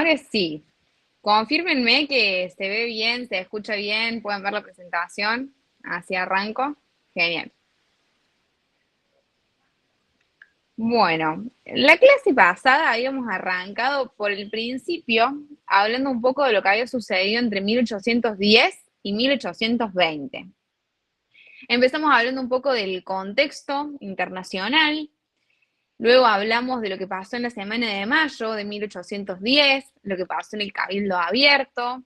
que sí. Confírmenme que se ve bien, se escucha bien, pueden ver la presentación. Así arranco. Genial. Bueno, la clase pasada habíamos arrancado por el principio, hablando un poco de lo que había sucedido entre 1810 y 1820. Empezamos hablando un poco del contexto internacional, luego hablamos de lo que pasó en la Semana de Mayo de 1810, lo que pasó en el Cabildo Abierto.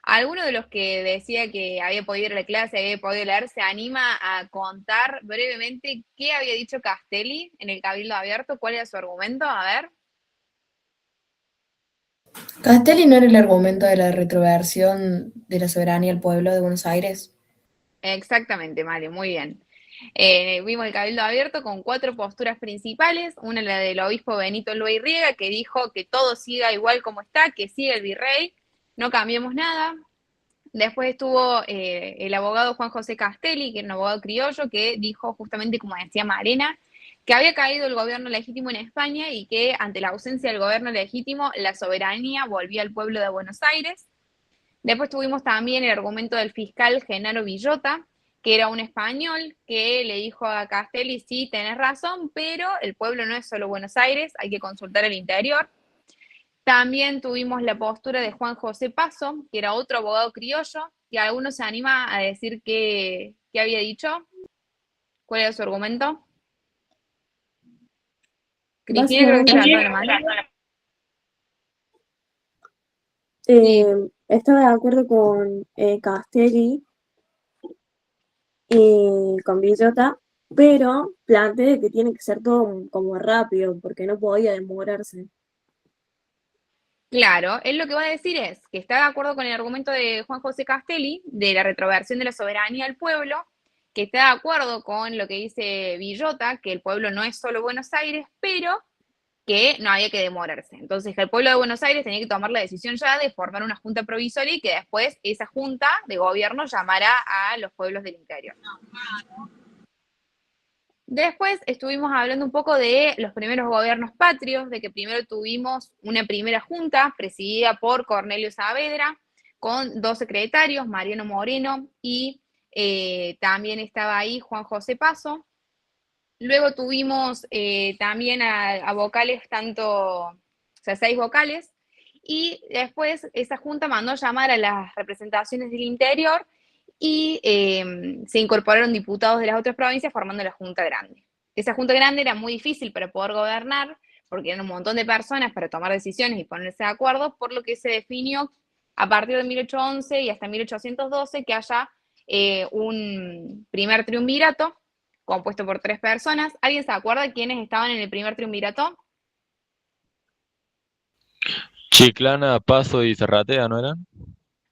Alguno de los que decía que había podido ir a la clase, había podido leer, se anima a contar brevemente qué había dicho Castelli en el Cabildo Abierto, cuál era su argumento, a ver. Castelli no era el argumento de la retroversión de la soberanía al pueblo de Buenos Aires. Exactamente, Mario, muy bien. Vimos el Cabildo Abierto con 4 posturas principales, una la del obispo Benito Lueyriega, que dijo que todo siga igual como está, que siga el virrey, no cambiemos nada. Después estuvo el abogado Juan José Castelli, que era un abogado criollo, que dijo justamente, como decía Marena, que había caído el gobierno legítimo en España y que ante la ausencia del gobierno legítimo, la soberanía volvía al pueblo de Buenos Aires. Después tuvimos también el argumento del fiscal Genaro Villota, que era un español que le dijo a Castelli, sí, tenés razón, pero el pueblo no es solo Buenos Aires, hay que consultar el interior. También tuvimos la postura de Juan José Paso, que era otro abogado criollo, y alguno se anima a decir qué había dicho. ¿Cuál era su argumento? Cristina creo que levantó la mano. Sí. Estaba de acuerdo con Castelli y con Villota, pero planteé que tiene que ser todo como rápido, porque no podía demorarse. Claro, él lo que va a decir es que está de acuerdo con el argumento de Juan José Castelli, de la retroversión de la soberanía al pueblo, que está de acuerdo con lo que dice Villota, que el pueblo no es solo Buenos Aires, pero que no había que demorarse. Entonces, que el pueblo de Buenos Aires tenía que tomar la decisión ya de formar una junta provisoria y que después esa junta de gobierno llamara a los pueblos del interior. Después estuvimos hablando un poco de los primeros gobiernos patrios, de que primero tuvimos una primera junta presidida por Cornelio Saavedra, con 2 secretarios, Mariano Moreno y también estaba ahí Juan José Paso. Luego tuvimos también a vocales, o sea, 6 vocales, y después esa junta mandó llamar a las representaciones del interior y se incorporaron diputados de las otras provincias formando la Junta Grande. Esa Junta Grande era muy difícil para poder gobernar, porque eran un montón de personas para tomar decisiones y ponerse de acuerdo, por lo que se definió a partir de 1811 y hasta 1812 que haya un primer triunvirato compuesto por 3 personas. ¿Alguien se acuerda de quiénes estaban en el primer triunvirato? Chiclana, Paso y Zarratea, ¿no eran?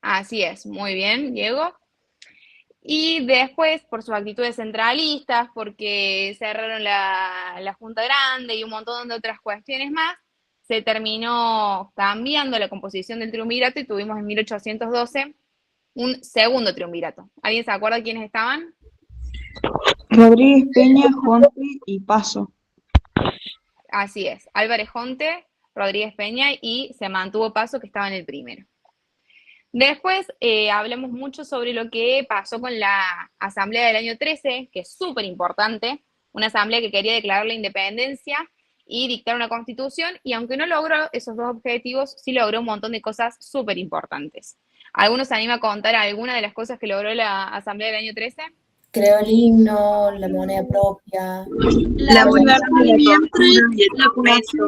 Así es, muy bien, Diego. Y después, por sus actitudes centralistas, porque cerraron la Junta Grande y un montón de otras cuestiones más, se terminó cambiando la composición del triunvirato y tuvimos en 1812 un segundo triunvirato. ¿Alguien se acuerda quiénes estaban? Rodríguez Peña, Jonte y Paso. Así es, Álvarez Jonte, Rodríguez Peña y se mantuvo Paso, que estaba en el primero. Después hablamos mucho sobre lo que pasó con la asamblea del año 13, que es súper importante, una asamblea que quería declarar la independencia y dictar una constitución, y aunque no logró esos 2 objetivos, sí logró un montón de cosas súper importantes. ¿Alguno se anima a contar alguna de las cosas que logró la asamblea del año 13? Creó el himno, la moneda propia. La abolición del vientre y el documento.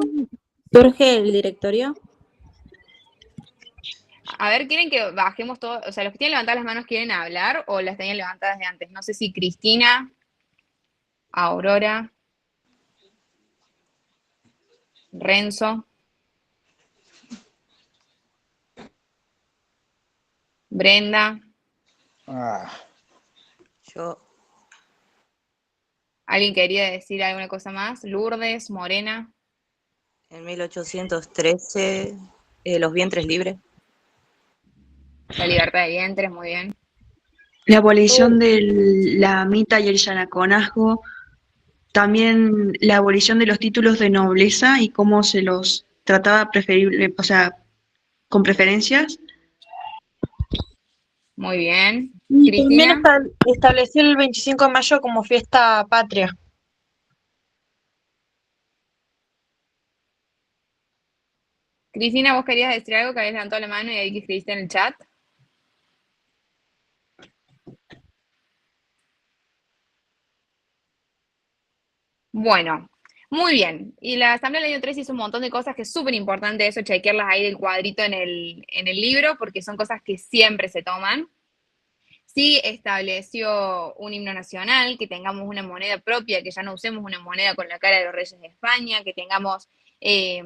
¿Surge el directorio? A ver, ¿quieren que bajemos todo? O sea, los que tienen levantadas las manos, ¿quieren hablar o las tenían levantadas de antes? No sé si Cristina, Aurora, Renzo, Brenda. Yo, ¿Alguien quería decir alguna cosa más? Lourdes, Morena. en 1813, los vientres libres. La libertad de vientres, muy bien. La abolición de la mita y el yanaconazgo. También la abolición de los títulos de nobleza y cómo se los trataba preferible, o sea, con preferencias. Muy bien. Y también Cristina, estableció el 25 de mayo como fiesta patria. Cristina, vos querías decir algo que habías levantado la mano y ahí que escribiste en el chat. Bueno, muy bien. Y la Asamblea del año 3 hizo un montón de cosas que es súper importante eso, chequearlas ahí del cuadrito en el libro, porque son cosas que siempre se toman. Sí estableció un himno nacional, que tengamos una moneda propia, que ya no usemos una moneda con la cara de los reyes de España, que tengamos eh,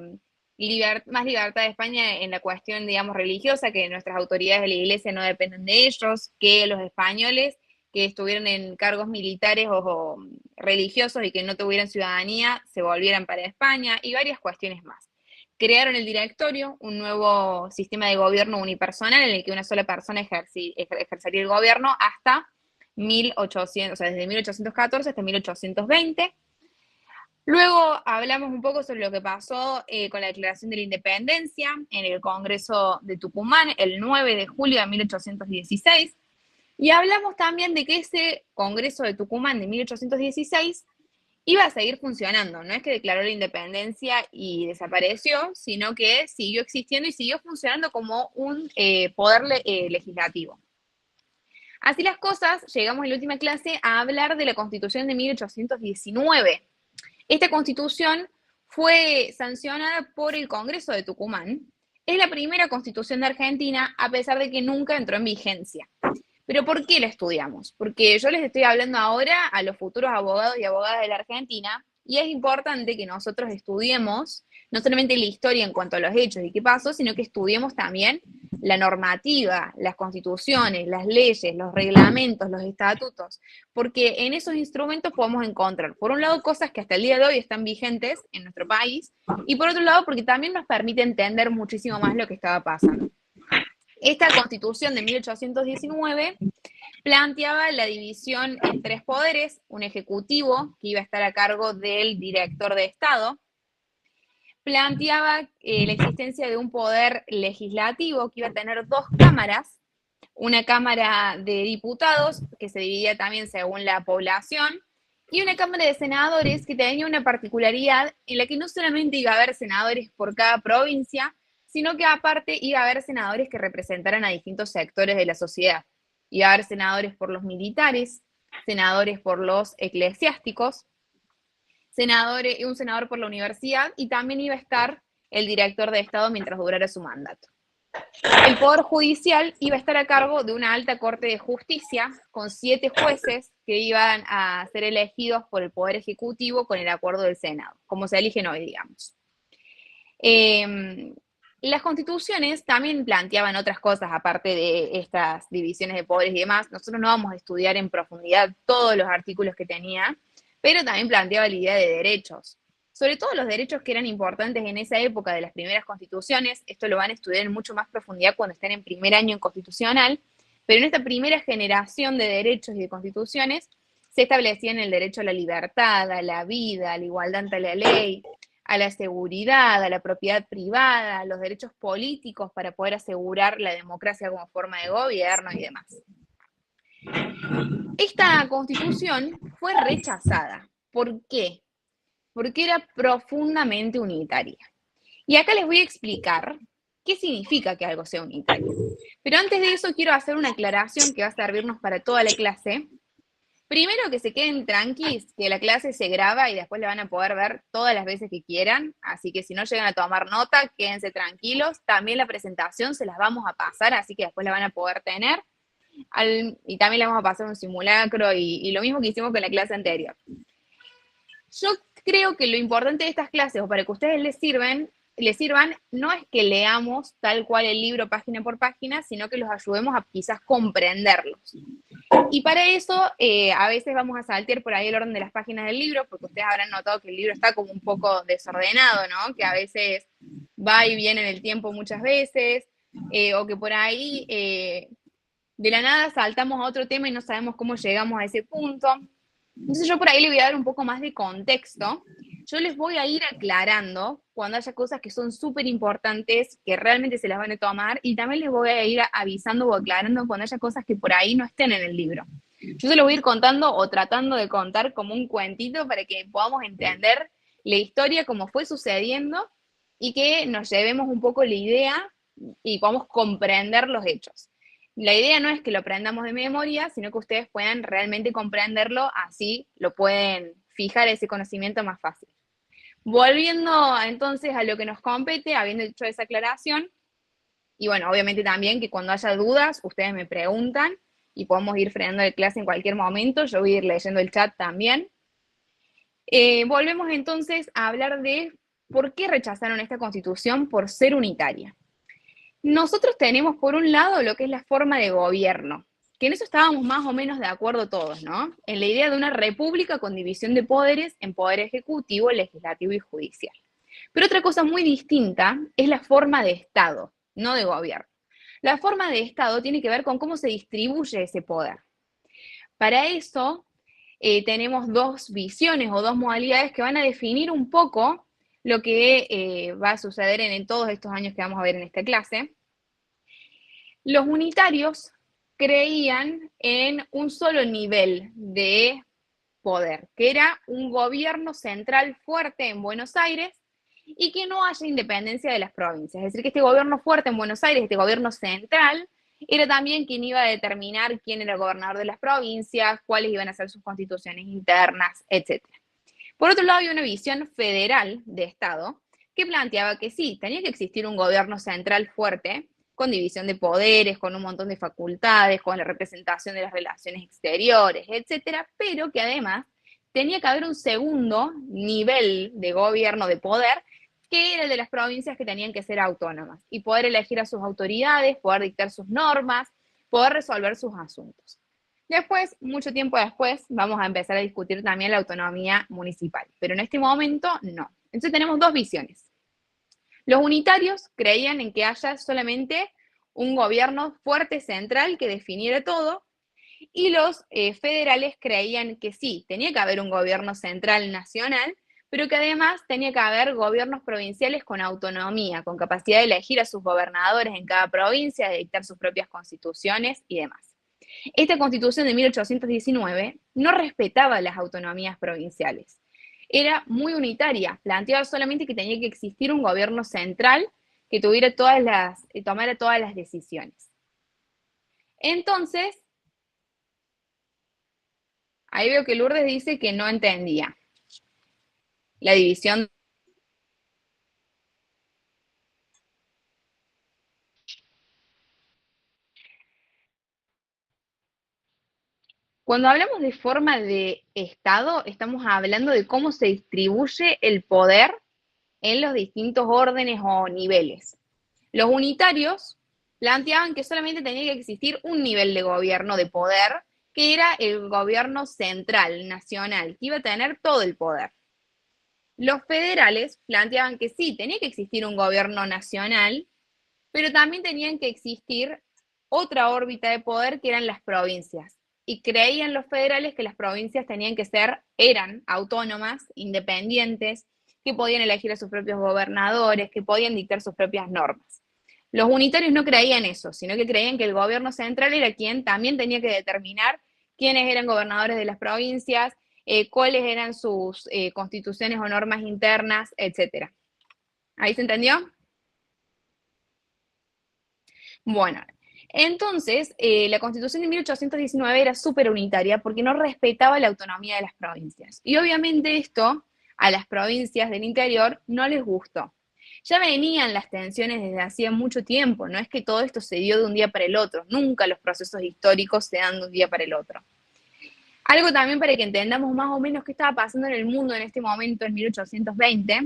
más libertad de España en la cuestión, digamos, religiosa, que nuestras autoridades de la iglesia no dependen de ellos, que los españoles que estuvieron en cargos militares o religiosos y que no tuvieran ciudadanía se volvieran para España y varias cuestiones más. Crearon el directorio, un nuevo sistema de gobierno unipersonal en el que una sola persona ejercería el gobierno hasta 1800, o sea, desde 1814 hasta 1820. Luego hablamos un poco sobre lo que pasó con la Declaración de la Independencia en el Congreso de Tucumán el 9 de julio de 1816. Y hablamos también de que ese Congreso de Tucumán de 1816 iba a seguir funcionando. No es que declaró la independencia y desapareció, sino que siguió existiendo y siguió funcionando como un poder legislativo. Así las cosas, llegamos en la última clase a hablar de la Constitución de 1819. Esta Constitución fue sancionada por el Congreso de Tucumán. Es la primera Constitución de Argentina, a pesar de que nunca entró en vigencia. ¿Pero por qué la estudiamos? Porque yo les estoy hablando ahora a los futuros abogados y abogadas de la Argentina, y es importante que nosotros estudiemos no solamente la historia en cuanto a los hechos y qué pasó, sino que estudiemos también la normativa, las constituciones, las leyes, los reglamentos, los estatutos, porque en esos instrumentos podemos encontrar, por un lado, cosas que hasta el día de hoy están vigentes en nuestro país, y por otro lado, porque también nos permite entender muchísimo más lo que estaba pasando. Esta Constitución de 1819 planteaba la división en tres poderes, un ejecutivo que iba a estar a cargo del director de Estado, planteaba la existencia de un poder legislativo que iba a tener dos cámaras, una Cámara de Diputados, que se dividía también según la población, y una Cámara de Senadores que tenía una particularidad en la que no solamente iba a haber senadores por cada provincia, sino que aparte iba a haber senadores que representaran a distintos sectores de la sociedad. Iba a haber senadores por los militares, senadores por los eclesiásticos, un senador por la universidad, y también iba a estar el director de Estado mientras durara su mandato. El Poder Judicial iba a estar a cargo de una alta corte de justicia con 7 jueces que iban a ser elegidos por el Poder Ejecutivo con el acuerdo del Senado, como se eligen hoy, digamos. Las constituciones también planteaban otras cosas aparte de estas divisiones de poderes y demás. Nosotros no vamos a estudiar en profundidad todos los artículos que tenía, pero también planteaba la idea de derechos. Sobre todo los derechos que eran importantes en esa época de las primeras constituciones. Esto lo van a estudiar en mucho más profundidad cuando estén en primer año en constitucional, pero en esta primera generación de derechos y de constituciones se establecían el derecho a la libertad, a la vida, a la igualdad ante la ley, a la seguridad, a la propiedad privada, a los derechos políticos para poder asegurar la democracia como forma de gobierno y demás. Esta constitución fue rechazada. ¿Por qué? Porque era profundamente unitaria. Y acá les voy a explicar qué significa que algo sea unitario. Pero antes de eso quiero hacer una aclaración que va a servirnos para toda la clase. Primero, que se queden tranquilos, que la clase se graba y después la van a poder ver todas las veces que quieran, así que si no llegan a tomar nota, quédense tranquilos. También la presentación se las vamos a pasar, así que después la van a poder tener. Y también le vamos a pasar un simulacro y lo mismo que hicimos con la clase anterior. Yo creo que lo importante de estas clases, o para que ustedes les sirvan, no es que leamos tal cual el libro página por página, sino que los ayudemos a quizás comprenderlos. Y para eso, a veces vamos a saltear por ahí el orden de las páginas del libro, porque ustedes habrán notado que el libro está como un poco desordenado, ¿no? Que a veces va y viene en el tiempo muchas veces, o que por ahí de la nada saltamos a otro tema y no sabemos cómo llegamos a ese punto. Entonces yo por ahí le voy a dar un poco más de contexto Yo les voy a ir aclarando cuando haya cosas que son súper importantes, que realmente se las van a tomar, y también les voy a ir avisando o aclarando cuando haya cosas que por ahí no estén en el libro. Yo se lo voy a ir contando o tratando de contar como un cuentito para que podamos entender la historia, cómo fue sucediendo, y que nos llevemos un poco la idea y podamos comprender los hechos. La idea no es que lo aprendamos de memoria, sino que ustedes puedan realmente comprenderlo, así lo pueden fijar ese conocimiento más fácil. Volviendo entonces a lo que nos compete, habiendo hecho esa aclaración, y bueno, obviamente también que cuando haya dudas, ustedes me preguntan y podemos ir frenando de clase en cualquier momento, yo voy a ir leyendo el chat también. Volvemos entonces a hablar de por qué rechazaron esta constitución por ser unitaria. Nosotros tenemos por un lado lo que es la forma de gobierno, que en eso estábamos más o menos de acuerdo todos, ¿no? En la idea de una república con división de poderes en poder ejecutivo, legislativo y judicial. Pero otra cosa muy distinta es la forma de Estado, no de gobierno. La forma de Estado tiene que ver con cómo se distribuye ese poder. Para eso tenemos dos visiones o dos modalidades que van a definir un poco lo que va a suceder en todos estos años que vamos a ver en esta clase. Los unitarios creían en un solo nivel de poder, que era un gobierno central fuerte en Buenos Aires y que no haya independencia de las provincias. Es decir, que este gobierno fuerte en Buenos Aires, este gobierno central, era también quien iba a determinar quién era el gobernador de las provincias, cuáles iban a ser sus constituciones internas, etc. Por otro lado, había una visión federal de Estado que planteaba que sí, tenía que existir un gobierno central fuerte, con división de poderes, con un montón de facultades, con la representación de las relaciones exteriores, etcétera, pero que además tenía que haber un segundo nivel de gobierno, de poder, que era el de las provincias que tenían que ser autónomas y poder elegir a sus autoridades, poder dictar sus normas, poder resolver sus asuntos. Después, mucho tiempo después, vamos a empezar a discutir también la autonomía municipal, pero en este momento no. Entonces tenemos dos visiones. Los unitarios creían en que haya solamente un gobierno fuerte central que definiera todo, y los federales creían que sí, tenía que haber un gobierno central nacional, pero que además tenía que haber gobiernos provinciales con autonomía, con capacidad de elegir a sus gobernadores en cada provincia, de dictar sus propias constituciones y demás. Esta constitución de 1819 no respetaba las autonomías provinciales. Era muy unitaria, planteaba solamente que tenía que existir un gobierno central que tomara todas las decisiones. Entonces, ahí veo que Lourdes dice que no entendía la división. Cuando hablamos de forma de Estado, estamos hablando de cómo se distribuye el poder en los distintos órdenes o niveles. Los unitarios planteaban que solamente tenía que existir un nivel de gobierno, de poder, que era el gobierno central, nacional, que iba a tener todo el poder. Los federales planteaban que sí, tenía que existir un gobierno nacional, pero también tenían que existir otra órbita de poder que eran las provincias. Y creían los federales que las provincias eran autónomas, independientes, que podían elegir a sus propios gobernadores, que podían dictar sus propias normas. Los unitarios no creían eso, sino que creían que el gobierno central era quien también tenía que determinar quiénes eran gobernadores de las provincias, cuáles eran sus constituciones o normas internas, etc. ¿Ahí se entendió? Bueno, entonces la Constitución de 1819 era súper unitaria porque no respetaba la autonomía de las provincias. Y obviamente esto a las provincias del interior no les gustó. Ya venían las tensiones desde hacía mucho tiempo, no es que todo esto se dio de un día para el otro, nunca los procesos históricos se dan de un día para el otro. Algo también para que entendamos más o menos qué estaba pasando en el mundo en este momento, en 1819,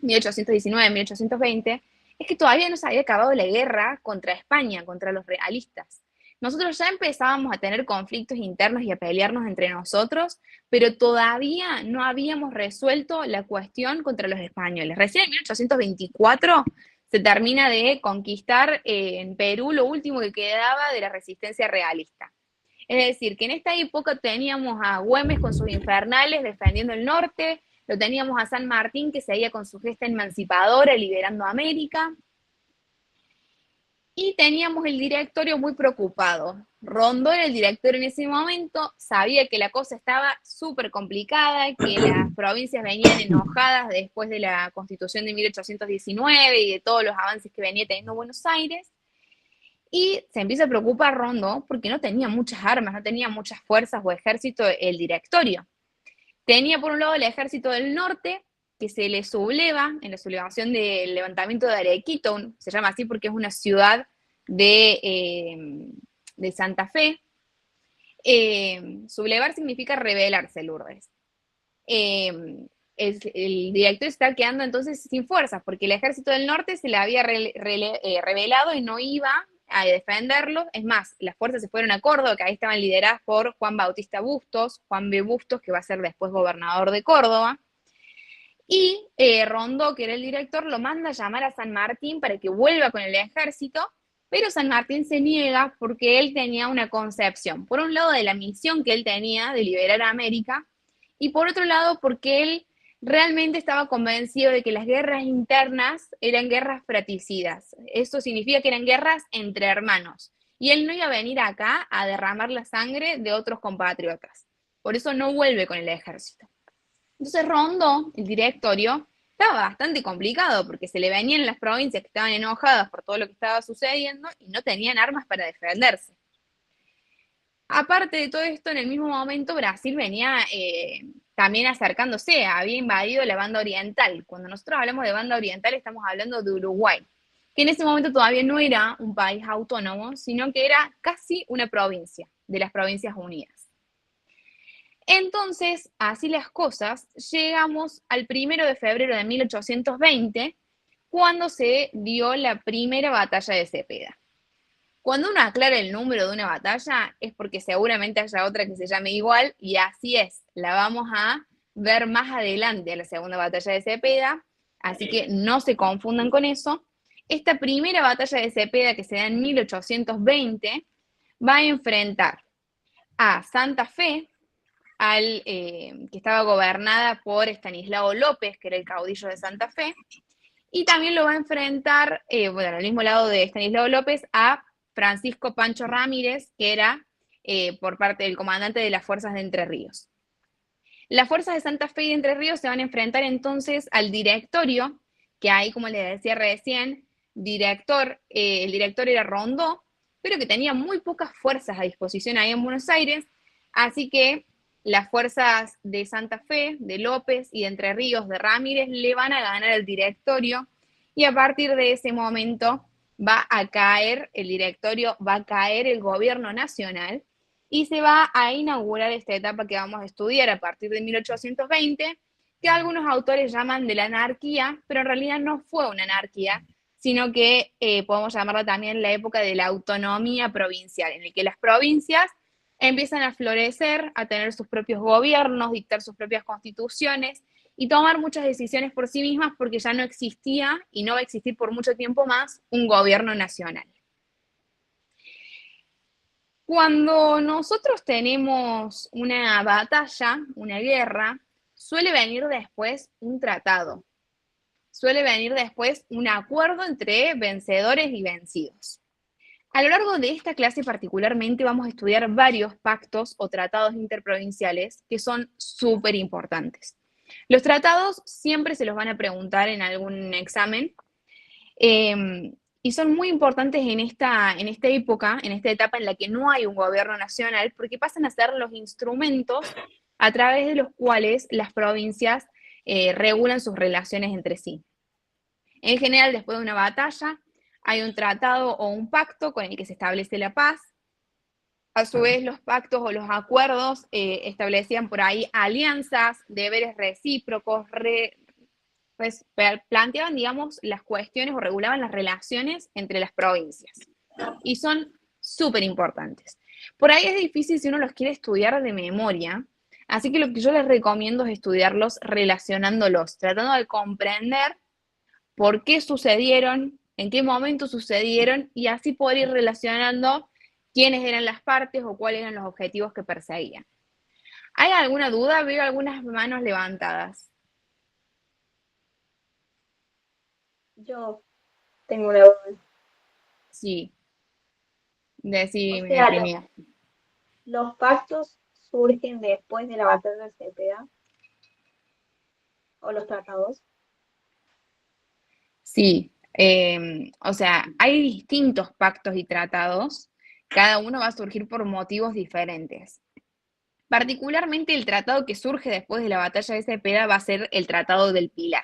1820, es que todavía no se había acabado la guerra contra España, contra los realistas. Nosotros ya empezábamos a tener conflictos internos y a pelearnos entre nosotros, pero todavía no habíamos resuelto la cuestión contra los españoles. Recién en 1824 se termina de conquistar en Perú lo último que quedaba de la resistencia realista. Es decir, que en esta época teníamos a Güemes con sus infernales defendiendo el norte, Lo teníamos a San Martín, que seguía con su gesta emancipadora, liberando a América. Y teníamos el directorio muy preocupado. Rondó era el directorio en ese momento, sabía que la cosa estaba súper complicada, que las provincias venían enojadas después de la Constitución de 1819 y de todos los avances que venía teniendo Buenos Aires. Y se empieza a preocupar Rondó porque no tenía muchas armas, no tenía muchas fuerzas o ejército el directorio. Tenía por un lado el ejército del norte, que se le subleva en la sublevación del levantamiento de Arequito, se llama así porque es una ciudad de Santa Fe. Sublevar significa rebelarse, Lourdes. El directorio está quedando entonces sin fuerzas, porque el ejército del norte se le había rebelado y no iba a defenderlo. Es más, las fuerzas se fueron a Córdoba, que ahí estaban lideradas por Juan Bautista Bustos, Juan B. Bustos, que va a ser después gobernador de Córdoba. Y Rondó, que era el director, lo manda a llamar a San Martín para que vuelva con el ejército, pero San Martín se niega porque él tenía una concepción, por un lado de la misión que él tenía de liberar a América, y por otro lado porque él realmente estaba convencido de que las guerras internas eran guerras fratricidas. Eso significa que eran guerras entre hermanos, y él no iba a venir acá a derramar la sangre de otros compatriotas. Por eso no vuelve con el ejército. Entonces Rondó, el directorio, estaba bastante complicado porque se le venían las provincias que estaban enojadas por todo lo que estaba sucediendo y no tenían armas para defenderse. Aparte de todo esto, en el mismo momento Brasil venía también acercándose, había invadido la banda oriental. Cuando nosotros hablamos de banda oriental estamos hablando de Uruguay, que en ese momento todavía no era un país autónomo, sino que era casi una provincia de las Provincias Unidas. Entonces, así las cosas, llegamos al 1 de febrero de 1820, cuando se dio la primera batalla de Cepeda. Cuando uno aclara el número de una batalla, es porque seguramente haya otra que se llame igual, y así es, la vamos a ver más adelante, a la segunda batalla de Cepeda, así que no se confundan con eso. Esta primera batalla de Cepeda, que se da en 1820, va a enfrentar a Santa Fe, que estaba gobernada por Estanislao López, que era el caudillo de Santa Fe, y también lo va a enfrentar, al mismo lado de Estanislao López, a Francisco Pancho Ramírez, que era por parte del comandante de las fuerzas de Entre Ríos. Las fuerzas de Santa Fe y de Entre Ríos se van a enfrentar entonces al directorio, que ahí, como les decía recién, el director era Rondó, pero que tenía muy pocas fuerzas a disposición ahí en Buenos Aires, así que las fuerzas de Santa Fe, de López y de Entre Ríos, de Ramírez, le van a ganar el directorio, y a partir de ese momento va a caer el directorio, va a caer el gobierno nacional, y se va a inaugurar esta etapa que vamos a estudiar a partir de 1820, que algunos autores llaman de la anarquía, pero en realidad no fue una anarquía, sino que podemos llamarla también la época de la autonomía provincial, en el que las provincias empiezan a florecer, a tener sus propios gobiernos, dictar sus propias constituciones y tomar muchas decisiones por sí mismas, porque ya no existía y no va a existir por mucho tiempo más un gobierno nacional. Cuando nosotros tenemos una batalla, una guerra, suele venir después un tratado, suele venir después un acuerdo entre vencedores y vencidos. A lo largo de esta clase particularmente vamos a estudiar varios pactos o tratados interprovinciales que son súper importantes. Los tratados siempre se los van a preguntar en algún examen y son muy importantes en esta época, en esta etapa en la que no hay un gobierno nacional, porque pasan a ser los instrumentos a través de los cuales las provincias regulan sus relaciones entre sí. En general, después de una batalla, hay un tratado o un pacto con el que se establece la paz. A su vez, los pactos o los acuerdos establecían por ahí alianzas, deberes recíprocos, planteaban, digamos, las cuestiones o regulaban las relaciones entre las provincias. Y son súper importantes. Por ahí es difícil si uno los quiere estudiar de memoria, así que lo que yo les recomiendo es estudiarlos relacionándolos, tratando de comprender por qué sucedieron, en qué momento sucedieron, y así poder ir relacionando quiénes eran las partes o cuáles eran los objetivos que perseguían. ¿Hay alguna duda? Veo algunas manos levantadas. Yo tengo una duda. Sí, O decime, sea, Crimea. los pactos surgen después de la batalla de Cepeda, o los tratados. Sí, o sea, hay distintos pactos y tratados, cada uno va a surgir por motivos diferentes. Particularmente el tratado que surge después de la batalla de Cepeda va a ser el Tratado del Pilar.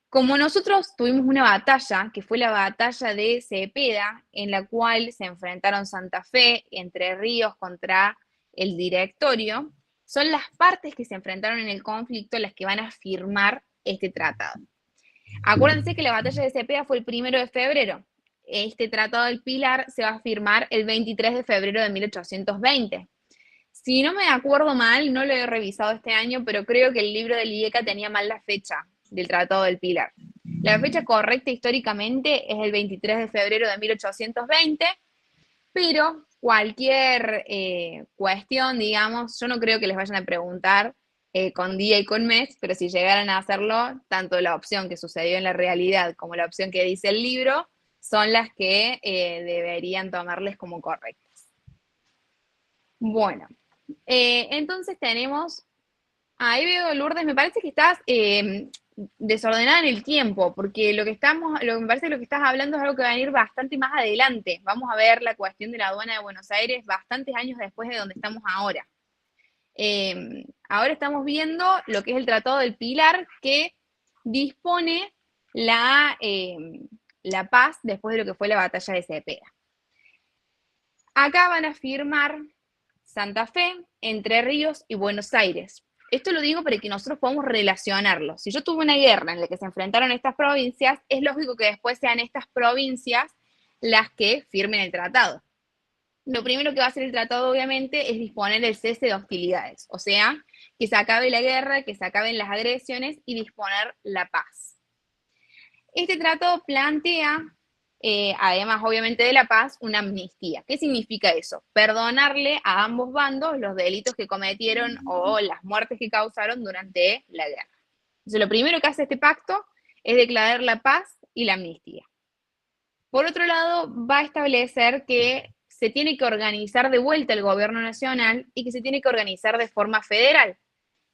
Como nosotros tuvimos una batalla, que fue la batalla de Cepeda, en la cual se enfrentaron Santa Fe, Entre Ríos contra el Directorio, son las partes que se enfrentaron en el conflicto las que van a firmar este tratado. Acuérdense que la batalla de Cepeda fue el 1 de febrero. Este Tratado del Pilar se va a firmar el 23 de febrero de 1820. Si no me acuerdo mal, no lo he revisado este año, pero creo que el libro del IECA tenía mal la fecha del Tratado del Pilar. La fecha correcta históricamente es el 23 de febrero de 1820, pero cualquier cuestión, digamos, yo no creo que les vayan a preguntar con día y con mes, pero si llegaran a hacerlo, tanto la opción que sucedió en la realidad como la opción que dice el libro son las que deberían tomarles como correctas. Bueno, entonces tenemos, ahí veo, Lourdes, me parece que estás desordenada en el tiempo, porque lo que me parece que lo que estás hablando es algo que va a venir bastante más adelante. Vamos a ver la cuestión de la aduana de Buenos Aires bastantes años después de donde estamos ahora. Ahora estamos viendo lo que es el Tratado del Pilar, que dispone la paz después de lo que fue la batalla de Cepeda. Acá van a firmar Santa Fe, Entre Ríos y Buenos Aires. Esto lo digo para que nosotros podamos relacionarlo. Si yo tuve una guerra en la que se enfrentaron estas provincias, es lógico que después sean estas provincias las que firmen el tratado. Lo primero que va a hacer el tratado, obviamente, es disponer el cese de hostilidades, o sea, que se acabe la guerra, que se acaben las agresiones y disponer la paz. Este tratado plantea, además obviamente de la paz, una amnistía. ¿Qué significa eso? Perdonarle a ambos bandos los delitos que cometieron o las muertes que causaron durante la guerra. Entonces, lo primero que hace este pacto es declarar la paz y la amnistía. Por otro lado, va a establecer que se tiene que organizar de vuelta el gobierno nacional y que se tiene que organizar de forma federal,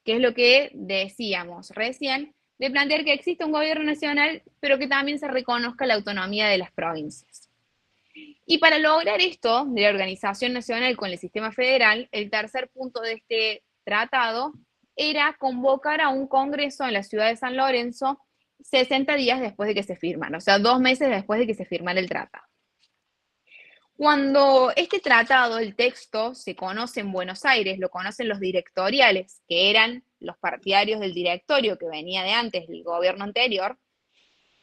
que es lo que decíamos recién, de plantear que existe un gobierno nacional, pero que también se reconozca la autonomía de las provincias. Y para lograr esto, de la organización nacional con el sistema federal, el tercer punto de este tratado era convocar a un congreso en la ciudad de San Lorenzo 60 días después de que se firmara, o sea, 2 meses después de que se firmara el tratado. Cuando este tratado, el texto, se conoce en Buenos Aires, lo conocen los directoriales, que eran los partidarios del directorio que venía de antes del gobierno anterior,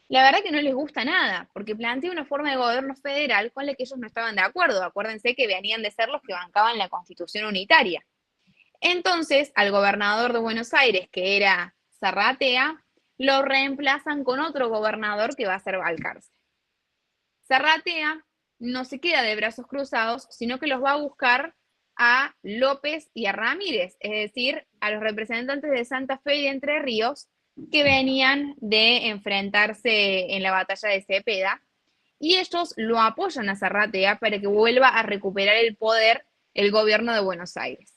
la verdad que no les gusta nada, porque plantea una forma de gobierno federal con la que ellos no estaban de acuerdo. Acuérdense que venían de ser los que bancaban la Constitución unitaria. Entonces, al gobernador de Buenos Aires, que era Zarratea, lo reemplazan con otro gobernador que va a ser Balcarce. Zarratea no se queda de brazos cruzados, sino que los va a buscar a López y a Ramírez, es decir, a los representantes de Santa Fe y de Entre Ríos, que venían de enfrentarse en la batalla de Cepeda, y ellos lo apoyan a Zarratea para que vuelva a recuperar el poder el gobierno de Buenos Aires.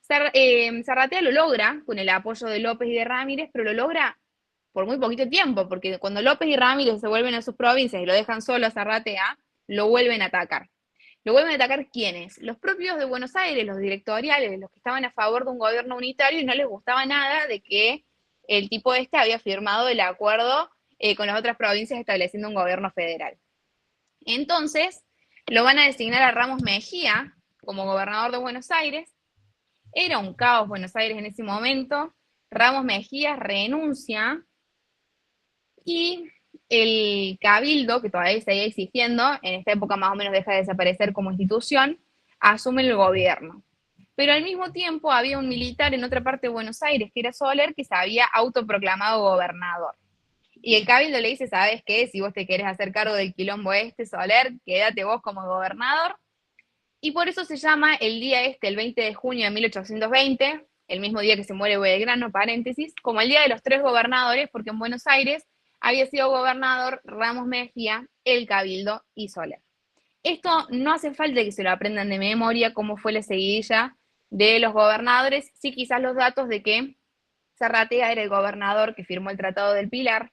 Zarratea lo logra con el apoyo de López y de Ramírez, pero lo logra por muy poquito tiempo, porque cuando López y Ramírez se vuelven a sus provincias y lo dejan solo a Zarratea, lo vuelven a atacar. ¿Lo vuelven a atacar quiénes? Los propios de Buenos Aires, los directoriales, los que estaban a favor de un gobierno unitario y no les gustaba nada de que el tipo este había firmado el acuerdo con las otras provincias estableciendo un gobierno federal. Entonces, lo van a designar a Ramos Mejía como gobernador de Buenos Aires. Era un caos Buenos Aires en ese momento. Ramos Mejía renuncia y el Cabildo, que todavía seguía existiendo, en esta época más o menos deja de desaparecer como institución, asume el gobierno. Pero al mismo tiempo había un militar en otra parte de Buenos Aires, que era Soler, que se había autoproclamado gobernador. Y el Cabildo le dice, ¿sabes qué? Si vos te querés hacer cargo del quilombo este, Soler, quédate vos como gobernador. Y por eso se llama el día este, el 20 de junio de 1820, el mismo día que se muere Belgrano, paréntesis, como el Día de los Tres Gobernadores, porque en Buenos Aires había sido gobernador Ramos Mejía, el Cabildo y Soler. Esto no hace falta que se lo aprendan de memoria cómo fue la seguidilla de los gobernadores, sí quizás los datos de que Zarratea era el gobernador que firmó el Tratado del Pilar,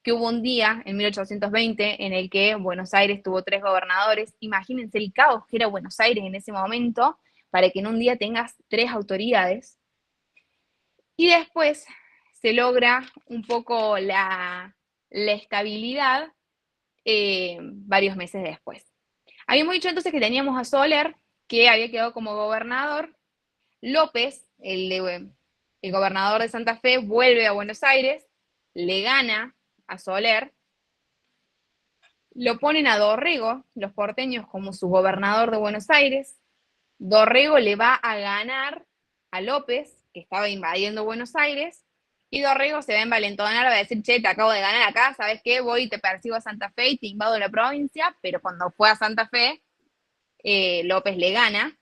que hubo un día en 1820 en el que Buenos Aires tuvo 3 gobernadores. Imagínense el caos que era Buenos Aires en ese momento para que en un día tengas 3 autoridades. Y después se logra un poco la estabilidad varios meses después. Habíamos dicho entonces que teníamos a Soler, que había quedado como gobernador. López, el gobernador de Santa Fe, vuelve a Buenos Aires, le gana a Soler, lo ponen a Dorrego, los porteños, como su gobernador de Buenos Aires. Dorrego le va a ganar a López, que estaba invadiendo Buenos Aires, y Dorrego se va a envalentonar, va a decir, che, te acabo de ganar acá, ¿sabes qué? Voy y te persigo a Santa Fe y te invado la provincia, pero cuando fue a Santa Fe, López le gana.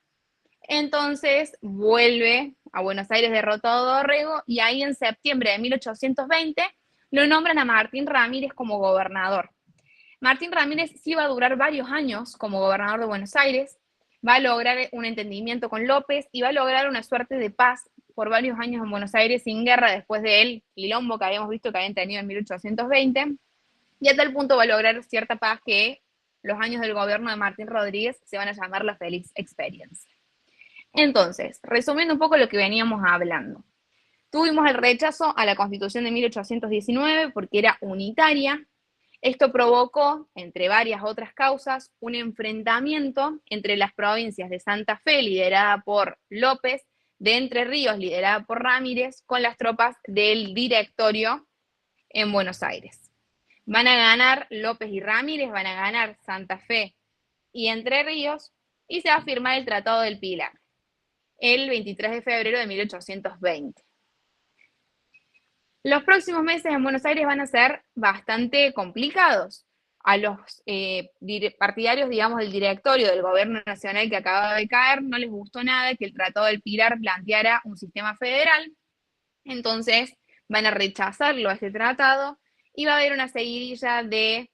Entonces vuelve a Buenos Aires derrotado Dorrego, y ahí en septiembre de 1820 lo nombran a Martín Ramírez como gobernador. Martín Ramírez sí va a durar varios años como gobernador de Buenos Aires, va a lograr un entendimiento con López y va a lograr una suerte de paz por varios años en Buenos Aires sin guerra después del quilombo que habíamos visto que habían tenido en 1820, y a tal punto va a lograr cierta paz que los años del gobierno de Martín Rodríguez se van a llamar la Feliz Experiencia. Entonces, resumiendo un poco lo que veníamos hablando. Tuvimos el rechazo a la Constitución de 1819 porque era unitaria. Esto provocó, entre varias otras causas, un enfrentamiento entre las provincias de Santa Fe, liderada por López, de Entre Ríos, liderada por Ramírez, con las tropas del Directorio en Buenos Aires. Van a ganar López y Ramírez, van a ganar Santa Fe y Entre Ríos, y se va a firmar el Tratado del Pilar el 23 de febrero de 1820. Los próximos meses en Buenos Aires van a ser bastante complicados. A los partidarios, digamos, del directorio del gobierno nacional que acababa de caer, no les gustó nada que el Tratado del Pilar planteara un sistema federal. Entonces van a rechazarlo a este tratado, y va a haber una seguidilla de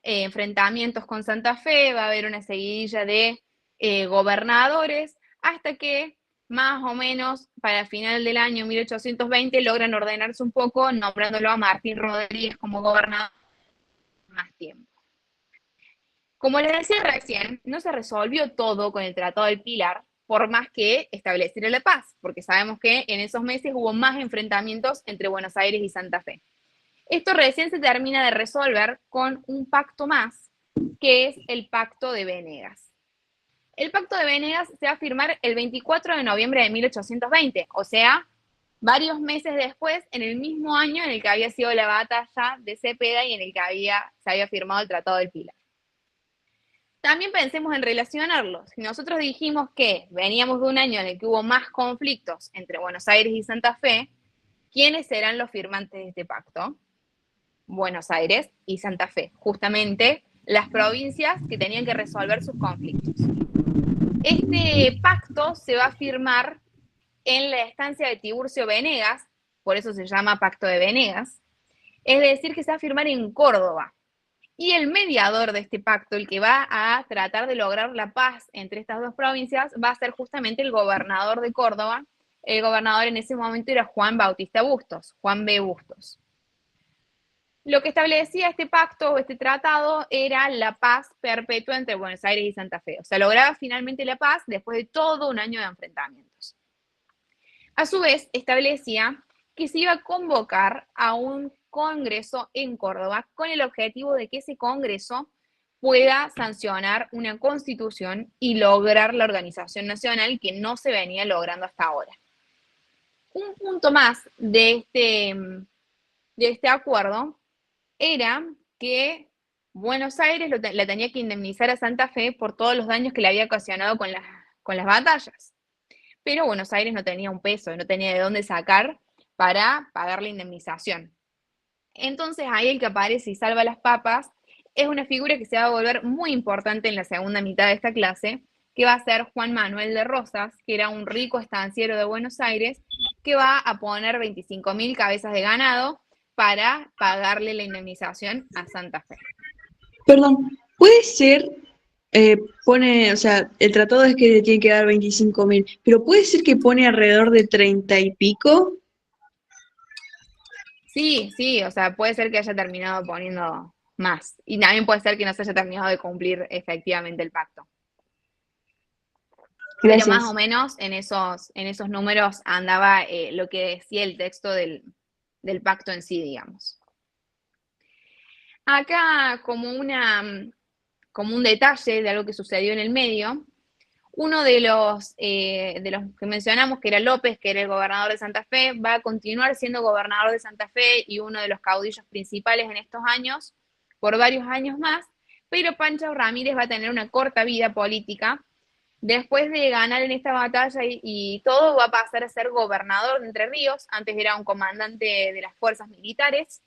enfrentamientos con Santa Fe, va a haber una seguidilla de gobernadores, hasta que más o menos para el final del año 1820 logran ordenarse un poco, nombrándolo a Martín Rodríguez como gobernador más tiempo. Como les decía recién, no se resolvió todo con el Tratado del Pilar, por más que estableciera la paz, porque sabemos que en esos meses hubo más enfrentamientos entre Buenos Aires y Santa Fe. Esto recién se termina de resolver con un pacto más, que es el Pacto de Venegas. El Pacto de Venegas se va a firmar el 24 de noviembre de 1820, o sea, varios meses después, en el mismo año en el que había sido la batalla de Cepeda y en el que se había firmado el Tratado del Pilar. También pensemos en relacionarlos. Si nosotros dijimos que veníamos de un año en el que hubo más conflictos entre Buenos Aires y Santa Fe, ¿quiénes serán los firmantes de este pacto? Buenos Aires y Santa Fe, justamente las provincias que tenían que resolver sus conflictos. Este pacto se va a firmar en la estancia de Tiburcio Venegas, por eso se llama Pacto de Venegas, es decir, que se va a firmar en Córdoba. Y el mediador de este pacto, el que va a tratar de lograr la paz entre estas dos provincias, va a ser justamente el gobernador de Córdoba. El gobernador en ese momento era Juan Bautista Bustos, Juan B. Bustos. Lo que establecía este pacto o este tratado era la paz perpetua entre Buenos Aires y Santa Fe. O sea, lograba finalmente la paz después de todo un año de enfrentamientos. A su vez, establecía que se iba a convocar a un congreso en Córdoba con el objetivo de que ese congreso pueda sancionar una constitución y lograr la organización nacional que no se venía logrando hasta ahora. Un punto más de este acuerdo era que Buenos Aires la tenía que indemnizar a Santa Fe por todos los daños que le había ocasionado con las batallas. Pero Buenos Aires no tenía un peso, no tenía de dónde sacar para pagar la indemnización. Entonces ahí el que aparece y salva las papas es una figura que se va a volver muy importante en la segunda mitad de esta clase, que va a ser Juan Manuel de Rosas, que era un rico estanciero de Buenos Aires, que va a poner 25.000 cabezas de ganado para pagarle la indemnización a Santa Fe. Perdón, puede ser, pone, o sea, el tratado es que le tiene que dar 25.000, pero puede ser que pone alrededor de 30 y pico. Sí, sí, o sea, puede ser que haya terminado poniendo más. Y también puede ser que no se haya terminado de cumplir efectivamente el pacto. Pero más o Gracias. menos en esos números andaba lo que decía el texto del pacto en sí, digamos. Acá, como un detalle de algo que sucedió en el medio, uno de los que mencionamos, que era López, que era el gobernador de Santa Fe, va a continuar siendo gobernador de Santa Fe y uno de los caudillos principales en estos años, por varios años más, pero Pancho Ramírez va a tener una corta vida política. Después de ganar en esta batalla y todo, va a pasar a ser gobernador de Entre Ríos. Antes era un comandante de las fuerzas militares.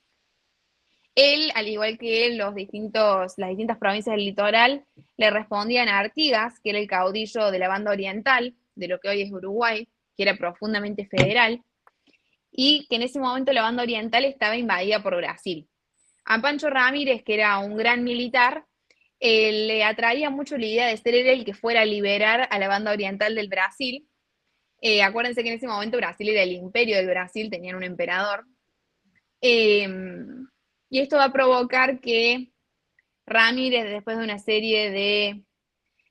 Él, al igual que él, las distintas provincias del litoral le respondían a Artigas, que era el caudillo de la banda oriental, de lo que hoy es Uruguay, que era profundamente federal, y que en ese momento la banda oriental estaba invadida por Brasil. A Pancho Ramírez, que era un gran militar, le atraía mucho la idea de ser él el que fuera a liberar a la banda oriental del Brasil. Acuérdense que en ese momento Brasil era el imperio del Brasil, tenían un emperador. Y esto va a provocar que Ramírez, después de una serie de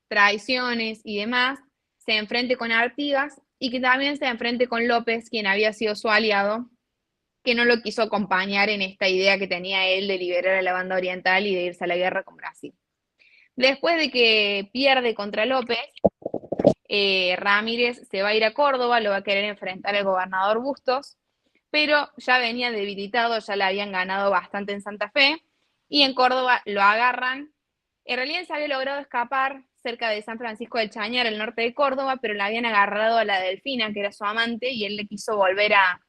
traiciones y demás, se enfrente con Artigas y que también se enfrente con López, quien había sido su aliado, que no lo quiso acompañar en esta idea que tenía él de liberar a la banda oriental y de irse a la guerra con Brasil. Después de que pierde contra López, Ramírez se va a ir a Córdoba, lo va a querer enfrentar el gobernador Bustos, pero ya venía debilitado, ya le habían ganado bastante en Santa Fe, y en Córdoba lo agarran. En realidad se había logrado escapar cerca de San Francisco del Chañar, al norte de Córdoba, pero le habían agarrado a la Delfina, que era su amante, y él le quiso volver a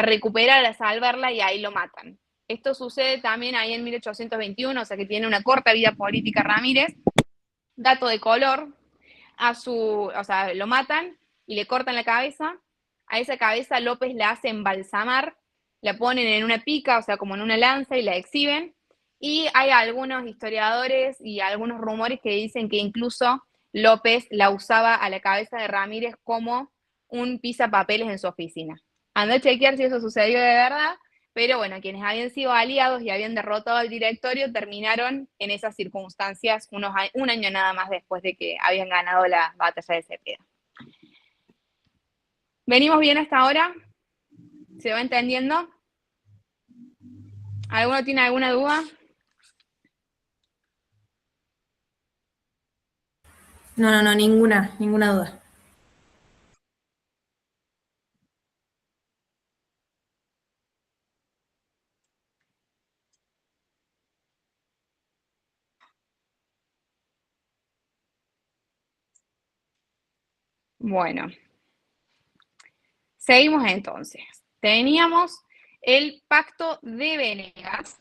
recuperar, a salvarla, y ahí lo matan. Esto sucede también ahí en 1821, o sea que tiene una corta vida política Ramírez. Dato de color, o sea, lo matan y le cortan la cabeza. A esa cabeza López la hace embalsamar, la ponen en una pica, o sea, como en una lanza, y la exhiben. Y hay algunos historiadores y algunos rumores que dicen que incluso López la usaba a la cabeza de Ramírez como un pisapapeles en su oficina. Ando a chequear si eso sucedió de verdad, pero bueno, quienes habían sido aliados y habían derrotado al directorio terminaron en esas circunstancias un año nada más después de que habían ganado la batalla de Cepeda. ¿Venimos bien hasta ahora? ¿Se va entendiendo? ¿Alguno tiene alguna duda? No, ninguna duda. Bueno, seguimos entonces. Teníamos el Pacto de Venegas,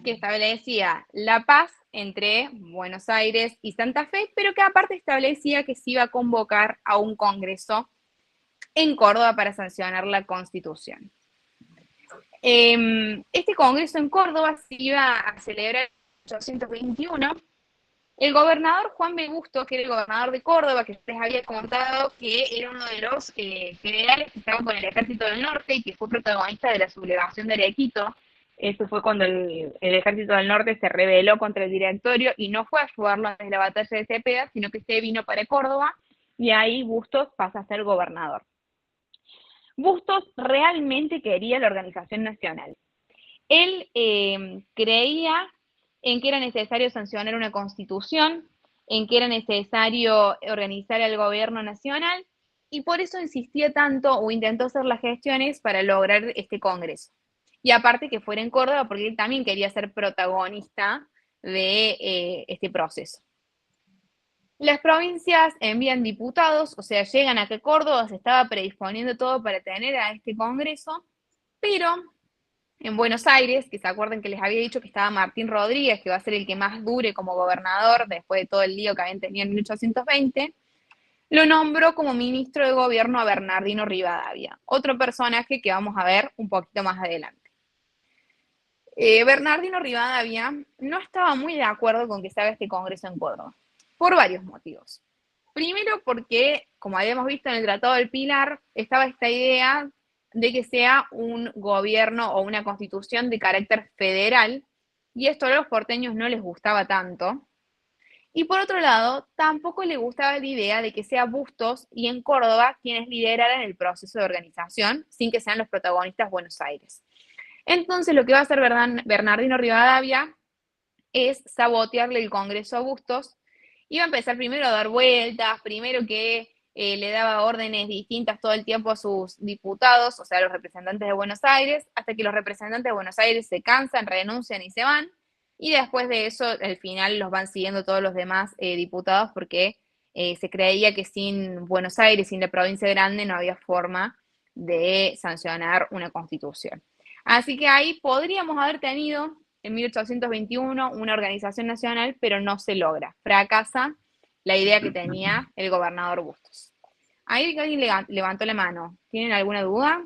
que establecía la paz entre Buenos Aires y Santa Fe, pero que aparte establecía que se iba a convocar a un congreso en Córdoba para sancionar la Constitución. Este congreso en Córdoba se iba a celebrar en 1821. El gobernador Juan B. Bustos, que era el gobernador de Córdoba, que les había contado que era uno de los generales que estaban con el Ejército del Norte y que fue protagonista de la sublevación de Arequito. Eso fue cuando el Ejército del Norte se rebeló contra el directorio y no fue a ayudarlo desde la batalla de Cepeda, sino que se vino para Córdoba y ahí Bustos pasa a ser gobernador. Bustos realmente quería la organización nacional. Él creía en que era necesario sancionar una constitución, en que era necesario organizar el gobierno nacional, y por eso insistía tanto o intentó hacer las gestiones para lograr este congreso. Y aparte que fuera en Córdoba, porque él también quería ser protagonista de este proceso. Las provincias envían diputados, o sea, llegan a que Córdoba se estaba predisponiendo todo para tener a este congreso, pero en Buenos Aires, que se acuerdan que les había dicho que estaba Martín Rodríguez, que va a ser el que más dure como gobernador después de todo el lío que habían tenido en 1820, lo nombró como ministro de gobierno a Bernardino Rivadavia, otro personaje que vamos a ver un poquito más adelante. Bernardino Rivadavia no estaba muy de acuerdo con que se haga este congreso en Córdoba, por varios motivos. Primero porque, como habíamos visto en el Tratado del Pilar, estaba esta idea de que sea un gobierno o una constitución de carácter federal, y esto a los porteños no les gustaba tanto. Y por otro lado, tampoco le gustaba la idea de que sea Bustos y en Córdoba quienes lideraran el proceso de organización, sin que sean los protagonistas Buenos Aires. Entonces, lo que va a hacer Bernardino Rivadavia es sabotearle el Congreso a Bustos. Iba a empezar primero a dar vueltas, primero que le daba órdenes distintas todo el tiempo a sus diputados, o sea, a los representantes de Buenos Aires, hasta que los representantes de Buenos Aires se cansan, renuncian y se van. Y después de eso, al final los van siguiendo todos los demás diputados porque se creía que sin Buenos Aires, sin la provincia grande, no había forma de sancionar una constitución. Así que ahí podríamos haber tenido en 1821 una organización nacional, pero no se logra. Fracasa la idea que tenía el gobernador Bustos. Ahí alguien levantó la mano. ¿Tienen alguna duda?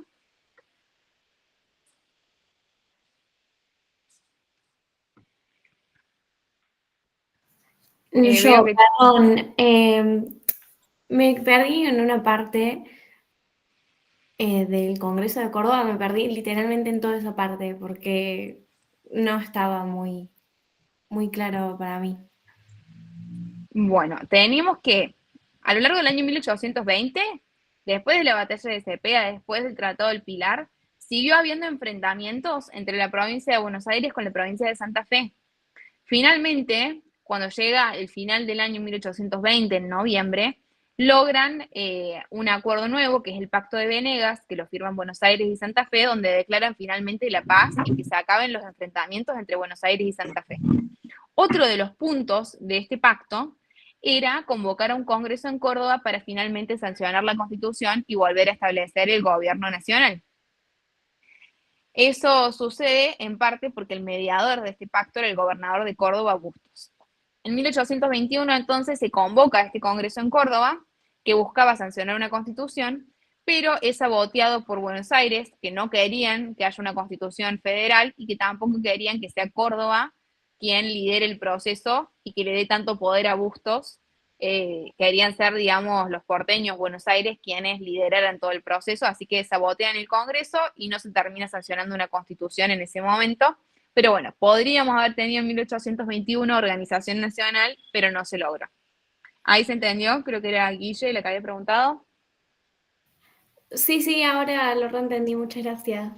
Yo, perdón, me perdí en una parte del Congreso de Córdoba, me perdí literalmente en toda esa parte porque no estaba muy, muy claro para mí. Bueno, teníamos que, a lo largo del año 1820, después de la batalla de Cepeda, después del Tratado del Pilar, siguió habiendo enfrentamientos entre la provincia de Buenos Aires con la provincia de Santa Fe. Finalmente, cuando llega el final del año 1820, en noviembre, logran un acuerdo nuevo, que es el Pacto de Venegas, que lo firman Buenos Aires y Santa Fe, donde declaran finalmente la paz y que se acaben los enfrentamientos entre Buenos Aires y Santa Fe. Otro de los puntos de este pacto era convocar a un congreso en Córdoba para finalmente sancionar la Constitución y volver a establecer el gobierno nacional. Eso sucede en parte porque el mediador de este pacto era el gobernador de Córdoba, Bustos. En 1821 entonces se convoca a este congreso en Córdoba, que buscaba sancionar una constitución, pero es saboteado por Buenos Aires, que no querían que haya una constitución federal y que tampoco querían que sea Córdoba quien lidere el proceso y que le dé tanto poder a Bustos. Querían ser, digamos, los porteños, Buenos Aires, quienes lideraran todo el proceso, así que sabotean el Congreso y no se termina sancionando una constitución en ese momento. Pero bueno, podríamos haber tenido en 1821 organización nacional, pero no se logró. Ahí se entendió, creo que era Guille la que había preguntado. Sí, ahora lo reentendí, muchas gracias.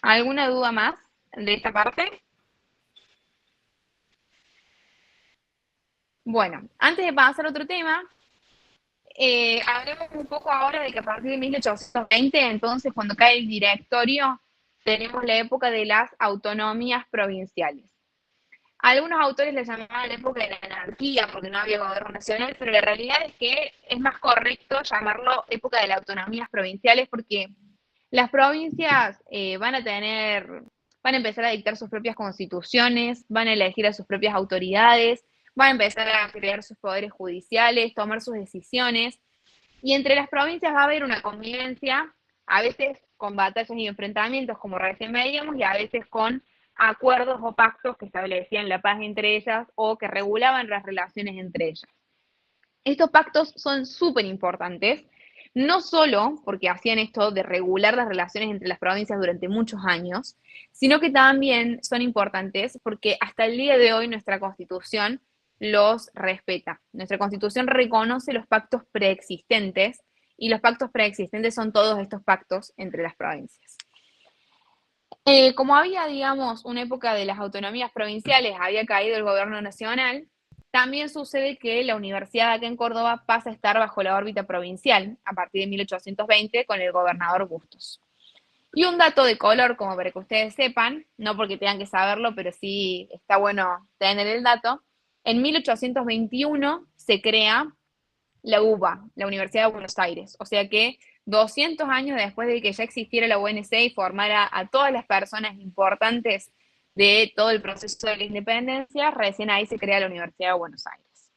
¿Alguna duda más de esta parte? Bueno, antes de pasar a otro tema, hablemos un poco ahora de que a partir de 1820, entonces, cuando cae el directorio, tenemos la época de las autonomías provinciales. Algunos autores le llamaban la época de la anarquía porque no había gobierno nacional, pero la realidad es que es más correcto llamarlo época de las autonomías provinciales porque las provincias van a empezar a dictar sus propias constituciones, van a elegir a sus propias autoridades, van a empezar a crear sus poderes judiciales, tomar sus decisiones, y entre las provincias va a haber una convivencia, a veces con batallas y enfrentamientos, como recién veíamos, y a veces con acuerdos o pactos que establecían la paz entre ellas o que regulaban las relaciones entre ellas. Estos pactos son súper importantes, no solo porque hacían esto de regular las relaciones entre las provincias durante muchos años, sino que también son importantes porque hasta el día de hoy nuestra Constitución los respeta. Nuestra Constitución reconoce los pactos preexistentes y los pactos preexistentes son todos estos pactos entre las provincias. Como había, digamos, una época de las autonomías provinciales, había caído el gobierno nacional, también sucede que la universidad acá en Córdoba pasa a estar bajo la órbita provincial a partir de 1820 con el gobernador Bustos. Y un dato de color, como para que ustedes sepan, no porque tengan que saberlo, pero sí está bueno tener el dato, en 1821 se crea la UBA, la Universidad de Buenos Aires, o sea que 200 años después de que ya existiera la UNC y formara a todas las personas importantes de todo el proceso de la independencia, recién ahí se crea la Universidad de Buenos Aires.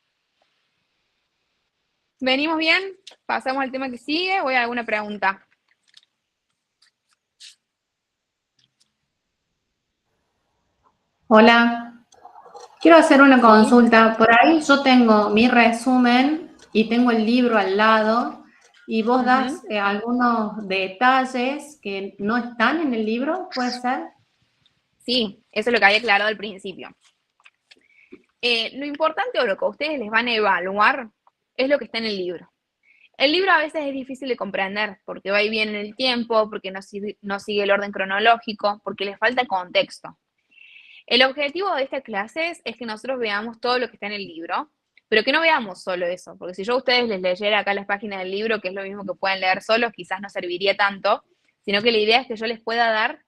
¿Venimos bien? ¿Pasamos al tema que sigue o hay alguna pregunta? Hola, quiero hacer una Sí. consulta. Por ahí yo tengo mi resumen y tengo el libro al lado y vos das algunos detalles que no están en el libro, ¿puede ser? Sí, eso es lo que había aclarado al principio. Lo importante o lo que ustedes les van a evaluar es lo que está en el libro. El libro a veces es difícil de comprender porque va y viene en el tiempo, porque no sigue el orden cronológico, porque les falta contexto. El objetivo de esta clase es que nosotros veamos todo lo que está en el libro, pero que no veamos solo eso, porque si yo a ustedes les leyera acá las páginas del libro, que es lo mismo que pueden leer solos, quizás no serviría tanto, sino que la idea es que yo les pueda dar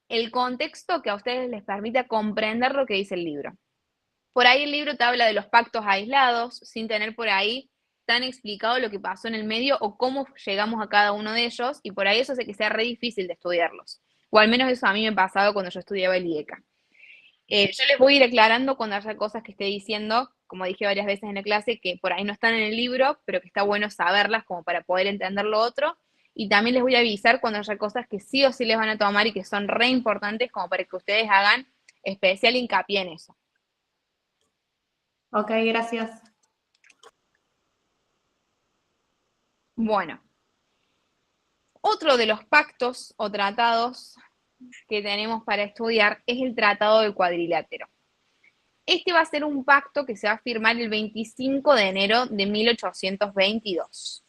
el contexto que a ustedes les permita comprender lo que dice el libro. Por ahí el libro te habla de los pactos aislados, sin tener por ahí tan explicado lo que pasó en el medio o cómo llegamos a cada uno de ellos, y por ahí eso hace que sea re difícil de estudiarlos. O al menos eso a mí me pasaba cuando yo estudiaba el IECA. Yo les voy a ir aclarando cuando haya cosas que esté diciendo, como dije varias veces en la clase, que por ahí no están en el libro, pero que está bueno saberlas como para poder entender lo otro. Y también les voy a avisar cuando haya cosas que sí o sí les van a tomar y que son re importantes como para que ustedes hagan especial hincapié en eso. Ok, gracias. Bueno, otro de los pactos o tratados que tenemos para estudiar es el Tratado del Cuadrilátero. Este va a ser un pacto que se va a firmar el 25 de enero de 1822.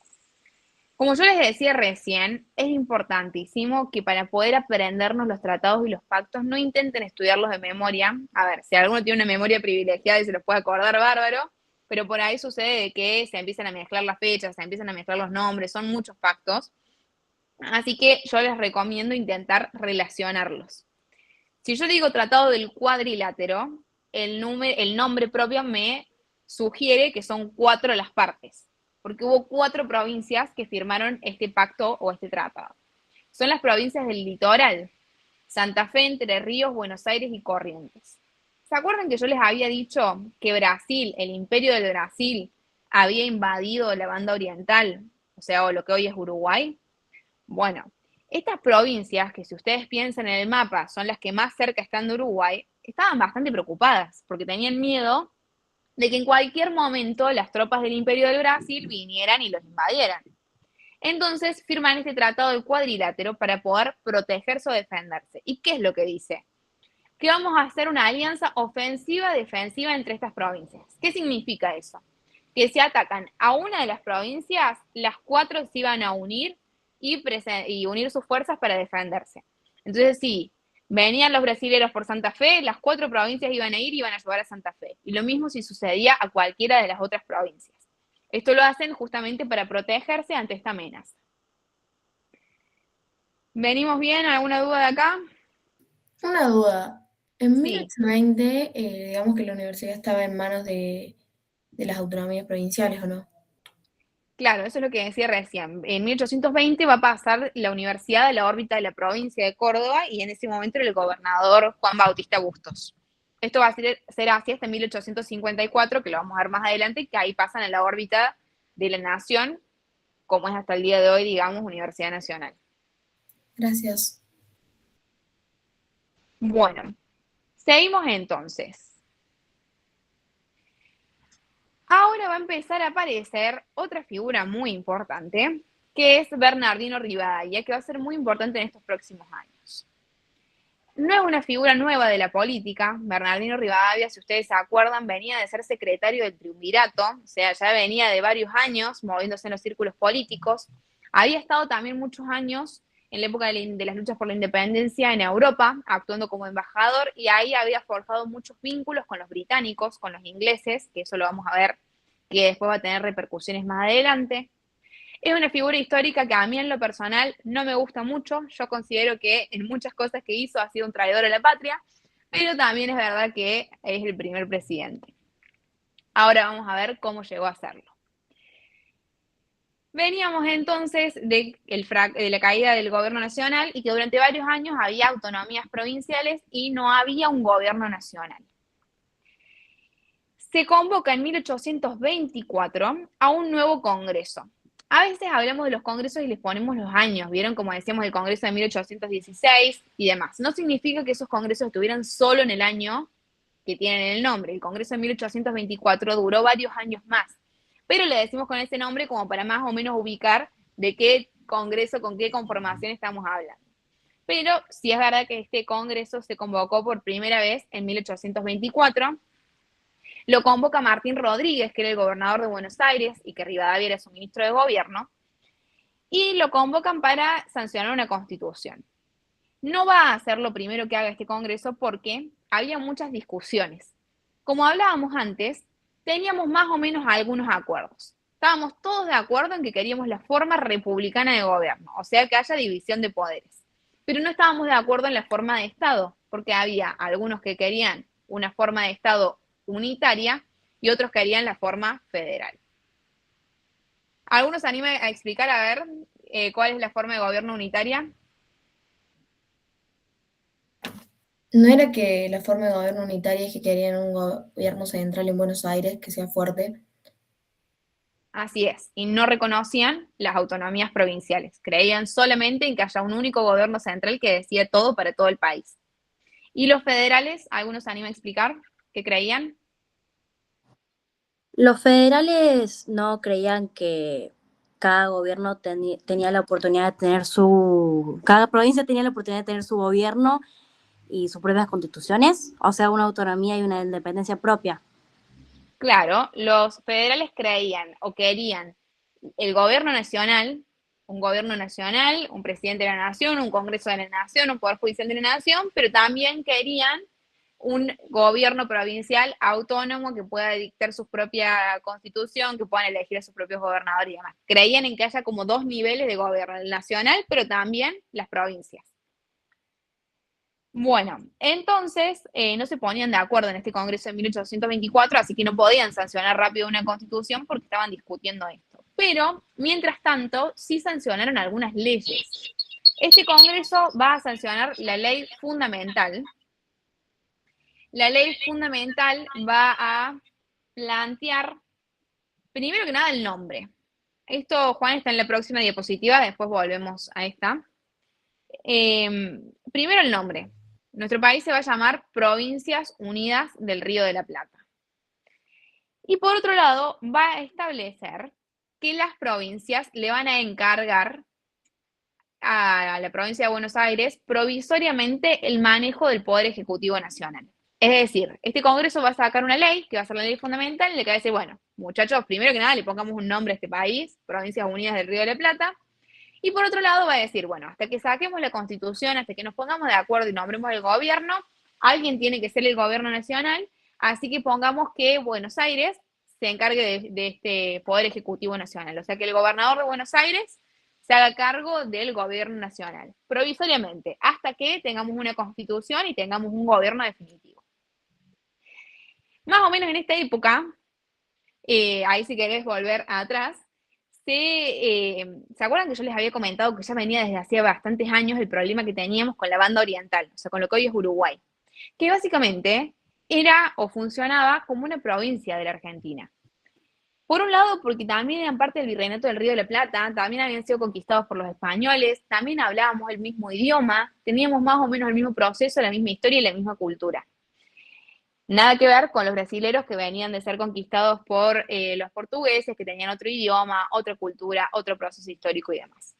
Como yo les decía recién, es importantísimo que para poder aprendernos los tratados y los pactos no intenten estudiarlos de memoria. A ver, si alguno tiene una memoria privilegiada y se los puede acordar, bárbaro, pero por ahí sucede de que se empiezan a mezclar las fechas, se empiezan a mezclar los nombres, son muchos pactos. Así que yo les recomiendo intentar relacionarlos. Si yo digo Tratado del Cuadrilátero, el nombre propio me sugiere que son 4 las partes, porque hubo 4 provincias que firmaron este pacto o este tratado. Son las provincias del litoral: Santa Fe, Entre Ríos, Buenos Aires y Corrientes. ¿Se acuerdan que yo les había dicho que Brasil, el imperio del Brasil, había invadido la banda oriental, o sea, o lo que hoy es Uruguay? Bueno, estas provincias, que si ustedes piensan en el mapa son las que más cerca están de Uruguay, estaban bastante preocupadas porque tenían miedo de que en cualquier momento las tropas del Imperio del Brasil vinieran y los invadieran. Entonces firman este tratado del cuadrilátero para poder protegerse o defenderse. ¿Y qué es lo que dice? Que vamos a hacer una alianza ofensiva-defensiva entre estas provincias. ¿Qué significa eso? Que si atacan a una de las provincias, las 4 se iban a unir y unir sus fuerzas para defenderse. Entonces, si venían los brasileños por Santa Fe, las 4 provincias iban a ir y iban a ayudar a Santa Fe. Y lo mismo si sucedía a cualquiera de las otras provincias. Esto lo hacen justamente para protegerse ante esta amenaza. ¿Venimos bien? ¿Alguna duda de acá? Una duda. En Sí. 1820, digamos que la universidad estaba en manos de las autonomías provinciales, ¿o no? Claro, eso es lo que decía recién. En 1820 va a pasar la universidad a la órbita de la provincia de Córdoba y en ese momento era el gobernador Juan Bautista Bustos. Esto va a ser así hasta 1854, que lo vamos a ver más adelante, que ahí pasan a la órbita de la nación, como es hasta el día de hoy, digamos, Universidad Nacional. Gracias. Bueno, seguimos entonces. Ahora va a empezar a aparecer otra figura muy importante, que es Bernardino Rivadavia, que va a ser muy importante en estos próximos años. No es una figura nueva de la política. Bernardino Rivadavia, si ustedes se acuerdan, venía de ser secretario del Triunvirato, o sea, ya venía de varios años moviéndose en los círculos políticos. Había estado también muchos años en la época de las luchas por la independencia en Europa, actuando como embajador, y ahí había forjado muchos vínculos con los británicos, con los ingleses, que eso lo vamos a ver, que después va a tener repercusiones más adelante. Es una figura histórica que a mí en lo personal no me gusta mucho. Yo considero que en muchas cosas que hizo ha sido un traidor a la patria, pero también es verdad que es el primer presidente. Ahora vamos a ver cómo llegó a serlo. Veníamos entonces de la caída del gobierno nacional y que durante varios años había autonomías provinciales y no había un gobierno nacional. Se convoca en 1824 a un nuevo congreso. A veces hablamos de los congresos y les ponemos los años, ¿vieron? Como decíamos, el congreso de 1816 y demás. No significa que esos congresos estuvieran solo en el año que tienen el nombre. El congreso de 1824 duró varios años más, pero le decimos con ese nombre como para más o menos ubicar de qué congreso, con qué conformación estamos hablando. Pero sí es verdad que este congreso se convocó por primera vez en 1824. Lo convoca Martín Rodríguez, que era el gobernador de Buenos Aires y que Rivadavia era su ministro de gobierno, y lo convocan para sancionar una constitución. No va a ser lo primero que haga este congreso porque había muchas discusiones. Como hablábamos antes, teníamos más o menos algunos acuerdos. Estábamos todos de acuerdo en que queríamos la forma republicana de gobierno, o sea, que haya división de poderes. Pero no estábamos de acuerdo en la forma de Estado, porque había algunos que querían una forma de Estado unitaria y otros querían la forma federal. ¿Algunos se anima a explicar, a ver, cuál es la forma de gobierno unitaria? ¿No era que la forma de gobierno unitaria es que querían un gobierno central en Buenos Aires que sea fuerte? Así es, y no reconocían las autonomías provinciales. Creían solamente en que haya un único gobierno central que decida todo para todo el país. ¿Y los federales, algunos se animan a explicar qué creían? Los federales no creían que cada gobierno tenía la oportunidad de tener cada provincia tenía la oportunidad de tener su gobierno y sus propias constituciones, o sea, una autonomía y una independencia propia. Claro, los federales creían o querían el gobierno nacional, un presidente de la nación, un congreso de la nación, un poder judicial de la nación, pero también querían un gobierno provincial autónomo que pueda dictar su propia constitución, que puedan elegir a sus propios gobernadores y demás. Creían en que haya como dos niveles de gobierno, el nacional, pero también las provincias. Bueno, entonces no se ponían de acuerdo en este Congreso de 1824, así que no podían sancionar rápido una constitución porque estaban discutiendo esto. Pero, mientras tanto, sí sancionaron algunas leyes. Este Congreso va a sancionar la ley fundamental. La ley fundamental va a plantear, primero que nada, el nombre. Esto, Juan, está en la próxima diapositiva, después volvemos a esta. Primero el nombre. Nuestro país se va a llamar Provincias Unidas del Río de la Plata. Y por otro lado, va a establecer que las provincias le van a encargar a la provincia de Buenos Aires provisoriamente el manejo del Poder Ejecutivo Nacional. Es decir, este Congreso va a sacar una ley, que va a ser la ley fundamental, en la que va a decir, bueno, muchachos, primero que nada le pongamos un nombre a este país, Provincias Unidas del Río de la Plata. Y por otro lado va a decir, bueno, hasta que saquemos la Constitución, hasta que nos pongamos de acuerdo y nombremos el gobierno, alguien tiene que ser el gobierno nacional, así que pongamos que Buenos Aires se encargue de este Poder Ejecutivo Nacional. O sea, que el gobernador de Buenos Aires se haga cargo del gobierno nacional, provisoriamente, hasta que tengamos una Constitución y tengamos un gobierno definitivo. Más o menos en esta época, ahí si querés volver atrás, ¿se acuerdan que yo les había comentado que ya venía desde hacía bastantes años el problema que teníamos con la banda oriental, o sea, con lo que hoy es Uruguay? Que básicamente era o funcionaba como una provincia de la Argentina. Por un lado, porque también eran parte del Virreinato del Río de la Plata, también habían sido conquistados por los españoles, también hablábamos el mismo idioma, teníamos más o menos el mismo proceso, la misma historia y la misma cultura. Nada que ver con los brasileros que venían de ser conquistados por los portugueses, que tenían otro idioma, otra cultura, otro proceso histórico y demás.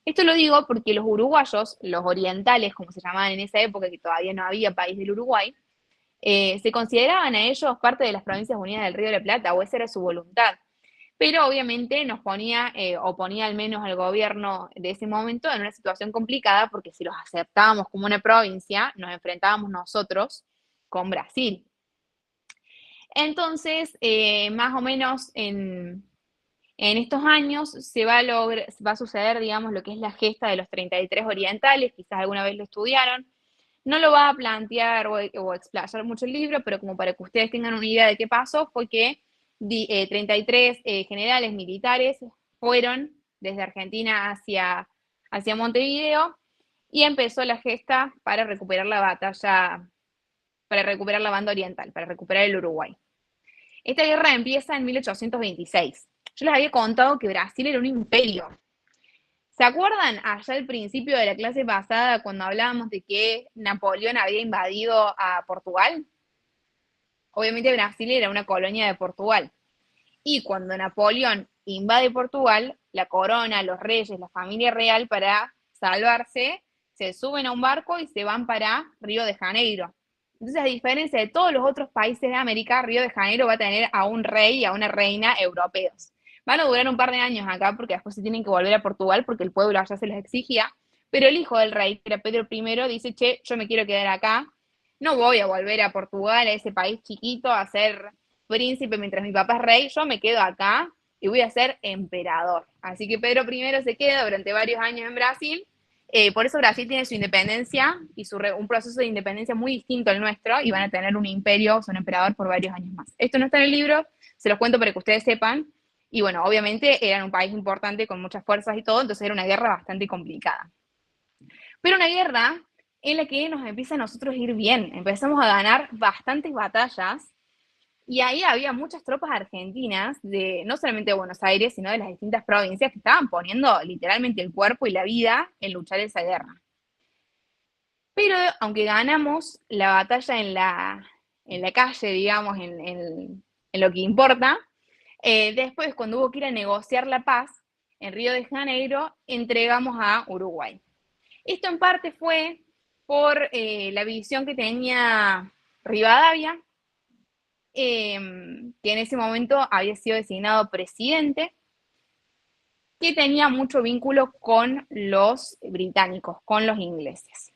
Esto lo digo porque los uruguayos, los orientales, como se llamaban en esa época, que todavía no había país del Uruguay, se consideraban a ellos parte de las Provincias Unidas del Río de la Plata, o esa era su voluntad. Pero obviamente nos ponía, o ponía al menos al gobierno de ese momento en una situación complicada, porque si los aceptábamos como una provincia, nos enfrentábamos nosotros con Brasil. Entonces, más o menos en estos años se va a suceder, digamos, lo que es la gesta de los 33 orientales, quizás alguna vez lo estudiaron. No lo va a plantear o explayar mucho el libro, pero como para que ustedes tengan una idea de qué pasó, fue que 33 generales militares fueron desde Argentina hacia Montevideo y empezó la gesta para recuperar la batalla, para recuperar la banda oriental, para recuperar el Uruguay. Esta guerra empieza en 1826. yo les había contado que Brasil era un imperio. ¿Se acuerdan allá al principio de la clase pasada cuando hablábamos de que Napoleón había invadido a Portugal? Obviamente Brasil era una colonia de Portugal. Y cuando Napoleón invade Portugal, la corona, los reyes, la familia real, para salvarse, se suben a un barco y se van para Río de Janeiro. Entonces, a diferencia de todos los otros países de América, Río de Janeiro va a tener a un rey y a una reina europeos. Van a durar un par de años acá porque después se tienen que volver a Portugal porque el pueblo allá se les exigía, pero el hijo del rey, que era Pedro I, dice, che, yo me quiero quedar acá, no voy a volver a Portugal, a ese país chiquito, a ser príncipe mientras mi papá es rey, yo me quedo acá y voy a ser emperador. Así que Pedro I se queda durante varios años en Brasil. Por eso Brasil tiene su independencia y un proceso de independencia muy distinto al nuestro, y van a tener un imperio, un emperador por varios años más. Esto no está en el libro, se los cuento para que ustedes sepan. Y bueno, obviamente eran un país importante con muchas fuerzas y todo, entonces era una guerra bastante complicada. Pero una guerra en la que nos empieza a nosotros a ir bien, empezamos a ganar bastantes batallas, y ahí había muchas tropas argentinas, no solamente de Buenos Aires, sino de las distintas provincias, que estaban poniendo literalmente el cuerpo y la vida en luchar esa guerra. Pero aunque ganamos la batalla en la calle, digamos, en lo que importa, después, cuando hubo que ir a negociar la paz en Río de Janeiro, entregamos a Uruguay. Esto en parte fue por la visión que tenía Rivadavia, que en ese momento había sido designado presidente, que tenía mucho vínculo con los británicos, con los ingleses.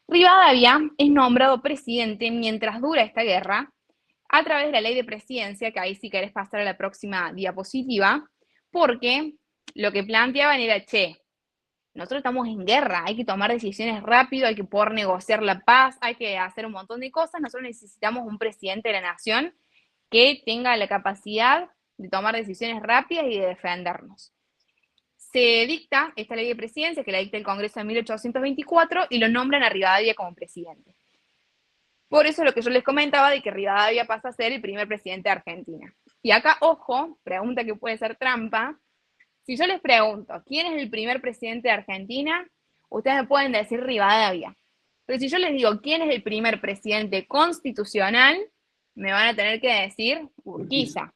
Rivadavia es nombrado presidente mientras dura esta guerra, a través de la ley de presidencia, que ahí si querés pasar a la próxima diapositiva, porque lo que planteaban era, che, nosotros estamos en guerra, hay que tomar decisiones rápido, hay que poder negociar la paz, hay que hacer un montón de cosas, nosotros necesitamos un presidente de la nación que tenga la capacidad de tomar decisiones rápidas y de defendernos. Se dicta esta ley de presidencia, que la dicta el Congreso en 1824, y lo nombran a Rivadavia como presidente. Por eso lo que yo les comentaba de que Rivadavia pasa a ser el primer presidente de Argentina. Y acá, ojo, pregunta que puede ser trampa. Si yo les pregunto, ¿quién es el primer presidente de Argentina? Ustedes me pueden decir Rivadavia. Pero si yo les digo, ¿quién es el primer presidente constitucional? Me van a tener que decir Urquiza.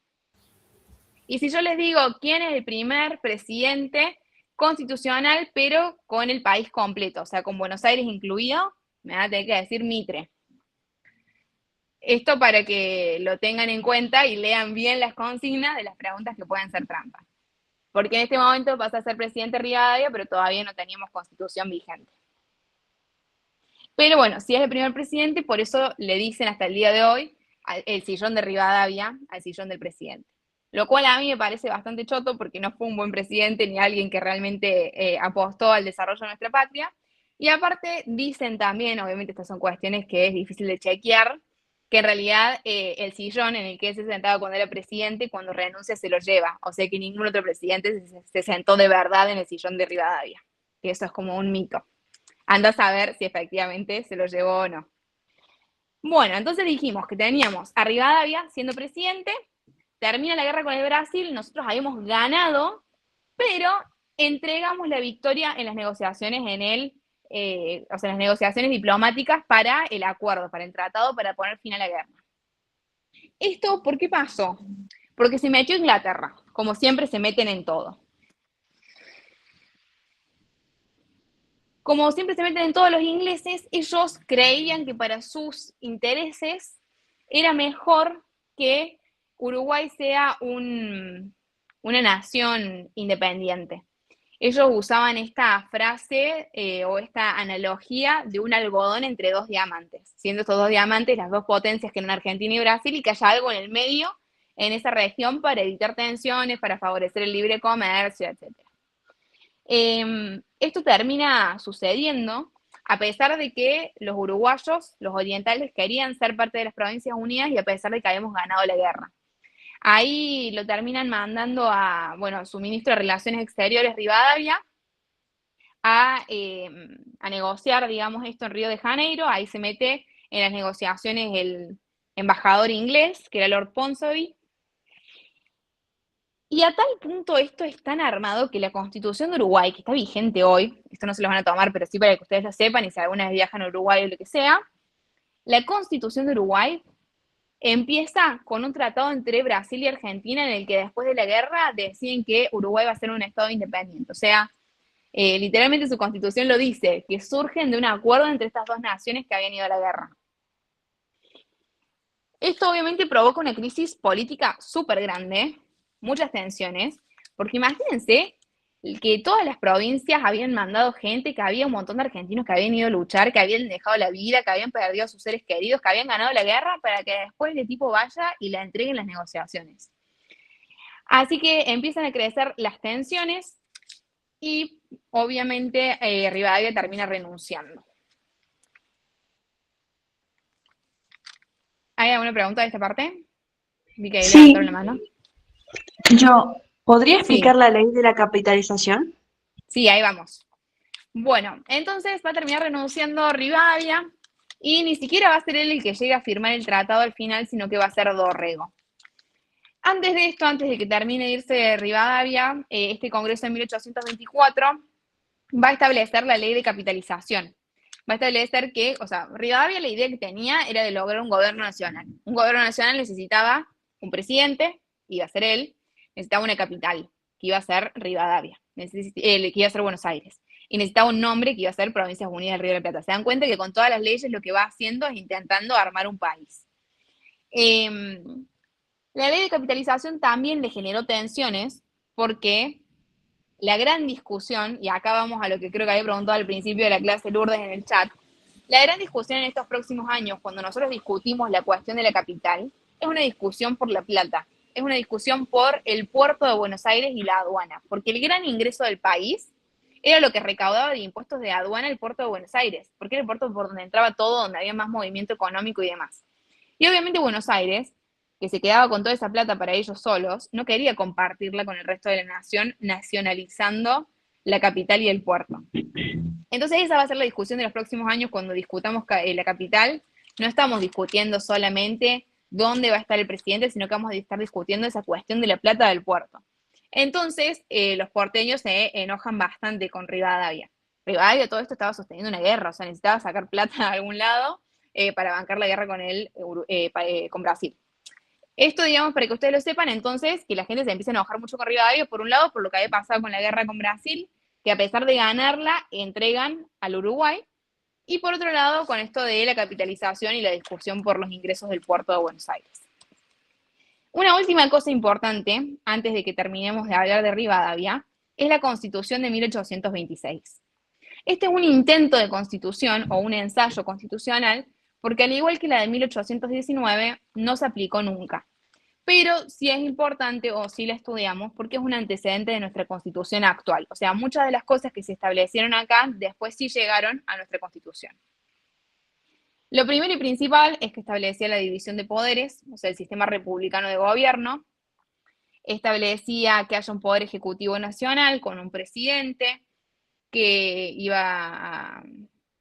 Y si yo les digo, ¿quién es el primer presidente constitucional, pero con el país completo? O sea, con Buenos Aires incluido, me van a tener que decir Mitre. Esto para que lo tengan en cuenta y lean bien las consignas de las preguntas que pueden ser trampas. Porque en este momento pasa a ser presidente Rivadavia, pero todavía no teníamos constitución vigente. Pero bueno, si es el primer presidente, por eso le dicen hasta el día de hoy el sillón de Rivadavia al sillón del presidente. Lo cual a mí me parece bastante choto, porque no fue un buen presidente ni alguien que realmente apostó al desarrollo de nuestra patria. Y aparte dicen también, obviamente estas son cuestiones que es difícil de chequear, que en realidad el sillón en el que se sentaba cuando era presidente, cuando renuncia se lo lleva. O sea que ningún otro presidente se sentó de verdad en el sillón de Rivadavia. Que eso es como un mito. Anda a saber si efectivamente se lo llevó o no. Bueno, entonces dijimos que teníamos a Rivadavia siendo presidente, termina la guerra con el Brasil, nosotros habíamos ganado, pero entregamos la victoria en las negociaciones las negociaciones diplomáticas para el acuerdo, para el tratado, para poner fin a la guerra. ¿Esto por qué pasó? Porque se metió Inglaterra, como siempre se meten en todo. Como siempre se meten en todos los ingleses, ellos creían que para sus intereses era mejor que Uruguay sea una nación independiente. Ellos usaban esta frase o esta analogía de un algodón entre dos diamantes, siendo estos dos diamantes las dos potencias que eran Argentina y Brasil, y que haya algo en el medio en esa región para evitar tensiones, para favorecer el libre comercio, etc. Esto termina sucediendo a pesar de que los uruguayos, los orientales, querían ser parte de las Provincias Unidas y a pesar de que habíamos ganado la guerra. Ahí lo terminan mandando a su ministro de Relaciones Exteriores, Rivadavia, a negociar, digamos, esto en Río de Janeiro. Ahí se mete en las negociaciones el embajador inglés, que era Lord Ponsonby. Y a tal punto esto es tan armado que la Constitución de Uruguay, que está vigente hoy, esto no se lo van a tomar, pero sí para que ustedes lo sepan y si alguna vez viajan a Uruguay o lo que sea, la Constitución de Uruguay empieza con un tratado entre Brasil y Argentina en el que después de la guerra deciden que Uruguay va a ser un estado independiente. O sea, literalmente su constitución lo dice, que surgen de un acuerdo entre estas dos naciones que habían ido a la guerra. Esto obviamente provoca una crisis política súper grande, muchas tensiones, porque imagínense que todas las provincias habían mandado gente, que había un montón de argentinos que habían ido a luchar, que habían dejado la vida, que habían perdido a sus seres queridos, que habían ganado la guerra, para que después el tipo vaya y la entreguen las negociaciones. Así que empiezan a crecer las tensiones y obviamente Rivadavia termina renunciando. ¿Hay alguna pregunta de esta parte? Vi que ahí Sí. levantaron la mano. ¿Podría Sí. explicar la ley de la capitalización? Sí, ahí vamos. Bueno, entonces va a terminar renunciando Rivadavia y ni siquiera va a ser él el que llegue a firmar el tratado al final, sino que va a ser Dorrego. Antes de esto, antes de que termine de irse Rivadavia, este Congreso de 1824 va a establecer la ley de capitalización. Va a establecer que, o sea, Rivadavia la idea que tenía era de lograr un gobierno nacional. Un gobierno nacional necesitaba un presidente, iba a ser él, necesitaba una capital, que iba a ser Rivadavia, que iba a ser Buenos Aires. Y necesitaba un nombre que iba a ser Provincias Unidas del Río de la Plata. Se dan cuenta que con todas las leyes lo que va haciendo es intentando armar un país. La ley de capitalización también le generó tensiones porque la gran discusión, y acá vamos a lo que creo que había preguntado al principio de la clase Lourdes en el chat, la gran discusión en estos próximos años, cuando nosotros discutimos la cuestión de la capital, es una discusión por la plata, es una discusión por el puerto de Buenos Aires y la aduana, porque el gran ingreso del país era lo que recaudaba de impuestos de aduana el puerto de Buenos Aires, porque era el puerto por donde entraba todo, donde había más movimiento económico y demás. Y obviamente Buenos Aires, que se quedaba con toda esa plata para ellos solos, no quería compartirla con el resto de la nación, nacionalizando la capital y el puerto. Entonces esa va a ser la discusión de los próximos años cuando discutamos la capital. No estamos discutiendo solamente dónde va a estar el presidente, sino que vamos a estar discutiendo esa cuestión de la plata del puerto. Entonces, los porteños se enojan bastante con Rivadavia. Rivadavia todo esto estaba sosteniendo una guerra, o sea, necesitaba sacar plata de algún lado para bancar la guerra con Brasil. Esto, digamos, para que ustedes lo sepan, entonces, que la gente se empieza a enojar mucho con Rivadavia, por un lado, por lo que había pasado con la guerra con Brasil, que a pesar de ganarla, entregan al Uruguay, y por otro lado, con esto de la capitalización y la discusión por los ingresos del puerto de Buenos Aires. Una última cosa importante, antes de que terminemos de hablar de Rivadavia, es la Constitución de 1826. Este es un intento de constitución o un ensayo constitucional, porque al igual que la de 1819, no se aplicó nunca. Pero sí es importante, o sí la estudiamos, porque es un antecedente de nuestra Constitución actual. O sea, muchas de las cosas que se establecieron acá, después sí llegaron a nuestra Constitución. Lo primero y principal es que establecía la división de poderes, o sea, el sistema republicano de gobierno. Establecía que haya un poder ejecutivo nacional con un presidente que iba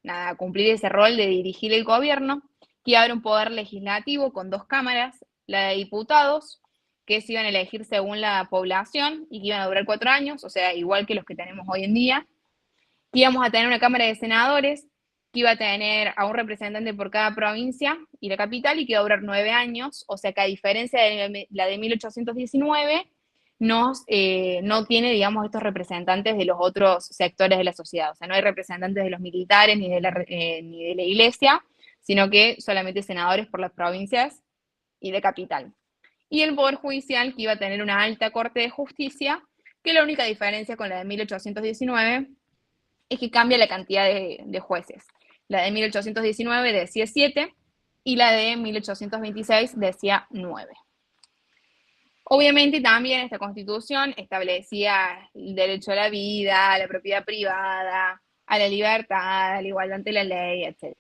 a cumplir ese rol de dirigir el gobierno, que iba a haber un poder legislativo con 2 cámaras, la de diputados, que se iban a elegir según la población y que iban a durar 4 años, o sea, igual que los que tenemos hoy en día. Íbamos a tener una Cámara de Senadores, que iba a tener a un representante por cada provincia y la capital, y que iba a durar 9 años, o sea que a diferencia de la de 1819, no tiene, digamos, estos representantes de los otros sectores de la sociedad, o sea, no hay representantes de los militares ni de la iglesia, sino que solamente senadores por las provincias y de capital. Y el Poder Judicial, que iba a tener una alta Corte de Justicia, que la única diferencia con la de 1819 es que cambia la cantidad de jueces. La de 1819 decía 7 y la de 1826 decía 9. Obviamente también esta Constitución establecía el derecho a la vida, a la propiedad privada, a la libertad, a la igualdad ante la ley, etc.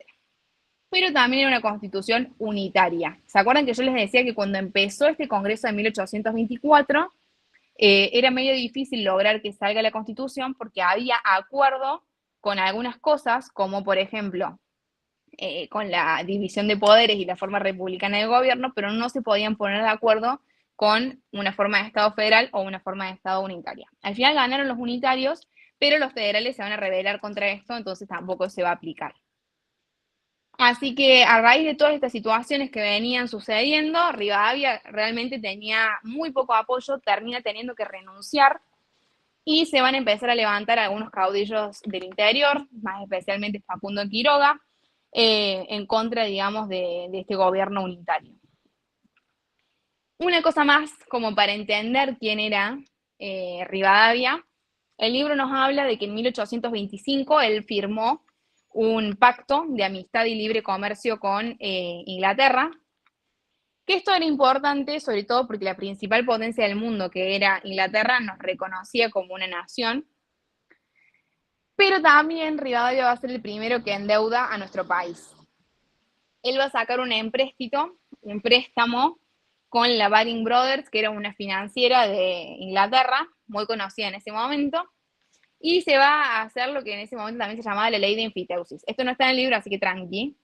Pero también era una Constitución unitaria. ¿Se acuerdan que yo les decía que cuando empezó este Congreso de 1824 era medio difícil lograr que salga la Constitución porque había acuerdo con algunas cosas, como por ejemplo, con la división de poderes y la forma republicana de gobierno, pero no se podían poner de acuerdo con una forma de Estado federal o una forma de Estado unitaria. Al final ganaron los unitarios, pero los federales se van a rebelar contra esto, entonces tampoco se va a aplicar. Así que a raíz de todas estas situaciones que venían sucediendo, Rivadavia realmente tenía muy poco apoyo, termina teniendo que renunciar y se van a empezar a levantar algunos caudillos del interior, más especialmente Facundo Quiroga, en contra, digamos, de este gobierno unitario. Una cosa más, como para entender quién era Rivadavia, el libro nos habla de que en 1825 él firmó un pacto de amistad y libre comercio con Inglaterra, que esto era importante sobre todo porque la principal potencia del mundo, que era Inglaterra, nos reconocía como una nación, pero también Rivadavia va a ser el primero que endeuda a nuestro país. Él va a sacar un préstamo con la Baring Brothers, que era una financiera de Inglaterra, muy conocida en ese momento, y se va a hacer lo que en ese momento también se llamaba la ley de enfiteusis. Esto no está en el libro, así que tranqui,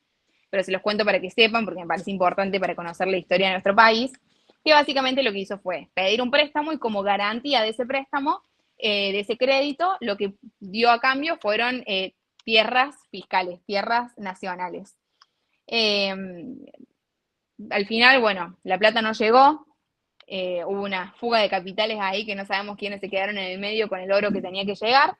pero se los cuento para que sepan, porque me parece importante para conocer la historia de nuestro país, que básicamente lo que hizo fue pedir un préstamo y como garantía de ese préstamo, de ese crédito, lo que dio a cambio fueron tierras fiscales, tierras nacionales. Al final, bueno, la plata no llegó, hubo una fuga de capitales ahí que no sabemos quiénes se quedaron en el medio con el oro que tenía que llegar,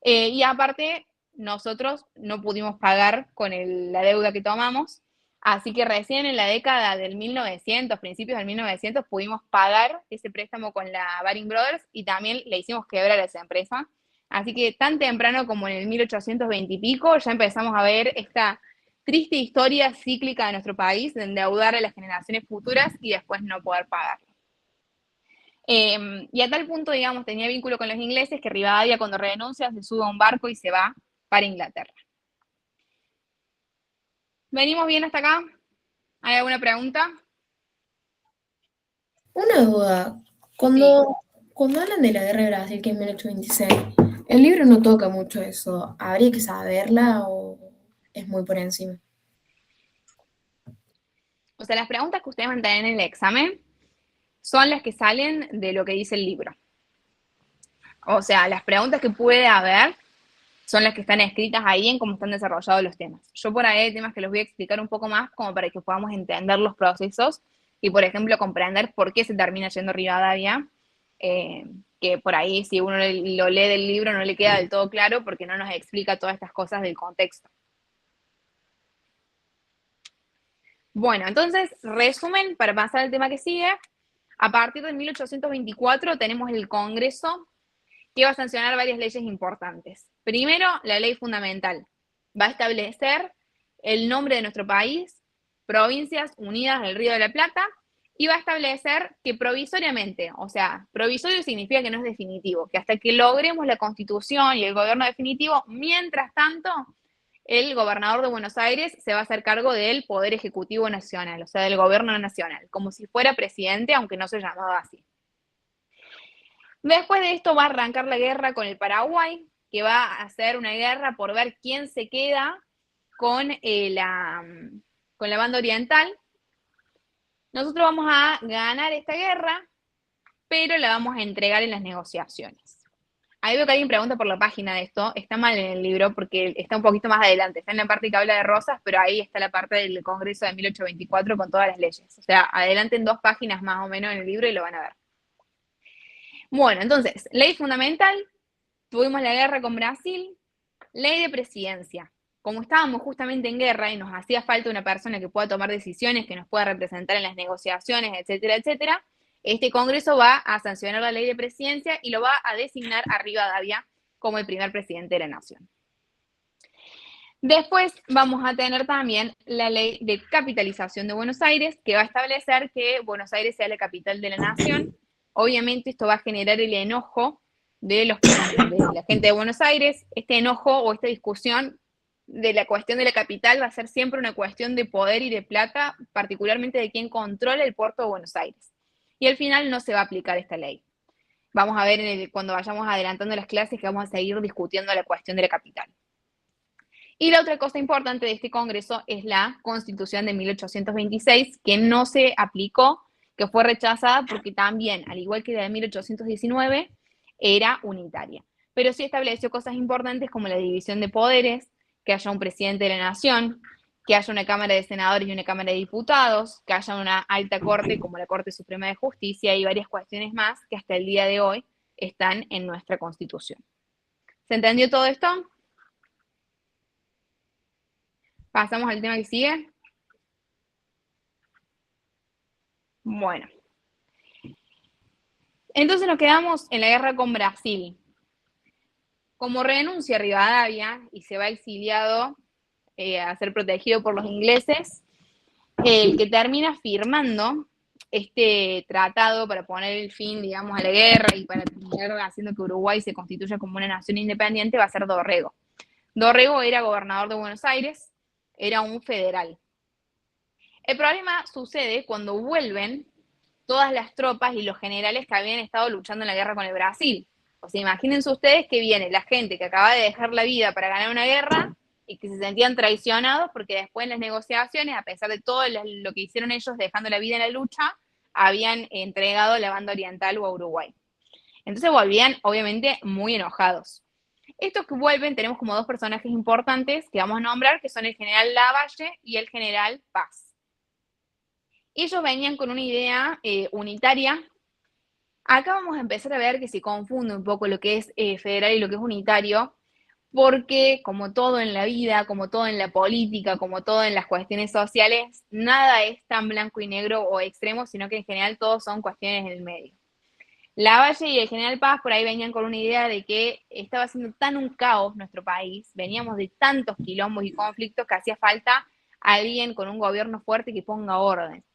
y aparte nosotros no pudimos pagar con la deuda que tomamos, así que recién en la década del 1900, principios del 1900, pudimos pagar ese préstamo con la Baring Brothers y también le hicimos quebrar a esa empresa. Así que tan temprano como en el 1820 y pico ya empezamos a ver esta triste historia cíclica de nuestro país, de endeudar a las generaciones futuras y después no poder pagarlo. Y a tal punto, digamos, tenía vínculo con los ingleses que Rivadavia cuando renuncia se sube a un barco y se va para Inglaterra. ¿Venimos bien hasta acá? ¿Hay alguna pregunta? Una duda. Cuando hablan de la guerra de Brasil, que es 1826, el libro no toca mucho eso. ¿Habría que saberla o es muy por encima? O sea, las preguntas que ustedes van a tener en el examen son las que salen de lo que dice el libro. O sea, las preguntas que puede haber son las que están escritas ahí en cómo están desarrollados los temas. Yo por ahí hay temas que los voy a explicar un poco más como para que podamos entender los procesos y, por ejemplo, comprender por qué se termina yendo Rivadavia, que por ahí si uno lo lee del libro no le queda del todo claro porque no nos explica todas estas cosas del contexto. Bueno, entonces, resumen, para pasar al tema que sigue, a partir de 1824 tenemos el Congreso que va a sancionar varias leyes importantes. Primero, la ley fundamental. Va a establecer el nombre de nuestro país, Provincias Unidas del Río de la Plata, y va a establecer que provisoriamente, o sea, provisorio significa que no es definitivo, que hasta que logremos la Constitución y el gobierno definitivo, mientras tanto, el gobernador de Buenos Aires se va a hacer cargo del Poder Ejecutivo Nacional, o sea, del gobierno nacional, como si fuera presidente, aunque no se llamaba así. Después de esto va a arrancar la guerra con el Paraguay, que va a hacer una guerra por ver quién se queda con la banda oriental. Nosotros vamos a ganar esta guerra, pero la vamos a entregar en las negociaciones. Ahí veo que alguien pregunta por la página de esto, está mal en el libro porque está un poquito más adelante, está en la parte que habla de Rosas, pero ahí está la parte del Congreso de 1824 con todas las leyes. O sea, adelanten 2 páginas más o menos en el libro y lo van a ver. Bueno, entonces, ley fundamental, tuvimos la guerra con Brasil, ley de presidencia. Como estábamos justamente en guerra y nos hacía falta una persona que pueda tomar decisiones, que nos pueda representar en las negociaciones, etcétera, etcétera, este Congreso va a sancionar la ley de presidencia y lo va a designar a Rivadavia como el primer presidente de la nación. Después vamos a tener también la ley de capitalización de Buenos Aires, que va a establecer que Buenos Aires sea la capital de la nación. Obviamente esto va a generar el enojo de la gente de Buenos Aires. Este enojo o esta discusión de la cuestión de la capital va a ser siempre una cuestión de poder y de plata, particularmente de quién controla el puerto de Buenos Aires. Y al final no se va a aplicar esta ley. Vamos a ver cuando vayamos adelantando las clases que vamos a seguir discutiendo la cuestión de la capital. Y la otra cosa importante de este Congreso es la Constitución de 1826, que no se aplicó, que fue rechazada porque también, al igual que la de 1819, era unitaria. Pero sí estableció cosas importantes como la división de poderes, que haya un presidente de la nación, que haya una Cámara de Senadores y una Cámara de Diputados, que haya una alta corte como la Corte Suprema de Justicia y varias cuestiones más que hasta el día de hoy están en nuestra Constitución. ¿Se entendió todo esto? Pasamos al tema que sigue. Bueno. Entonces nos quedamos en la guerra con Brasil. Como renuncia a Rivadavia y se va exiliado a ser protegido por los ingleses, el que termina firmando este tratado para poner el fin, digamos, a la guerra y para terminar haciendo que Uruguay se constituya como una nación independiente va a ser Dorrego. Dorrego era gobernador de Buenos Aires, era un federal. El problema sucede cuando vuelven todas las tropas y los generales que habían estado luchando en la guerra con el Brasil. O sea, imagínense ustedes que viene la gente que acaba de dejar la vida para ganar una guerra y que se sentían traicionados porque después en las negociaciones, a pesar de todo lo que hicieron ellos dejando la vida en la lucha, habían entregado la banda oriental o a Uruguay. Entonces volvían, obviamente, muy enojados. Estos que vuelven, tenemos como dos personajes importantes que vamos a nombrar, que son el general Lavalle y el general Paz. Ellos venían con una idea unitaria. Acá vamos a empezar a ver que se confunde un poco lo que es federal y lo que es unitario, porque como todo en la vida, como todo en la política, como todo en las cuestiones sociales, nada es tan blanco y negro o extremo, sino que en general todos son cuestiones en el medio. Lavalle y el general Paz por ahí venían con una idea de que estaba siendo tan un caos nuestro país, veníamos de tantos quilombos y conflictos que hacía falta alguien con un gobierno fuerte que ponga orden.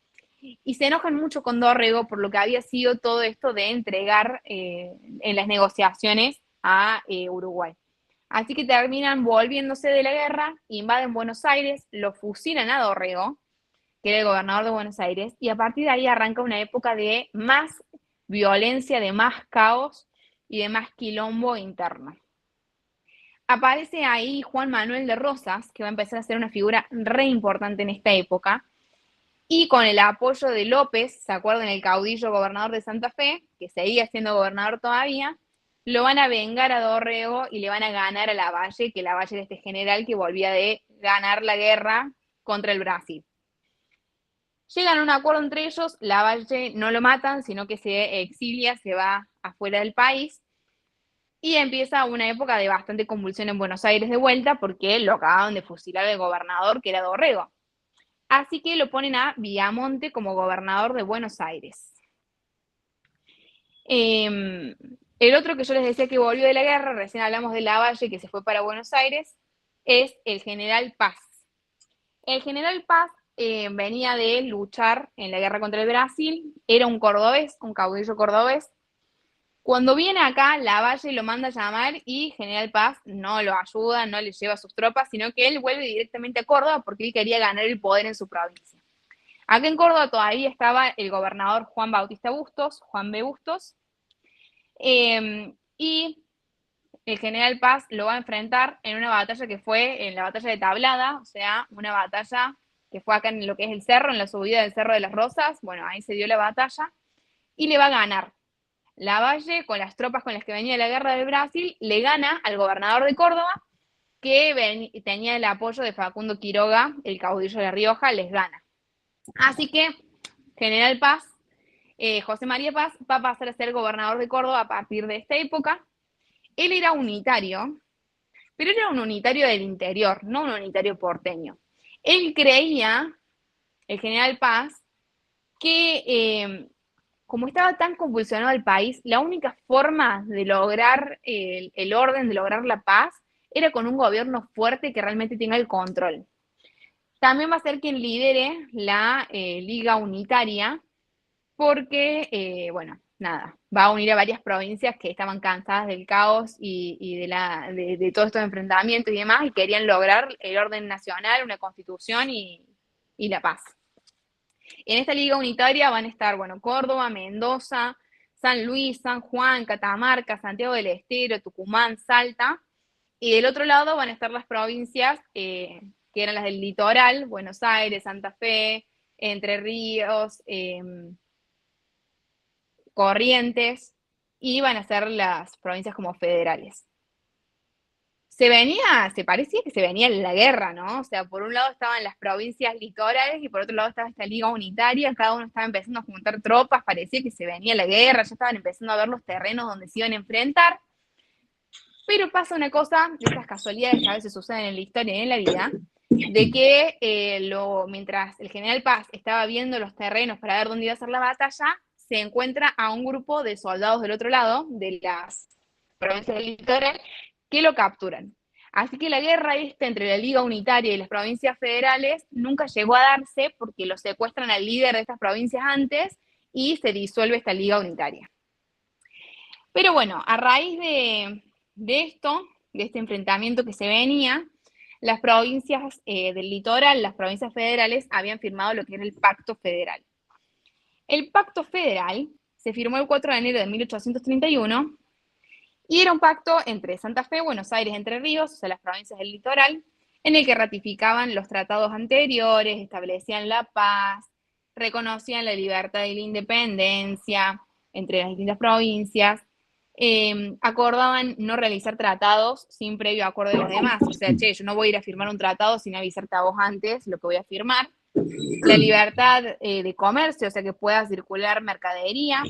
Y se enojan mucho con Dorrego por lo que había sido todo esto de entregar en las negociaciones a Uruguay. Así que terminan volviéndose de la guerra, invaden Buenos Aires, lo fusilan a Dorrego, que era el gobernador de Buenos Aires, y a partir de ahí arranca una época de más violencia, de más caos y de más quilombo interno. Aparece ahí Juan Manuel de Rosas, que va a empezar a ser una figura re importante en esta época, y con el apoyo de López, ¿se acuerdan? El caudillo gobernador de Santa Fe, que seguía siendo gobernador todavía, lo van a vengar a Dorrego y le van a ganar a Lavalle, que Lavalle era este general que volvía de ganar la guerra contra el Brasil. Llegan a un acuerdo entre ellos, Lavalle no lo matan, sino que se exilia, se va afuera del país, y empieza una época de bastante convulsión en Buenos Aires de vuelta, porque lo acababan de fusilar el gobernador, que era Dorrego. Así que lo ponen a Viamonte como gobernador de Buenos Aires. El otro que yo les decía que volvió de la guerra, recién hablamos de Lavalle, que se fue para Buenos Aires, es el general Paz. El general Paz venía de luchar en la guerra contra el Brasil, era un cordobés, un caudillo cordobés. Cuando viene acá, Lavalle lo manda a llamar y General Paz no lo ayuda, no le lleva sus tropas, sino que él vuelve directamente a Córdoba porque él quería ganar el poder en su provincia. Acá en Córdoba todavía estaba el gobernador Juan Bautista Bustos, Juan B. Bustos, y el General Paz lo va a enfrentar en una batalla que fue en la batalla de Tablada, o sea, una batalla que fue acá en lo que es el cerro, en la subida del Cerro de las Rosas. Bueno, ahí se dio la batalla y le va a ganar. Lavalle, con las tropas con las que venía la guerra del Brasil, le gana al gobernador de Córdoba, que tenía el apoyo de Facundo Quiroga, el caudillo de La Rioja, les gana. Así que General Paz, José María Paz, va a pasar a ser gobernador de Córdoba a partir de esta época. Él era unitario, pero era un unitario del interior, no un unitario porteño. Él creía, el General Paz, que como estaba tan convulsionado el país, la única forma de lograr el orden, de lograr la paz, era con un gobierno fuerte que realmente tenga el control. También va a ser quien lidere la Liga Unitaria, porque, bueno, nada, va a unir a varias provincias que estaban cansadas del caos y de todos estos enfrentamientos y demás, y querían lograr el orden nacional, una constitución y la paz. En esta liga unitaria van a estar, bueno, Córdoba, Mendoza, San Luis, San Juan, Catamarca, Santiago del Estero, Tucumán, Salta, y del otro lado van a estar las provincias que eran las del litoral, Buenos Aires, Santa Fe, Entre Ríos, Corrientes, y iban a ser las provincias como federales. Se parecía que se venía la guerra, ¿no? O sea, por un lado estaban las provincias litorales y por otro lado estaba esta liga unitaria, cada uno estaba empezando a juntar tropas, parecía que se venía la guerra, ya estaban empezando a ver los terrenos donde se iban a enfrentar. Pero pasa una cosa, de estas casualidades que a veces suceden en la historia y en la vida, de que mientras el general Paz estaba viendo los terrenos para ver dónde iba a ser la batalla, se encuentra a un grupo de soldados del otro lado, de las provincias del litoral, que lo capturan. Así que la guerra esta entre la Liga Unitaria y las provincias federales nunca llegó a darse porque lo secuestran al líder de estas provincias antes y se disuelve esta Liga Unitaria. Pero bueno, a raíz de esto, de este enfrentamiento que se venía, las provincias del litoral, las provincias federales, habían firmado lo que era el Pacto Federal. El Pacto Federal se firmó el 4 de enero de 1831 y era un pacto entre Santa Fe, Buenos Aires, Entre Ríos, o sea, las provincias del litoral, en el que ratificaban los tratados anteriores, establecían la paz, reconocían la libertad y la independencia entre las distintas provincias, acordaban no realizar tratados sin previo acuerdo de los demás. O sea, che, yo no voy a ir a firmar un tratado sin avisarte a vos antes lo que voy a firmar. La libertad de comercio, o sea, que pueda circular mercadería.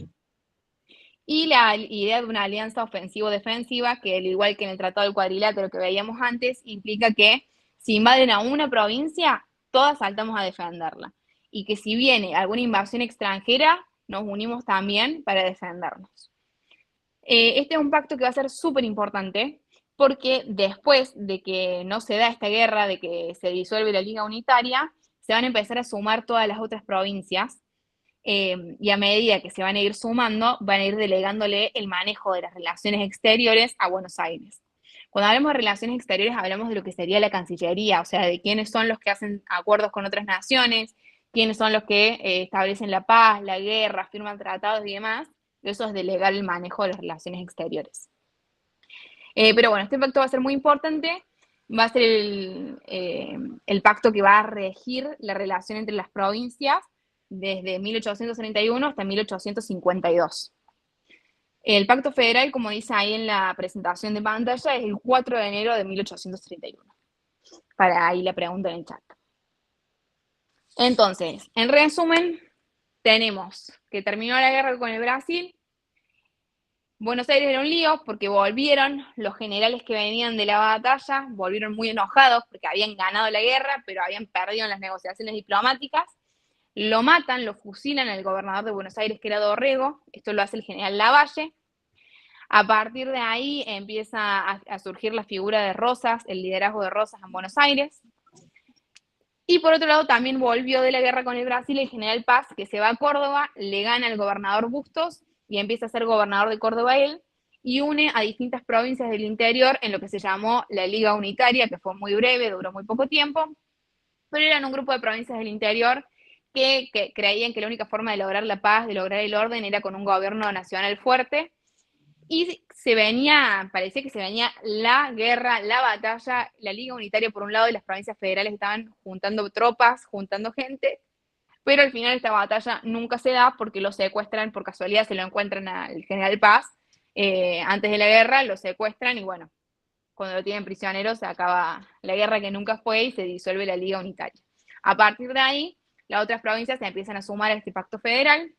Y la idea de una alianza ofensivo-defensiva, que al igual que en el Tratado del Cuadrilátero que veíamos antes, implica que si invaden a una provincia, todas saltamos a defenderla. Y que si viene alguna invasión extranjera, nos unimos también para defendernos. Este es un pacto que va a ser súper importante, porque después de que no se da esta guerra, de que se disuelve la Liga Unitaria, se van a empezar a sumar todas las otras provincias, y a medida que se van a ir sumando, van a ir delegándole el manejo de las relaciones exteriores a Buenos Aires. Cuando hablamos de relaciones exteriores, hablamos de lo que sería la Cancillería, o sea, de quiénes son los que hacen acuerdos con otras naciones, quiénes son los que establecen la paz, la guerra, firman tratados y demás. Eso es delegar el manejo de las relaciones exteriores. Pero bueno, este pacto va a ser muy importante, va a ser el pacto que va a regir la relación entre las provincias desde 1831 hasta 1852. El Pacto Federal, como dice ahí en la presentación de pantalla, es el 4 de enero de 1831. Para ahí la pregunta en el chat. Entonces, en resumen, tenemos que terminó la guerra con el Brasil. Buenos Aires era un lío porque volvieron los generales que venían de la batalla, volvieron muy enojados porque habían ganado la guerra, pero habían perdido en las negociaciones diplomáticas. Lo matan, lo fusilan al gobernador de Buenos Aires, que era Dorrego. Esto lo hace el general Lavalle. A partir de ahí empieza a surgir la figura de Rosas, el liderazgo de Rosas en Buenos Aires. Y por otro lado, también volvió de la guerra con el Brasil el general Paz, que se va a Córdoba, le gana al gobernador Bustos y empieza a ser gobernador de Córdoba él, y une a distintas provincias del interior en lo que se llamó la Liga Unitaria, que fue muy breve, duró muy poco tiempo, pero eran un grupo de provincias del interior que creían que la única forma de lograr la paz, de lograr el orden, era con un gobierno nacional fuerte. Y parecía que se venía la guerra, la batalla, la Liga Unitaria por un lado y las provincias federales estaban juntando tropas, juntando gente, pero al final esta batalla nunca se da porque lo secuestran, por casualidad se lo encuentran al general Paz antes de la guerra, lo secuestran y bueno, cuando lo tienen prisionero se acaba la guerra que nunca fue y se disuelve la Liga Unitaria. A partir de ahí, las otras provincias se empiezan a sumar a este pacto federal,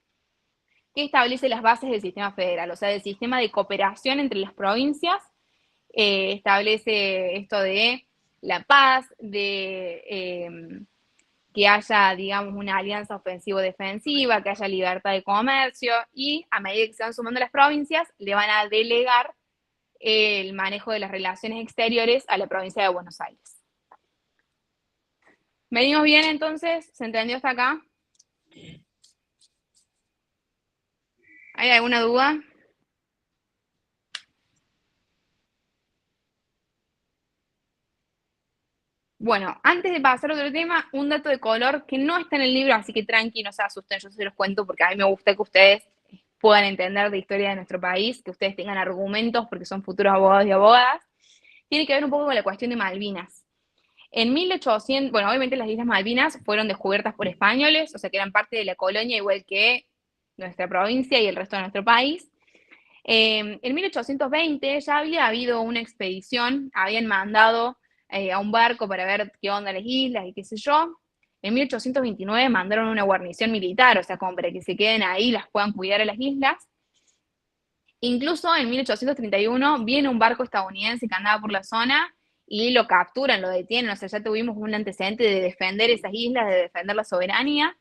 que establece las bases del sistema federal, o sea, del sistema de cooperación entre las provincias, establece esto de la paz, de que haya, digamos, una alianza ofensivo-defensiva, que haya libertad de comercio, y a medida que se van sumando las provincias, le van a delegar el manejo de las relaciones exteriores a la provincia de Buenos Aires. ¿Venimos bien entonces? ¿Se entendió hasta acá? ¿Hay alguna duda? Bueno, antes de pasar a otro tema, un dato de color que no está en el libro, así que tranqui, no se asusten, yo se los cuento porque a mí me gusta que ustedes puedan entender de historia de nuestro país, que ustedes tengan argumentos porque son futuros abogados y abogadas. Tiene que ver un poco con la cuestión de Malvinas. En 1800, bueno, obviamente las Islas Malvinas fueron descubiertas por españoles, o sea que eran parte de la colonia, igual que nuestra provincia y el resto de nuestro país. En 1820 ya había habido una expedición, habían mandado a un barco para ver qué onda las islas y qué sé yo. En 1829 mandaron una guarnición militar, o sea, como para que se queden ahí y las puedan cuidar a las islas. Incluso en 1831 viene un barco estadounidense que andaba por la zona y lo capturan, lo detienen, o sea, ya tuvimos un antecedente de defender esas islas, de defender la soberanía.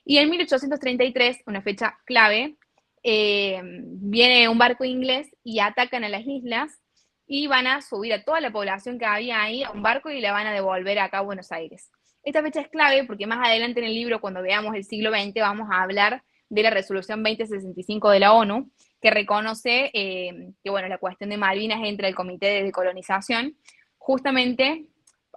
Y en 1833, una fecha clave, viene un barco inglés y atacan a las islas y van a subir a toda la población que había ahí a un barco y la van a devolver acá a Buenos Aires. Esta fecha es clave porque más adelante en el libro, cuando veamos el siglo XX, vamos a hablar de la resolución 2065 de la ONU, que reconoce que, bueno, la cuestión de Malvinas entra al Comité de Decolonización. Justamente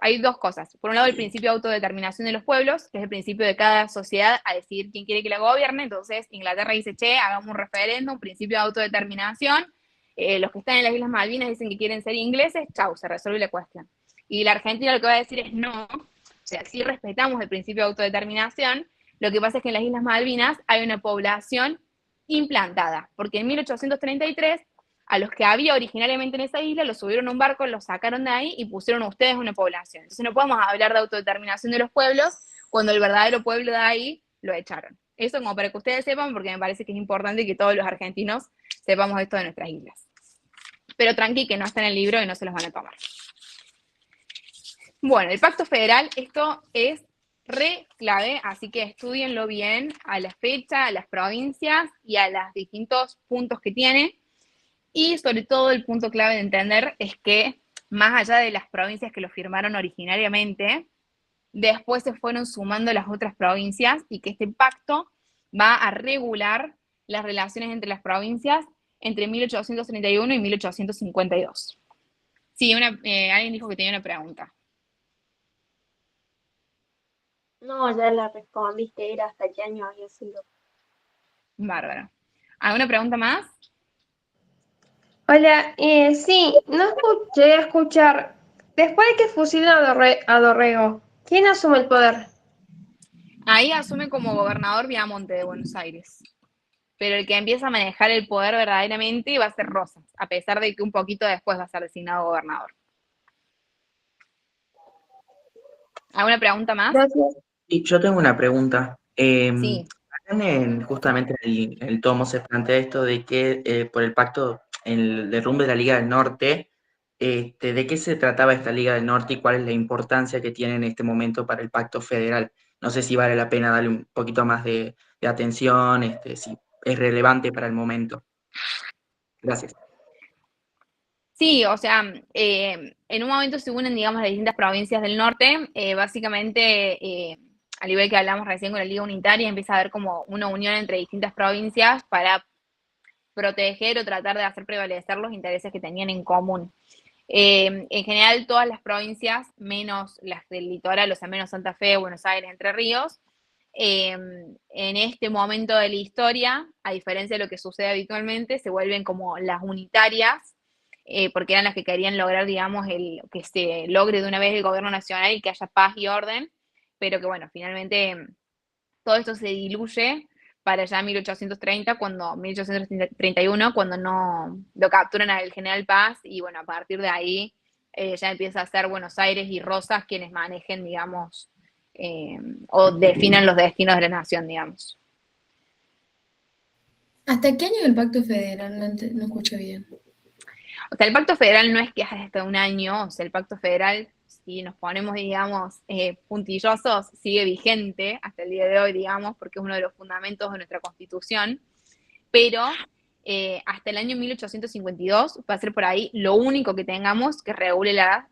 hay dos cosas. Por un lado, el principio de autodeterminación de los pueblos, que es el principio de cada sociedad a decidir quién quiere que la gobierne. Entonces, Inglaterra dice, che, hagamos un referéndum, principio de autodeterminación. Los que están en las Islas Malvinas dicen que quieren ser ingleses, chau, se resuelve la cuestión. Y la Argentina lo que va a decir es no, o sea, sí respetamos el principio de autodeterminación, lo que pasa es que en las Islas Malvinas hay una población implantada, porque en 1833 a los que había originariamente en esa isla los subieron a un barco, los sacaron de ahí y pusieron a ustedes una población. Entonces no podemos hablar de autodeterminación de los pueblos cuando el verdadero pueblo de ahí lo echaron. Eso como para que ustedes sepan, porque me parece que es importante que todos los argentinos sepamos esto de nuestras islas. Pero tranqui, que no está en el libro y no se los van a tomar. Bueno, el Pacto Federal, esto es re clave, así que estudienlo bien a la fecha, a las provincias y a los distintos puntos que tiene. Y sobre todo el punto clave de entender es que más allá de las provincias que lo firmaron originariamente, después se fueron sumando las otras provincias y que este pacto va a regular las relaciones entre las provincias entre 1831 y 1852. Sí, alguien dijo que tenía una pregunta. No, ya la respondiste, era hasta qué año había sido. Bárbaro. ¿Alguna pregunta más? Hola, sí, no llegué a escuchar. Después de que fusilen a Dorrego, ¿quién asume el poder? Ahí asume como gobernador Viamonte de Buenos Aires. Pero el que empieza a manejar el poder verdaderamente va a ser Rosas, a pesar de que un poquito después va a ser designado gobernador. ¿Alguna pregunta más? Gracias. Y yo tengo una pregunta. Sí. Justamente en el tomo se plantea esto de que por el pacto, el derrumbe de la Liga del Norte, ¿de qué se trataba esta Liga del Norte y cuál es la importancia que tiene en este momento para el pacto federal? No sé si vale la pena darle un poquito más de atención, si es relevante para el momento. Gracias. Sí, o sea, en un momento se unen, digamos, las distintas provincias del norte. Básicamente, al igual que hablamos recién con la Liga Unitaria, empieza a haber como una unión entre distintas provincias para proteger o tratar de hacer prevalecer los intereses que tenían en común. En general, todas las provincias, menos las del litoral, o sea, menos Santa Fe, Buenos Aires, Entre Ríos, en este momento de la historia, a diferencia de lo que sucede habitualmente, se vuelven como las unitarias, porque eran las que querían lograr, digamos, que se logre de una vez el gobierno nacional y que haya paz y orden, pero que, bueno, finalmente todo esto se diluye para ya 1831, cuando no lo capturan al general Paz, y bueno, a partir de ahí ya empieza a ser Buenos Aires y Rosas quienes manejen, digamos, o definan los destinos de la nación, digamos. ¿Hasta qué año el Pacto Federal? No escucho bien. O sea, el Pacto Federal no es que hasta un año, o sea, el Pacto Federal, si nos ponemos, digamos, puntillosos, sigue vigente hasta el día de hoy, digamos, porque es uno de los fundamentos de nuestra Constitución, pero hasta el año 1852 va a ser por ahí lo único que tengamos que regule las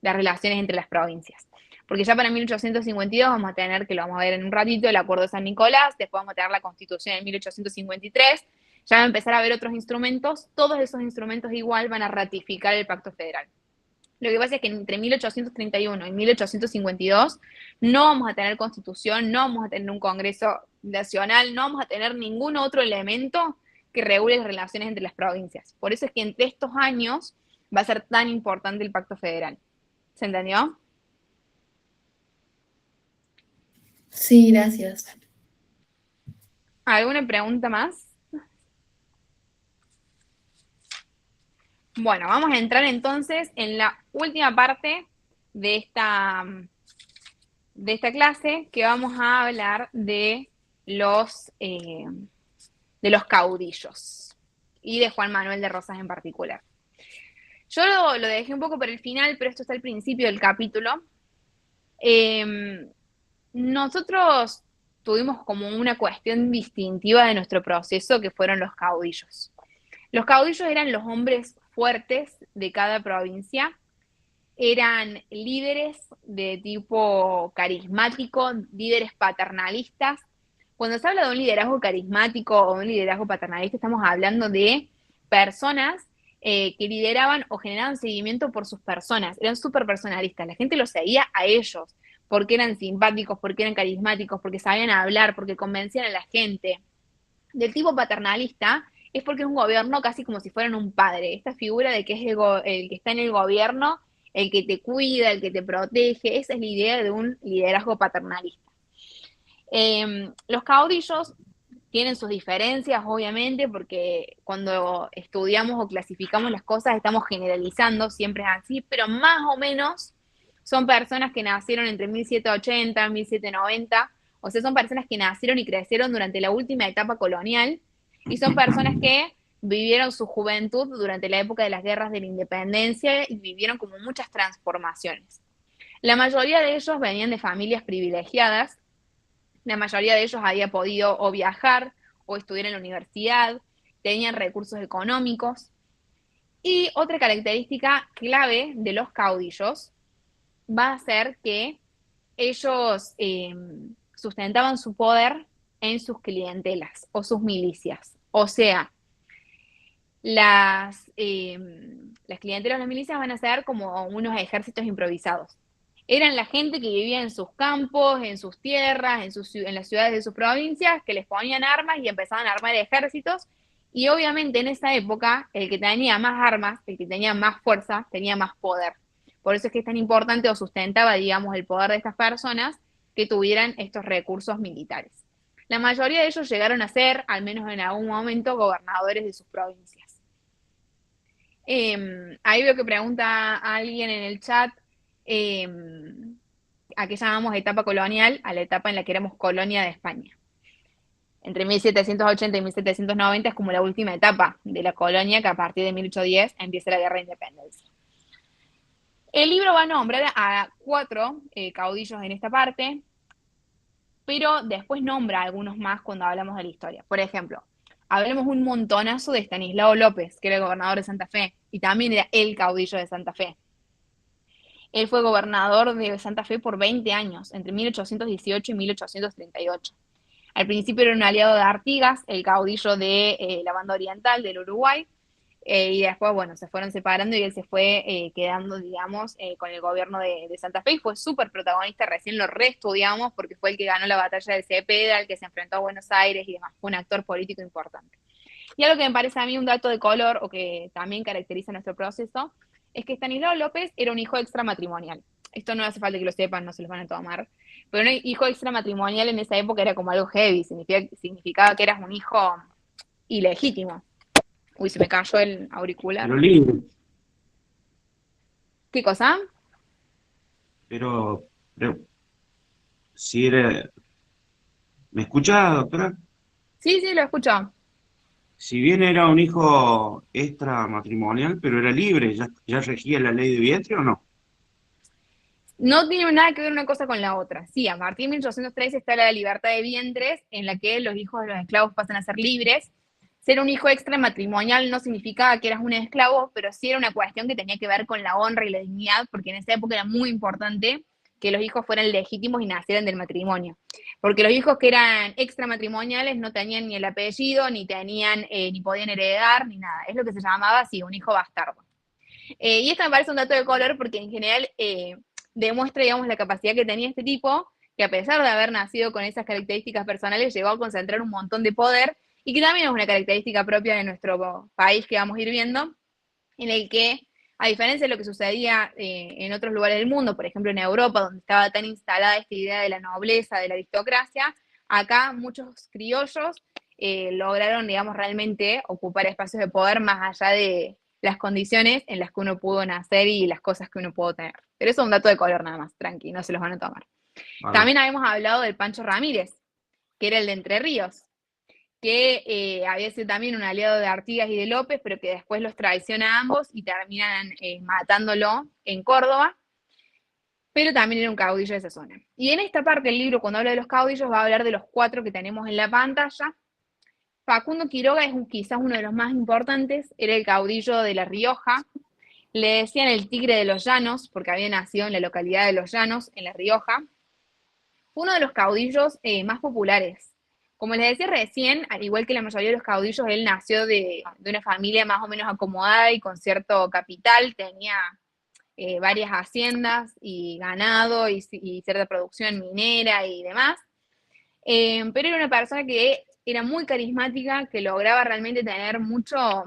relaciones entre las provincias. Porque ya para 1852 vamos a tener, que lo vamos a ver en un ratito, el Acuerdo de San Nicolás, después vamos a tener la Constitución en 1853, ya va a empezar a haber otros instrumentos, todos esos instrumentos igual van a ratificar el Pacto Federal. Lo que pasa es que entre 1831 y 1852 no vamos a tener constitución, no vamos a tener un Congreso Nacional, no vamos a tener ningún otro elemento que regule las relaciones entre las provincias. Por eso es que entre estos años va a ser tan importante el Pacto Federal. ¿Se entendió? Sí, gracias. ¿Alguna pregunta más? Bueno, vamos a entrar entonces en la última parte de esta clase, que vamos a hablar de los caudillos y de Juan Manuel de Rosas en particular. Yo lo dejé un poco para el final, pero esto está al principio del capítulo. Nosotros tuvimos como una cuestión distintiva de nuestro proceso, que fueron los caudillos. Los caudillos eran los hombres fuertes de cada provincia, eran líderes de tipo carismático, líderes paternalistas. Cuando se habla de un liderazgo carismático o un liderazgo paternalista, estamos hablando de personas que lideraban o generaban seguimiento por sus personas, eran súper personalistas, la gente los seguía a ellos, porque eran simpáticos, porque eran carismáticos, porque sabían hablar, porque convencían a la gente. Del tipo paternalista es porque es un gobierno casi como si fueran un padre, esta figura de que es el que está en el gobierno, el que te cuida, el que te protege, esa es la idea de un liderazgo paternalista. Los caudillos tienen sus diferencias, obviamente, porque cuando estudiamos o clasificamos las cosas estamos generalizando, siempre es así, pero más o menos son personas que nacieron entre 1780 y 1790, o sea, son personas que nacieron y crecieron durante la última etapa colonial, y son personas que vivieron su juventud durante la época de las guerras de la independencia y vivieron como muchas transformaciones. La mayoría de ellos venían de familias privilegiadas, la mayoría de ellos había podido o viajar o estudiar en la universidad, tenían recursos económicos. Y otra característica clave de los caudillos va a ser que ellos sustentaban su poder en sus clientelas o sus milicias. O sea, las clientelas o las milicias van a ser como unos ejércitos improvisados. Eran la gente que vivía en sus campos, en sus tierras, en las ciudades de sus provincias, que les ponían armas y empezaban a armar ejércitos. Y obviamente en esa época, el que tenía más armas, el que tenía más fuerza, tenía más poder. Por eso es que es tan importante o sustentaba, digamos, el poder de estas personas que tuvieran estos recursos militares. La mayoría de ellos llegaron a ser, al menos en algún momento, gobernadores de sus provincias. Ahí veo que pregunta a alguien en el chat a qué llamamos etapa colonial, a la etapa en la que éramos colonia de España. Entre 1780 y 1790 es como la última etapa de la colonia, que a partir de 1810 empieza la guerra de independencia. El libro va a nombrar a 4 caudillos en esta parte, pero después nombra a algunos más cuando hablamos de la historia. Por ejemplo, hablemos un montonazo de Estanislao López, que era el gobernador de Santa Fe, y también era el caudillo de Santa Fe. Él fue gobernador de Santa Fe por 20 años, entre 1818 y 1838. Al principio era un aliado de Artigas, el caudillo de la banda oriental del Uruguay, y después, bueno, se fueron separando y él se fue quedando, digamos, con el gobierno de Santa Fe, y fue súper protagonista, recién lo reestudiamos porque fue el que ganó la batalla de Cepeda, el que se enfrentó a Buenos Aires y demás, fue un actor político importante. Y algo que me parece a mí un dato de color, o que también caracteriza nuestro proceso, es que Estanislao López era un hijo extramatrimonial. Esto no hace falta que lo sepan, no se los van a tomar. Pero un hijo extramatrimonial en esa época era como algo heavy, significaba que eras un hijo ilegítimo. Uy, se me cayó el auricular. Pero libre. ¿Qué cosa? Pero si era... ¿Me escucha, doctora? Sí, lo escucho. Si bien era un hijo extramatrimonial, pero era libre, ¿ya regía la ley de vientre o no? No tiene nada que ver una cosa con la otra. Sí, a partir de 1813 está la libertad de vientres, en la que los hijos de los esclavos pasan a ser libres. Ser un hijo extramatrimonial no significaba que eras un esclavo, pero sí era una cuestión que tenía que ver con la honra y la dignidad, porque en esa época era muy importante que los hijos fueran legítimos y nacieran del matrimonio. Porque los hijos que eran extramatrimoniales no tenían ni el apellido, ni podían heredar, ni nada. Es lo que se llamaba así, un hijo bastardo. Y esto me parece un dato de color porque en general demuestra, digamos, la capacidad que tenía este tipo, que a pesar de haber nacido con esas características personales, llegó a concentrar un montón de poder, y que también es una característica propia de nuestro país que vamos a ir viendo, en el que, a diferencia de lo que sucedía en otros lugares del mundo, por ejemplo en Europa, donde estaba tan instalada esta idea de la nobleza, de la aristocracia, acá muchos criollos lograron, digamos, realmente ocupar espacios de poder más allá de las condiciones en las que uno pudo nacer y las cosas que uno pudo tener. Pero eso es un dato de color nada más, tranqui, no se los van a tomar. También habíamos hablado del Pancho Ramírez, que era el de Entre Ríos, que había sido también un aliado de Artigas y de López, pero que después los traiciona a ambos y terminan matándolo en Córdoba, pero también era un caudillo de esa zona. Y en esta parte del libro, cuando habla de los caudillos, va a hablar de los 4 que tenemos en la pantalla. Facundo Quiroga es quizás uno de los más importantes, era el caudillo de La Rioja, le decían el tigre de los llanos, porque había nacido en la localidad de Los Llanos, en La Rioja. Fue uno de los caudillos más populares. Como les decía recién, al igual que la mayoría de los caudillos, él nació de una familia más o menos acomodada y con cierto capital, tenía varias haciendas y ganado y cierta producción minera y demás. Pero era una persona que era muy carismática, que lograba realmente tener muchos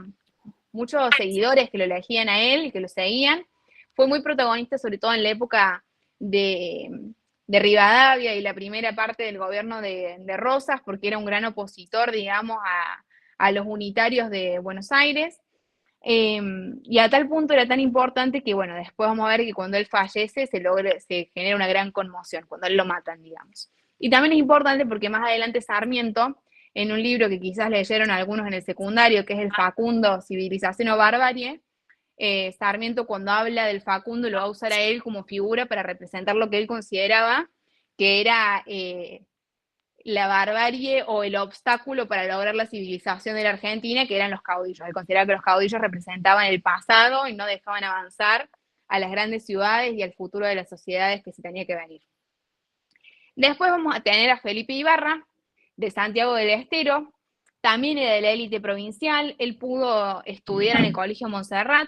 seguidores que lo elegían a él y que lo seguían. Fue muy protagonista, sobre todo en la época de Rivadavia y la primera parte del gobierno de Rosas, porque era un gran opositor, digamos, a los unitarios de Buenos Aires. Y a tal punto era tan importante que, bueno, después vamos a ver que cuando él fallece se genera una gran conmoción, cuando él lo matan, digamos. Y también es importante porque más adelante Sarmiento, en un libro que quizás leyeron algunos en el secundario, que es el Facundo, Civilización o Barbarie, Sarmiento cuando habla del Facundo lo va a usar a él como figura para representar lo que él consideraba que era la barbarie o el obstáculo para lograr la civilización de la Argentina, que eran los caudillos. Él consideraba que los caudillos representaban el pasado y no dejaban avanzar a las grandes ciudades y al futuro de las sociedades que se tenía que venir. Después vamos a tener a Felipe Ibarra, de Santiago del Estero, también era de la élite provincial, él pudo estudiar en el Colegio Montserrat,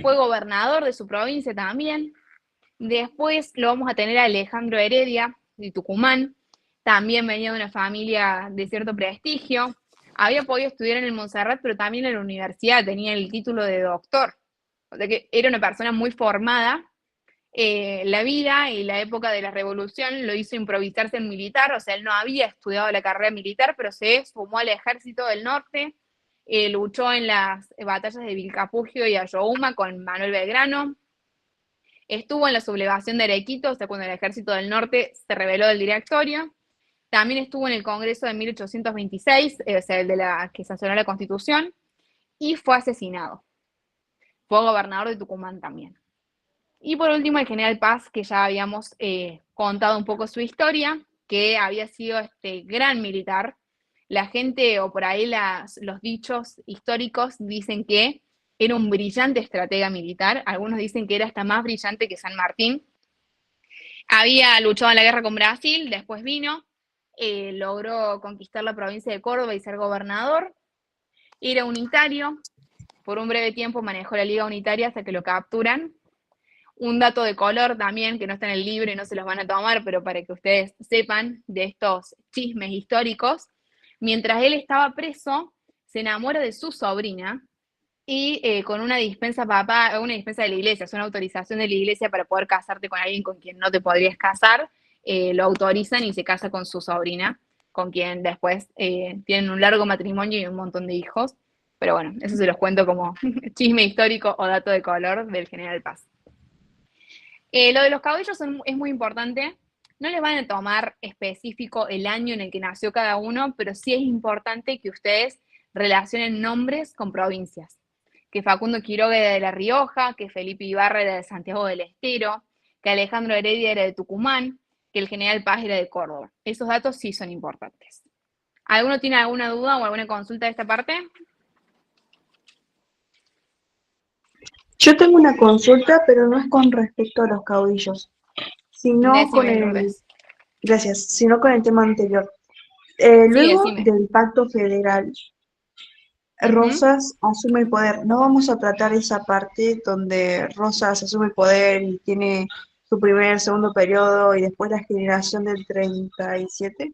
fue gobernador de su provincia también. Después lo vamos a tener a Alejandro Heredia, de Tucumán, también venía de una familia de cierto prestigio, había podido estudiar en el Montserrat, pero también en la universidad tenía el título de doctor, o sea que era una persona muy formada. La vida y la época de la revolución lo hizo improvisarse en militar, o sea, él no había estudiado la carrera militar, pero se sumó al ejército del norte, luchó en las batallas de Vilcapugio y Ayohuma con Manuel Belgrano, estuvo en la sublevación de Arequito, o sea, cuando el ejército del norte se rebeló del directorio, también estuvo en el Congreso de 1826, o sea, el de la que sancionó la Constitución, y fue asesinado. Fue gobernador de Tucumán también. Y por último, el general Paz, que ya habíamos contado un poco su historia, que había sido este gran militar. La gente, o por ahí los dichos históricos, dicen que era un brillante estratega militar. Algunos dicen que era hasta más brillante que San Martín. Había luchado en la guerra con Brasil, después vino, logró conquistar la provincia de Córdoba y ser gobernador. Era unitario, por un breve tiempo manejó la Liga Unitaria hasta que lo capturan. Un dato de color también, que no está en el libro y no se los van a tomar, pero para que ustedes sepan de estos chismes históricos, mientras él estaba preso, se enamora de su sobrina y con una dispensa de la iglesia, es una autorización de la iglesia para poder casarte con alguien con quien no te podrías casar, lo autorizan y se casa con su sobrina, con quien después tienen un largo matrimonio y un montón de hijos. Pero bueno, eso se los cuento como chisme histórico o dato de color del general Paz. Lo de los caudillos es muy importante. No les van a tomar específico el año en el que nació cada uno, pero sí es importante que ustedes relacionen nombres con provincias. Que Facundo Quiroga era de La Rioja, que Felipe Ibarra era de Santiago del Estero, que Alejandro Heredia era de Tucumán, que el general Paz era de Córdoba. Esos datos sí son importantes. ¿Alguno tiene alguna duda o alguna consulta de esta parte? Yo tengo una consulta, pero no es con respecto a los caudillos, sino con gracias, sino con el tema anterior. Luego del Pacto Federal, Rosas asume el poder. ¿No vamos a tratar esa parte donde Rosas asume el poder y tiene su primer, segundo periodo y después la generación del 37?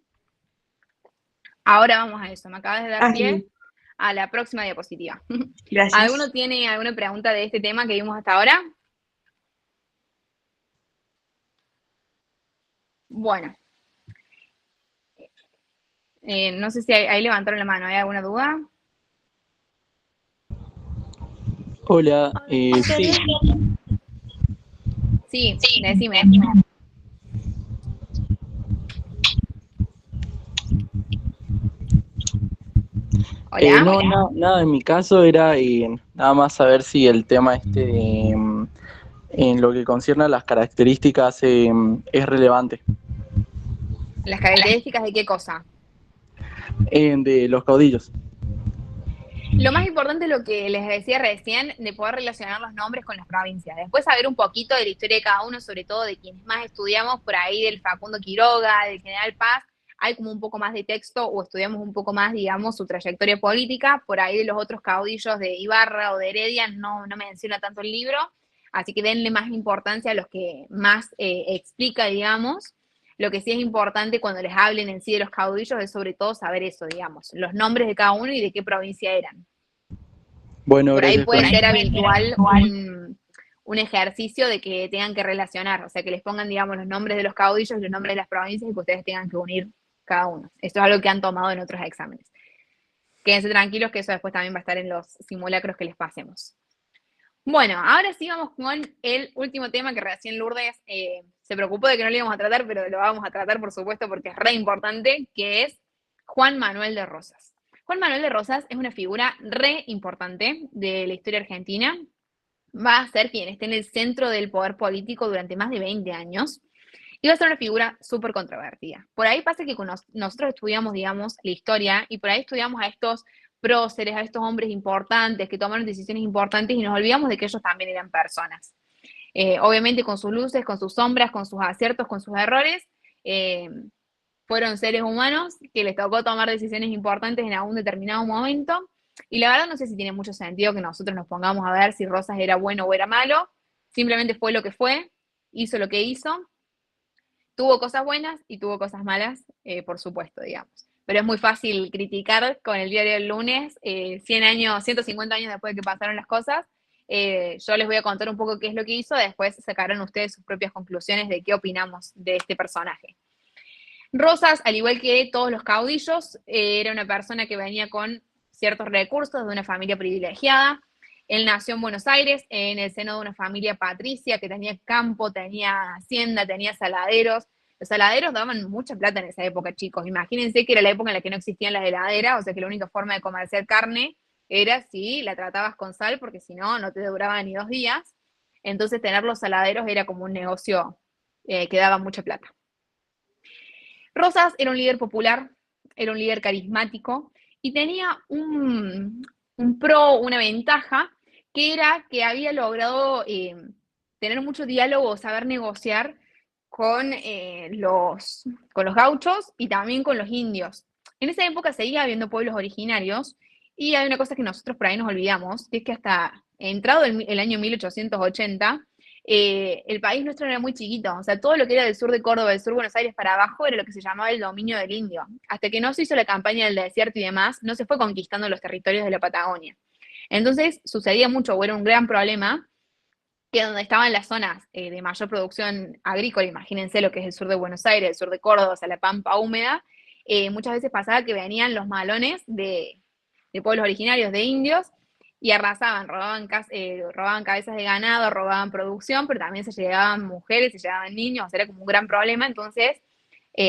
Ahora vamos a eso. Me acabas de dar pie Sí. a la próxima diapositiva. Gracias. ¿Alguno tiene alguna pregunta de este tema que vimos hasta ahora? Bueno. No sé si ahí levantaron la mano, ¿hay alguna duda? Hola, sí. Sí, decime. Hola. No, nada, en mi caso era nada más saber si el tema en lo que concierne a las características es relevante. ¿Las características de qué cosa? De los caudillos. Lo más importante es lo que les decía recién, de poder relacionar los nombres con las provincias. Después saber un poquito de la historia de cada uno, sobre todo de quienes más estudiamos, por ahí del Facundo Quiroga, del General Paz, hay como un poco más de texto o estudiamos un poco más, digamos, su trayectoria política. Por ahí de los otros caudillos de Ibarra o de Heredia no menciona tanto el libro, así que denle más importancia a los que más explica, digamos. Lo que sí es importante cuando les hablen en sí de los caudillos es sobre todo saber eso, digamos, los nombres de cada uno y de qué provincia eran. Bueno, por ahí gracias, puede Connie. ser habitual un ejercicio de que tengan que relacionar, o sea, que les pongan, digamos, los nombres de los caudillos y los nombres de las provincias y que ustedes tengan que unir cada uno. Esto es algo que han tomado en otros exámenes. Quédense tranquilos que eso después también va a estar en los simulacros que les pasemos. Bueno, ahora sí vamos con el último tema que recién Lourdes se preocupó de que no lo íbamos a tratar, pero lo vamos a tratar, por supuesto, porque es re importante, que es Juan Manuel de Rosas. Juan Manuel de Rosas es una figura re importante de la historia argentina. Va a ser quien esté en el centro del poder político durante más de 20 años. Y va a ser una figura súper controvertida. Por ahí pasa que nosotros estudiamos, digamos, la historia y por ahí estudiamos a estos próceres, a estos hombres importantes que tomaron decisiones importantes y nos olvidamos de que ellos también eran personas. Obviamente con sus luces, con sus sombras, con sus aciertos, con sus errores, fueron seres humanos que les tocó tomar decisiones importantes en algún determinado momento. Y la verdad no sé si tiene mucho sentido que nosotros nos pongamos a ver si Rosas era bueno o era malo. Simplemente fue lo que fue, hizo lo que hizo. Tuvo cosas buenas y tuvo cosas malas, por supuesto, digamos. Pero es muy fácil criticar con el diario del lunes, 100 años, 150 años después de que pasaron las cosas. Yo les voy a contar un poco qué es lo que hizo, después sacarán ustedes sus propias conclusiones de qué opinamos de este personaje. Rosas, al igual que todos los caudillos, era una persona que venía con ciertos recursos de una familia privilegiada. Él nació en Buenos Aires, en el seno de una familia patricia que tenía campo, tenía hacienda, tenía saladeros. Los saladeros daban mucha plata en esa época, chicos. Imagínense que era la época en la que no existían las heladeras, o sea que la única forma de comerciar carne era si la tratabas con sal, porque si no, no te duraba ni 2 días. Entonces tener los saladeros era como un negocio que daba mucha plata. Rosas era un líder popular, era un líder carismático y tenía una ventaja, que era que había logrado tener mucho diálogo, saber negociar con los gauchos y también con los indios. En esa época seguía habiendo pueblos originarios y hay una cosa que nosotros por ahí nos olvidamos, que es que hasta entrado el año 1880, el país nuestro era muy chiquito, o sea, todo lo que era del sur de Córdoba, del sur de Buenos Aires para abajo era lo que se llamaba el dominio del indio. Hasta que no se hizo la campaña del desierto y demás, no se fue conquistando los territorios de la Patagonia. Entonces sucedía mucho, o era un gran problema, que donde estaban las zonas de mayor producción agrícola, imagínense lo que es el sur de Buenos Aires, el sur de Córdoba, o sea, la pampa húmeda, muchas veces pasaba que venían los malones de pueblos originarios, de indios, y arrasaban, robaban cabezas de ganado, robaban producción, pero también se llevaban mujeres, se llevaban niños, o sea, era como un gran problema. Entonces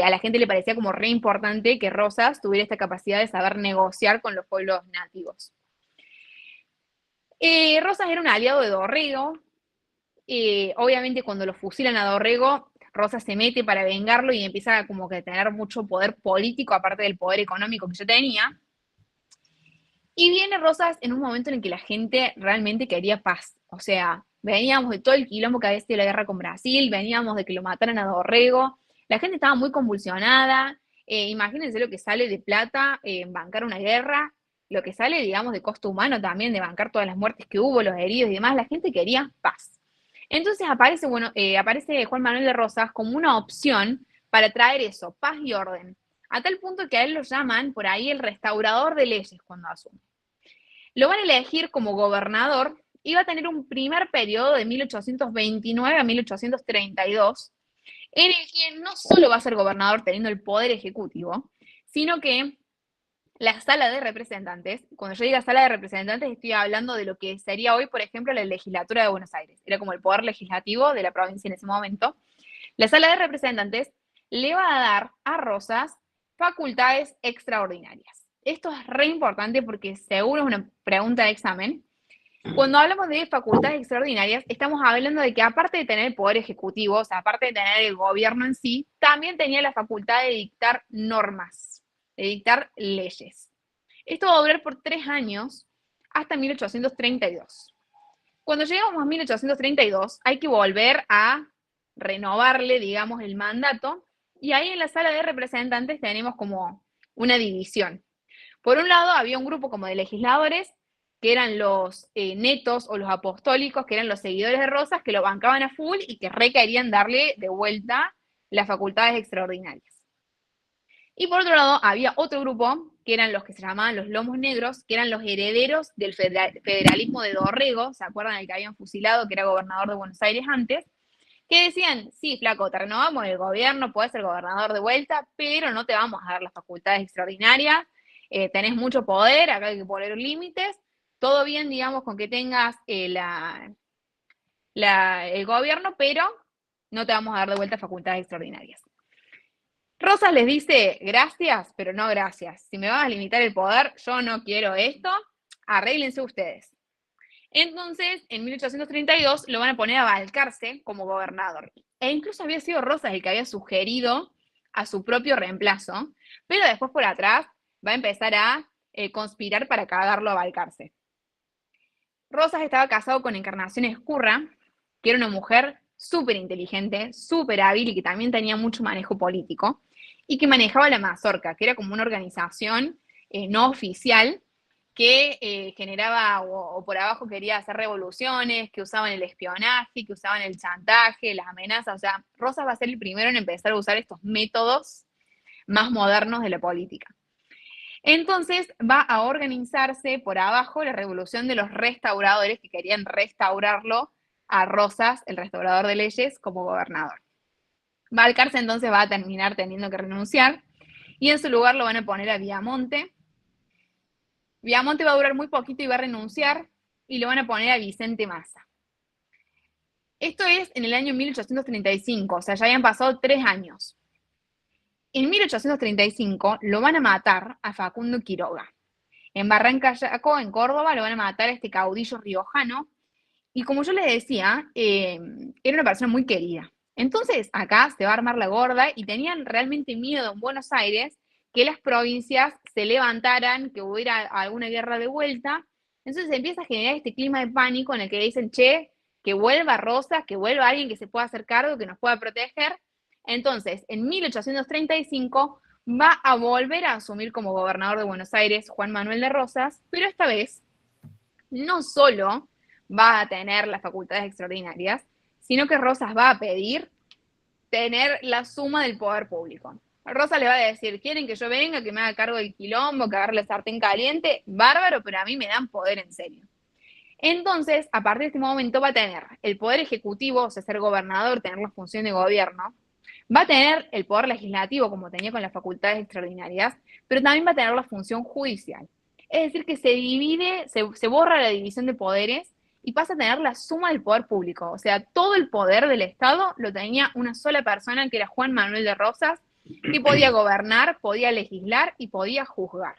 a la gente le parecía como re importante que Rosas tuviera esta capacidad de saber negociar con los pueblos nativos. Rosas era un aliado de Dorrego. Obviamente cuando lo fusilan a Dorrego, Rosas se mete para vengarlo y empieza como que a tener mucho poder político, aparte del poder económico que ya tenía. Y viene Rosas en un momento en el que la gente realmente quería paz. O sea, veníamos de todo el quilombo que había sido la guerra con Brasil, veníamos de que lo mataran a Dorrego. La gente estaba muy convulsionada. Imagínense lo que sale de plata en bancar una guerra, lo que sale, digamos, de costo humano también, de bancar todas las muertes que hubo, los heridos y demás. La gente quería paz. Entonces aparece Juan Manuel de Rosas como una opción para traer eso, paz y orden. A tal punto que a él lo llaman por ahí el restaurador de leyes cuando asume. Lo van a elegir como gobernador y va a tener un primer periodo de 1829 a 1832, en el que no solo va a ser gobernador teniendo el poder ejecutivo, sino que la sala de representantes, cuando yo diga sala de representantes estoy hablando de lo que sería hoy, por ejemplo, la legislatura de Buenos Aires, era como el poder legislativo de la provincia en ese momento. La sala de representantes le va a dar a Rosas facultades extraordinarias. Esto es re importante porque seguro es una pregunta de examen. Cuando hablamos de facultades extraordinarias, estamos hablando de que aparte de tener el poder ejecutivo, o sea, aparte de tener el gobierno en sí, también tenía la facultad de dictar normas, de dictar leyes. Esto va a durar por 3 años hasta 1832. Cuando llegamos a 1832, hay que volver a renovarle, digamos, el mandato, y ahí en la sala de representantes tenemos como una división. Por un lado, había un grupo como de legisladores, que eran los netos o los apostólicos, que eran los seguidores de Rosas, que lo bancaban a full y que requerían darle de vuelta las facultades extraordinarias. Y por otro lado, había otro grupo, que eran los que se llamaban los lomos negros, que eran los herederos del federalismo de Dorrego, ¿se acuerdan el que habían fusilado, que era gobernador de Buenos Aires antes? Que decían, sí, flaco, te renovamos el gobierno, podés ser gobernador de vuelta, pero no te vamos a dar las facultades extraordinarias, tenés mucho poder, acá hay que poner límites, todo bien, digamos, con que tengas el gobierno, pero no te vamos a dar de vuelta facultades extraordinarias. Rosas les dice, gracias, pero no gracias. Si me van a limitar el poder, yo no quiero esto, arréglense ustedes. Entonces, en 1832 lo van a poner a Balcarce como gobernador. E incluso había sido Rosas el que había sugerido a su propio reemplazo, pero después por atrás va a empezar a conspirar para cagarlo a Balcarce. Rosas estaba casado con Encarnación Ezcurra, que era una mujer súper inteligente, súper hábil y que también tenía mucho manejo político, y que manejaba la Mazorca, que era como una organización no oficial que generaba o por abajo quería hacer revoluciones, que usaban el espionaje, que usaban el chantaje, las amenazas. O sea, Rosas va a ser el primero en empezar a usar estos métodos más modernos de la política. Entonces va a organizarse por abajo la revolución de los restauradores que querían restaurarlo a Rosas, el restaurador de leyes, como gobernador. Balcarce entonces va a terminar teniendo que renunciar y en su lugar lo van a poner a Viamonte. Viamonte va a durar muy poquito y va a renunciar y lo van a poner a Vicente Massa. Esto es en el año 1835, o sea, ya habían pasado 3 años. En 1835 lo van a matar a Facundo Quiroga. En Barranca Yaco, en Córdoba, lo van a matar a este caudillo riojano. Y como yo les decía, era una persona muy querida. Entonces acá se va a armar la gorda y tenían realmente miedo en Buenos Aires que las provincias se levantaran, que hubiera alguna guerra de vuelta. Entonces se empieza a generar este clima de pánico en el que dicen, che, que vuelva Rosas, que vuelva alguien que se pueda hacer cargo, que nos pueda proteger. Entonces, en 1835 va a volver a asumir como gobernador de Buenos Aires Juan Manuel de Rosas, pero esta vez no solo va a tener las facultades extraordinarias, sino que Rosas va a pedir tener la suma del poder público. Rosas le va a decir, ¿quieren que yo venga, que me haga cargo del quilombo, que agarre la sartén caliente? Bárbaro, pero a mí me dan poder en serio. Entonces, a partir de este momento va a tener el poder ejecutivo, o sea, ser gobernador, tener la función de gobierno, va a tener el poder legislativo, como tenía con las facultades extraordinarias, pero también va a tener la función judicial. Es decir, que se divide, se borra la división de poderes y pasa a tener la suma del poder público. O sea, todo el poder del Estado lo tenía una sola persona, que era Juan Manuel de Rosas, que podía gobernar, podía legislar y podía juzgar.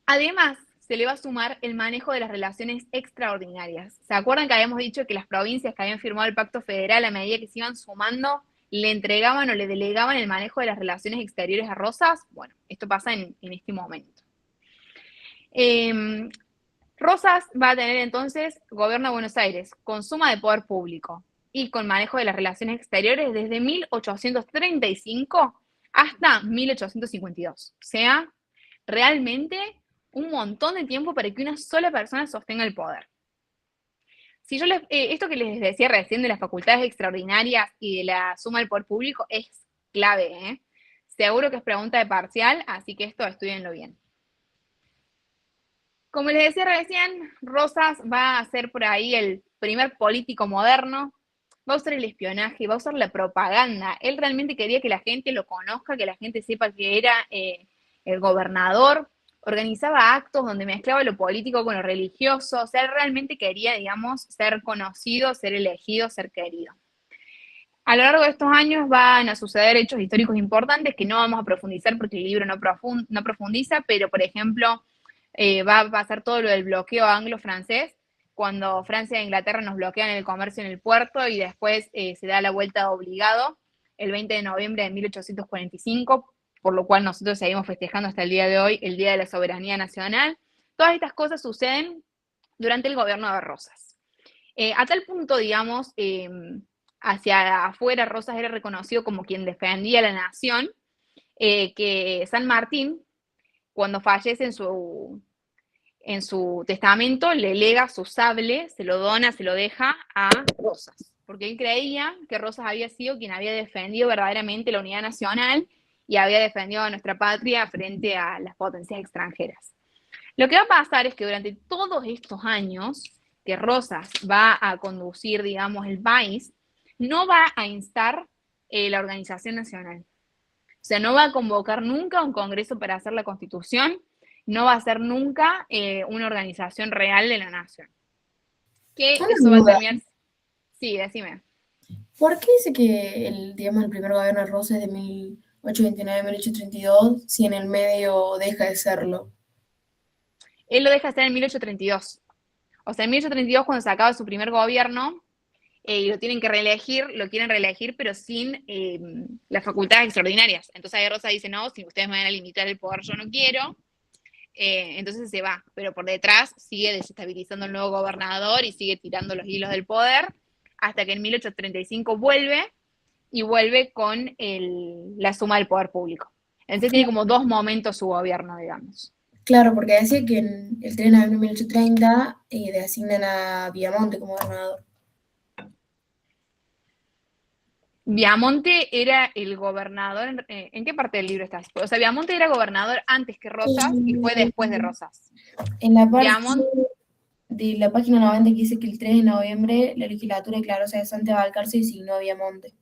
Además, se le va a sumar el manejo de las relaciones extraordinarias. ¿Se acuerdan que habíamos dicho que las provincias que habían firmado el Pacto Federal, a medida que se iban sumando, le entregaban o le delegaban el manejo de las relaciones exteriores a Rosas? Bueno, esto pasa en este momento. Rosas va a tener entonces gobierno de Buenos Aires con suma de poder público y con manejo de las relaciones exteriores desde 1835 hasta 1852. O sea, realmente un montón de tiempo para que una sola persona sostenga el poder. Si yo esto que les decía recién de las facultades extraordinarias y de la suma del poder público es clave, ¿eh? Seguro que es pregunta de parcial, así que esto estudienlo bien. Como les decía recién, Rosas va a ser por ahí el primer político moderno. va a usar el espionaje, va a usar la propaganda. Él realmente quería que la gente lo conozca, que la gente sepa que era el gobernador. Organizaba actos donde mezclaba lo político con lo religioso. O sea, él realmente quería, digamos, ser conocido, ser elegido, ser querido. A lo largo de estos años van a suceder hechos históricos importantes que no vamos a profundizar porque el libro no profundiza, pero, por ejemplo, va a pasar todo lo del bloqueo anglo-francés, cuando Francia e Inglaterra nos bloquean el comercio en el puerto y después se da la vuelta obligado el 20 de noviembre de 1845, por lo cual nosotros seguimos festejando hasta el día de hoy el Día de la Soberanía Nacional. Todas estas cosas suceden durante el gobierno de Rosas. A tal punto, digamos, hacia afuera Rosas era reconocido como quien defendía la nación, que San Martín, cuando fallece en su testamento, le lega su sable, se lo dona, se lo deja a Rosas, porque él creía que Rosas había sido quien había defendido verdaderamente la unidad nacional y había defendido a nuestra patria frente a las potencias extranjeras. Lo que va a pasar es que durante todos estos años que Rosas va a conducir, digamos, el país, no va a instar la organización nacional. O sea, no va a convocar nunca un congreso para hacer la constitución, no va a ser nunca una organización real de la nación. Que eso va a terminar... Sí, decime. ¿Por qué dice que el primer gobierno de Rosas es de 1829 a 1832, si en el medio deja de serlo? Él lo deja de ser en 1832. O sea, en 1832, cuando se acaba su primer gobierno, y lo quieren reelegir, pero sin las facultades extraordinarias. Entonces ahí Rosa dice, no, si ustedes me van a limitar el poder, yo no quiero. Entonces se va, pero por detrás sigue desestabilizando el nuevo gobernador y sigue tirando los hilos del poder, hasta que en 1835 vuelve con la suma del poder público. Entonces tiene como dos momentos su gobierno, digamos. Claro, porque decía que en el 3 de noviembre de 1830 designan a Viamonte como gobernador. Viamonte era el gobernador, ¿en qué parte del libro estás? O sea, Viamonte era gobernador antes que Rosas y fue después de Rosas. En la parte de la página 90 que dice que el 3 de noviembre la legislatura declaró cesante a Balcarce y designó a Viamonte.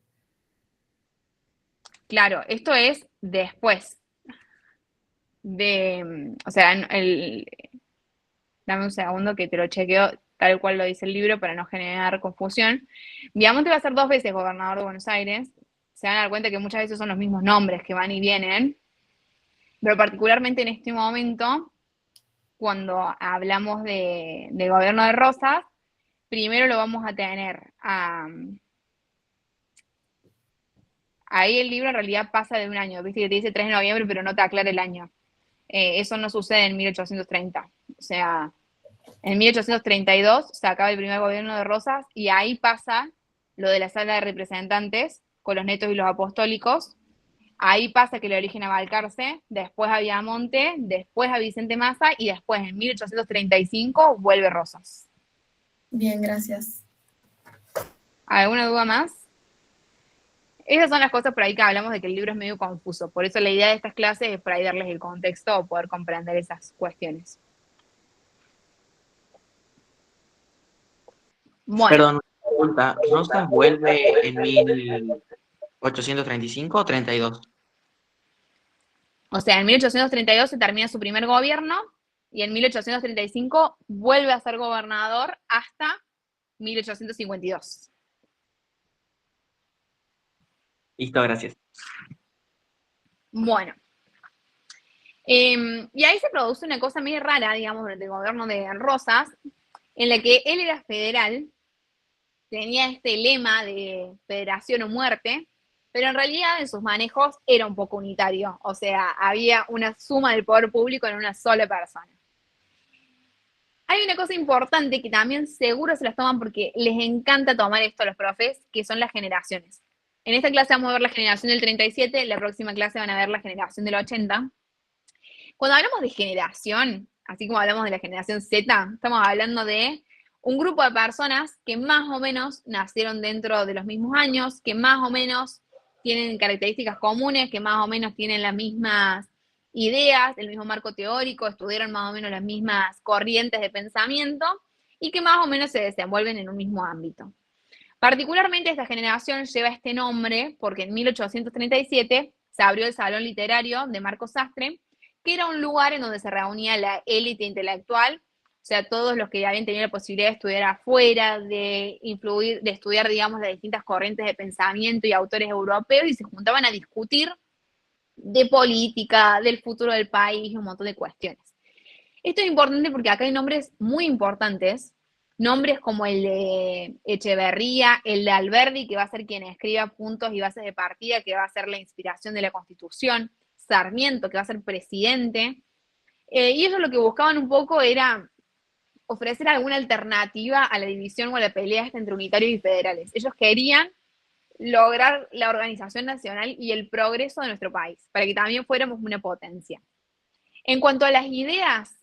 Claro, esto es después o sea, dame un segundo que te lo chequeo tal cual lo dice el libro para no generar confusión. Viamonte va a ser 2 veces gobernador de Buenos Aires. Se van a dar cuenta que muchas veces son los mismos nombres que van y vienen, pero particularmente en este momento, cuando hablamos de gobierno de Rosas, primero lo vamos a tener ahí el libro en realidad pasa de un año, viste que te dice 3 de noviembre, pero no te aclara el año. Eso no sucede en 1830. O sea, en 1832 se acaba el primer gobierno de Rosas y ahí pasa lo de la Sala de Representantes con los netos y los apostólicos. Ahí pasa que le eligen a Balcarce, después a Viamonte, después a Vicente Massa y después en 1835 vuelve Rosas. Bien, gracias. ¿Alguna duda más? Esas son las cosas por ahí que hablamos de que el libro es medio confuso. Por eso la idea de estas clases es por ahí darles el contexto o poder comprender esas cuestiones. Bueno. Perdón, una pregunta. ¿Rosas vuelve en 1835 o 32? O sea, en 1832 se termina su primer gobierno y en 1835 vuelve a ser gobernador hasta 1852. Listo, gracias. Bueno. Y ahí se produce una cosa medio rara, digamos, durante el gobierno de Rosas, en la que él era federal, tenía este lema de federación o muerte, pero en realidad en sus manejos era un poco unitario, o sea, había una suma del poder público en una sola persona. Hay una cosa importante que también seguro se las toman porque les encanta tomar esto a los profes, que son las generaciones. En esta clase vamos a ver la generación del 37, la próxima clase van a ver la generación del 80. Cuando hablamos de generación, así como hablamos de la generación Z, estamos hablando de un grupo de personas que más o menos nacieron dentro de los mismos años, que más o menos tienen características comunes, que más o menos tienen las mismas ideas, el mismo marco teórico, estudiaron más o menos las mismas corrientes de pensamiento y que más o menos se desenvuelven en un mismo ámbito. Particularmente esta generación lleva este nombre porque en 1837 se abrió el Salón Literario de Marcos Sastre, que era un lugar en donde se reunía la élite intelectual, o sea, todos los que habían tenido la posibilidad de estudiar afuera, de influir, de estudiar, digamos, las distintas corrientes de pensamiento y autores europeos, y se juntaban a discutir de política, del futuro del país, un montón de cuestiones. Esto es importante porque acá hay nombres muy importantes, nombres como el de Echeverría, el de Alberdi, que va a ser quien escriba puntos y bases de partida, que va a ser la inspiración de la Constitución, Sarmiento, que va a ser presidente, y ellos lo que buscaban un poco era ofrecer alguna alternativa a la división o a la pelea entre unitarios y federales. Ellos querían lograr la organización nacional y el progreso de nuestro país, para que también fuéramos una potencia. En cuanto a las ideas,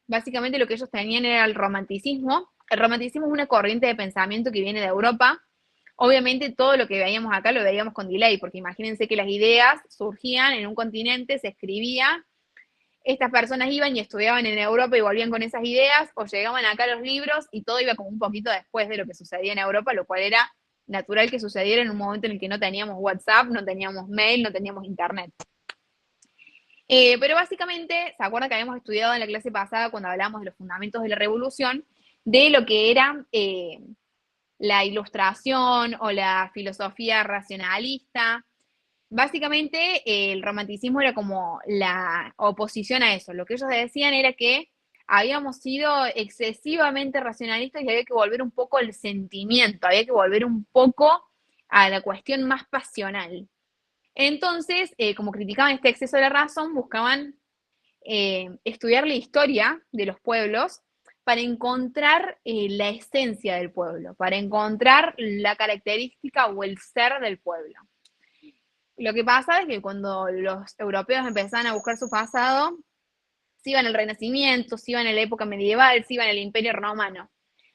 básicamente lo que ellos tenían era el romanticismo. El romanticismo es una corriente de pensamiento que viene de Europa. Obviamente todo lo que veíamos acá lo veíamos con delay, porque imagínense que las ideas surgían en un continente, se escribía, estas personas iban y estudiaban en Europa y volvían con esas ideas, o llegaban acá los libros y todo iba como un poquito después de lo que sucedía en Europa, lo cual era natural que sucediera en un momento en el que no teníamos WhatsApp, no teníamos mail, no teníamos internet. Pero básicamente, ¿se acuerdan que habíamos estudiado en la clase pasada cuando hablamos de los fundamentos de la revolución, de lo que era la ilustración o la filosofía racionalista? Básicamente, el romanticismo era como la oposición a eso. Lo que ellos decían era que habíamos sido excesivamente racionalistas y había que volver un poco al sentimiento, había que volver un poco a la cuestión más pasional. Entonces, como criticaban este exceso de la razón, buscaban estudiar la historia de los pueblos para encontrar la esencia del pueblo, para encontrar la característica o el ser del pueblo. Lo que pasa es que cuando los europeos empezaban a buscar su pasado, se iban al Renacimiento, se iban a la época medieval, se iban al Imperio Romano.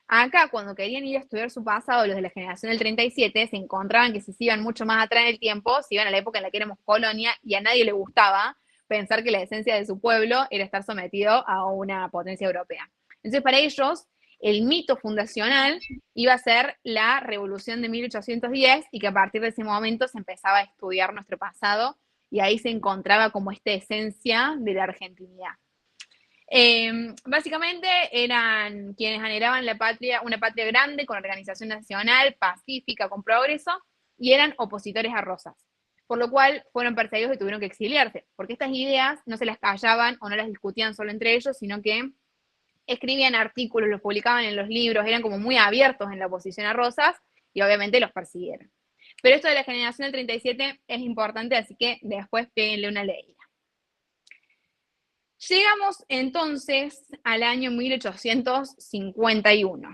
Acá, cuando querían ir a estudiar su pasado, los de la generación del 37, se encontraban que si se iban mucho más atrás en el tiempo, se iban a la época en la que éramos colonia, y a nadie le gustaba pensar que la esencia de su pueblo era estar sometido a una potencia europea. Entonces, para ellos, el mito fundacional iba a ser la revolución de 1810, y que a partir de ese momento se empezaba a estudiar nuestro pasado, y ahí se encontraba como esta esencia de la argentinidad. Básicamente eran quienes anhelaban la patria, una patria grande, con organización nacional, pacífica, con progreso, y eran opositores a Rosas, por lo cual fueron perseguidos y tuvieron que exiliarse, porque estas ideas no se las callaban o no las discutían solo entre ellos, sino que escribían artículos, los publicaban en los libros, eran como muy abiertos en la oposición a Rosas, y obviamente los persiguieron. Pero esto de la generación del 37 es importante, así que después péguenle una leída. Llegamos entonces al año 1851.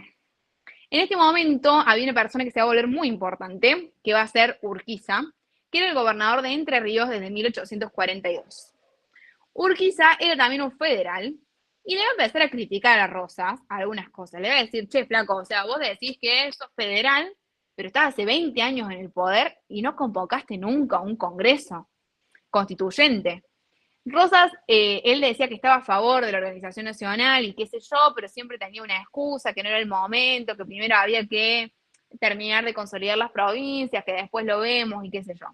En este momento había una persona que se va a volver muy importante, que va a ser Urquiza, que era el gobernador de Entre Ríos desde 1842. Urquiza era también un federal, y le va a empezar a criticar a Rosas algunas cosas. Le va a decir, che, flaco, o sea, vos decís que sos federal, pero estás hace 20 años en el poder y no convocaste nunca un congreso constituyente. Rosas, él decía que estaba a favor de la organización nacional y qué sé yo, pero siempre tenía una excusa, que no era el momento, que primero había que terminar de consolidar las provincias, que después lo vemos y qué sé yo.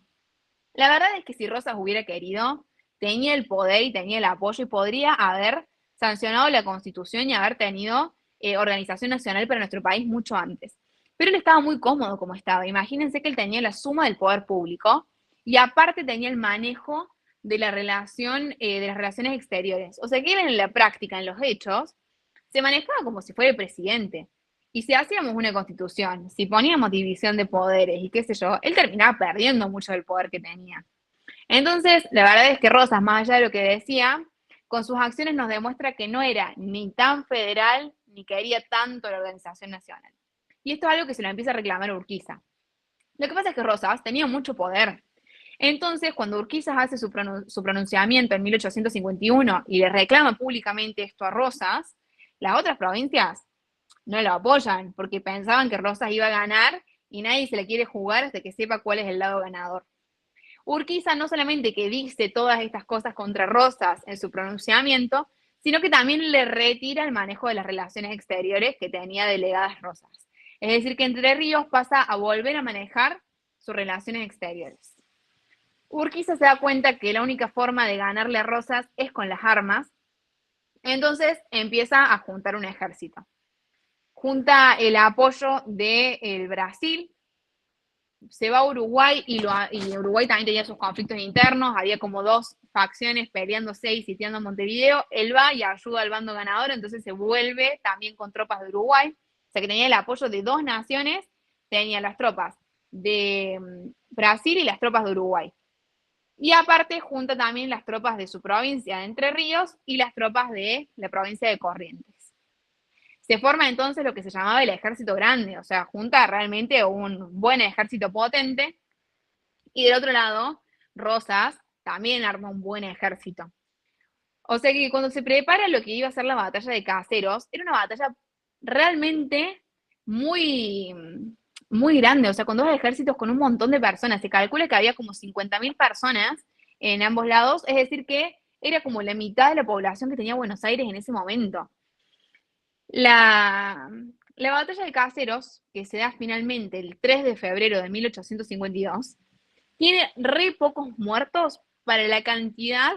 La verdad es que si Rosas hubiera querido, tenía el poder y tenía el apoyo y podría haber sancionado la Constitución y haber tenido organización nacional para nuestro país mucho antes. Pero él estaba muy cómodo como estaba. Imagínense que él tenía la suma del poder público y aparte tenía el manejo de la relación, de las relaciones exteriores. O sea que él en la práctica, en los hechos, se manejaba como si fuera el presidente. Y si hacíamos una constitución, si poníamos división de poderes y qué sé yo, él terminaba perdiendo mucho del poder que tenía. Entonces, la verdad es que Rosas, más allá de lo que decía, con sus acciones nos demuestra que no era ni tan federal, ni quería tanto la organización nacional. Y esto es algo que se lo empieza a reclamar Urquiza. Lo que pasa es que Rosas tenía mucho poder. Entonces, cuando Urquiza hace su pronunciamiento en 1851 y le reclama públicamente esto a Rosas, las otras provincias no lo apoyan, porque pensaban que Rosas iba a ganar y nadie se le quiere jugar hasta que sepa cuál es el lado ganador. Urquiza no solamente que dice todas estas cosas contra Rosas en su pronunciamiento, sino que también le retira el manejo de las relaciones exteriores que tenía delegadas Rosas. Es decir, que Entre Ríos pasa a volver a manejar sus relaciones exteriores. Urquiza se da cuenta que la única forma de ganarle a Rosas es con las armas, entonces empieza a juntar un ejército. Junta el apoyo del Brasil, se va a Uruguay y Uruguay también tenía sus conflictos internos, había como 2 facciones peleándose y sitiando Montevideo. Él va y ayuda al bando ganador, entonces se vuelve también con tropas de Uruguay, o sea que tenía el apoyo de 2 naciones, tenía las tropas de Brasil y las tropas de Uruguay. Y aparte junta también las tropas de su provincia de Entre Ríos y las tropas de la provincia de Corrientes. Se forma entonces lo que se llamaba el ejército grande, o sea, junta realmente un buen ejército potente. Y del otro lado, Rosas también arma un buen ejército. O sea que cuando se prepara lo que iba a ser la batalla de Caseros, era una batalla realmente muy, muy grande, o sea, con 2 ejércitos, con un montón de personas. Se calcula que había como 50.000 personas en ambos lados, es decir que era como la mitad de la población que tenía Buenos Aires en ese momento. La batalla de Caseros, que se da finalmente el 3 de febrero de 1852, tiene re pocos muertos para la cantidad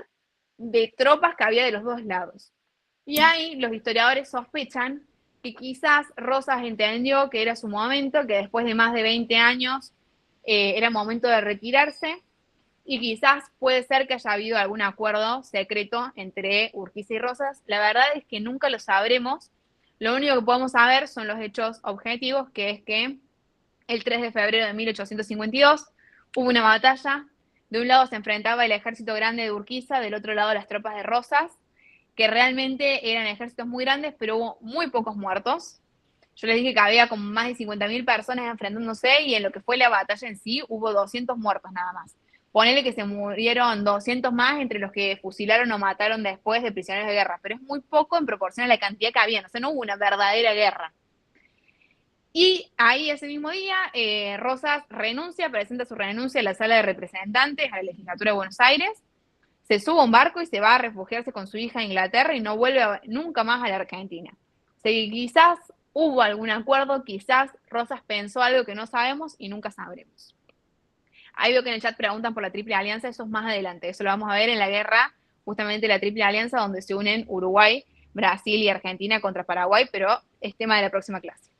de tropas que había de los 2 lados. Y ahí los historiadores sospechan que quizás Rosas entendió que era su momento, que después de más de 20 años era momento de retirarse, y quizás puede ser que haya habido algún acuerdo secreto entre Urquiza y Rosas. La verdad es que nunca lo sabremos. Lo único que podemos saber son los hechos objetivos, que es que el 3 de febrero de 1852 hubo una batalla. De un lado se enfrentaba el ejército grande de Urquiza, del otro lado las tropas de Rosas, que realmente eran ejércitos muy grandes, pero hubo muy pocos muertos. Yo les dije que había como más de 50.000 personas enfrentándose, y en lo que fue la batalla en sí hubo 200 muertos nada más. Ponele que se murieron 200 más entre los que fusilaron o mataron después de prisioneros de guerra, pero es muy poco en proporción a la cantidad que había, o sea, no hubo una verdadera guerra. Y ahí ese mismo día, Rosas presenta su renuncia a la Sala de Representantes, a la Legislatura de Buenos Aires, se sube a un barco y se va a refugiarse con su hija a Inglaterra y no vuelve nunca más a la Argentina. O sea, que quizás hubo algún acuerdo, quizás Rosas pensó algo que no sabemos y nunca sabremos. Ahí veo que en el chat preguntan por la Triple Alianza, eso es más adelante, eso lo vamos a ver en la guerra, justamente la Triple Alianza, donde se unen Uruguay, Brasil y Argentina contra Paraguay, pero es tema de la próxima clase.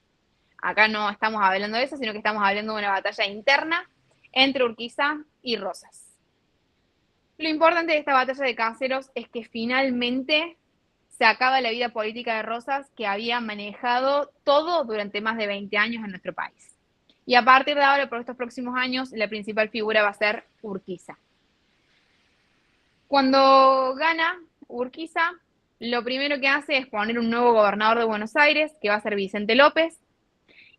Acá no estamos hablando de eso, sino que estamos hablando de una batalla interna entre Urquiza y Rosas. Lo importante de esta batalla de Caseros es que finalmente se acaba la vida política de Rosas, que había manejado todo durante más de 20 años en nuestro país. Y a partir de ahora, por estos próximos años, la principal figura va a ser Urquiza. Cuando gana Urquiza, lo primero que hace es poner un nuevo gobernador de Buenos Aires, que va a ser Vicente López,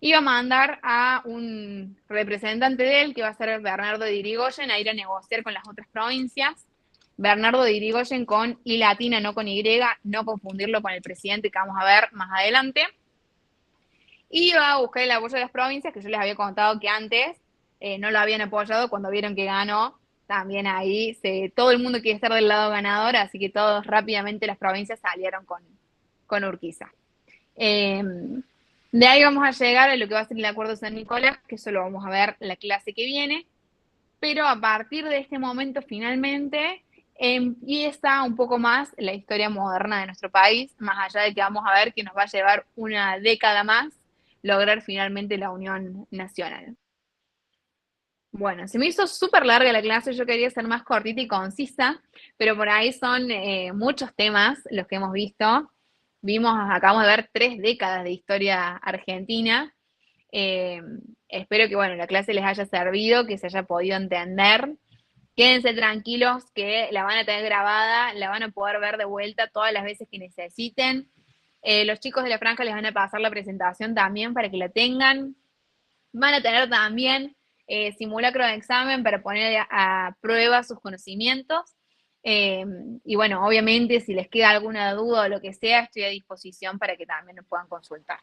y va a mandar a un representante de él, que va a ser Bernardo de Irigoyen, a ir a negociar con las otras provincias. Bernardo de Irigoyen con I latina, no con Y, no confundirlo con el presidente que vamos a ver más adelante. Y va a buscar el apoyo de las provincias, que yo les había contado que antes no lo habían apoyado. Cuando vieron que ganó, también ahí todo el mundo quiere estar del lado ganador, así que todos rápidamente las provincias salieron con Urquiza. De ahí vamos a llegar a lo que va a ser el Acuerdo de San Nicolás, que eso lo vamos a ver la clase que viene. Pero a partir de este momento, finalmente, empieza un poco más la historia moderna de nuestro país, más allá de que vamos a ver que nos va a llevar una década más lograr finalmente la unión nacional. Bueno, se me hizo súper larga la clase, yo quería ser más cortita y concisa, pero por ahí son muchos temas los que hemos visto. Acabamos de ver 3 décadas de historia argentina. Espero que, bueno, la clase les haya servido, que se haya podido entender. Quédense tranquilos que la van a tener grabada, la van a poder ver de vuelta todas las veces que necesiten. Los chicos de la franja les van a pasar la presentación también para que la tengan. Van a tener también simulacro de examen para poner a prueba sus conocimientos. Y bueno, obviamente si les queda alguna duda o lo que sea, estoy a disposición para que también nos puedan consultar.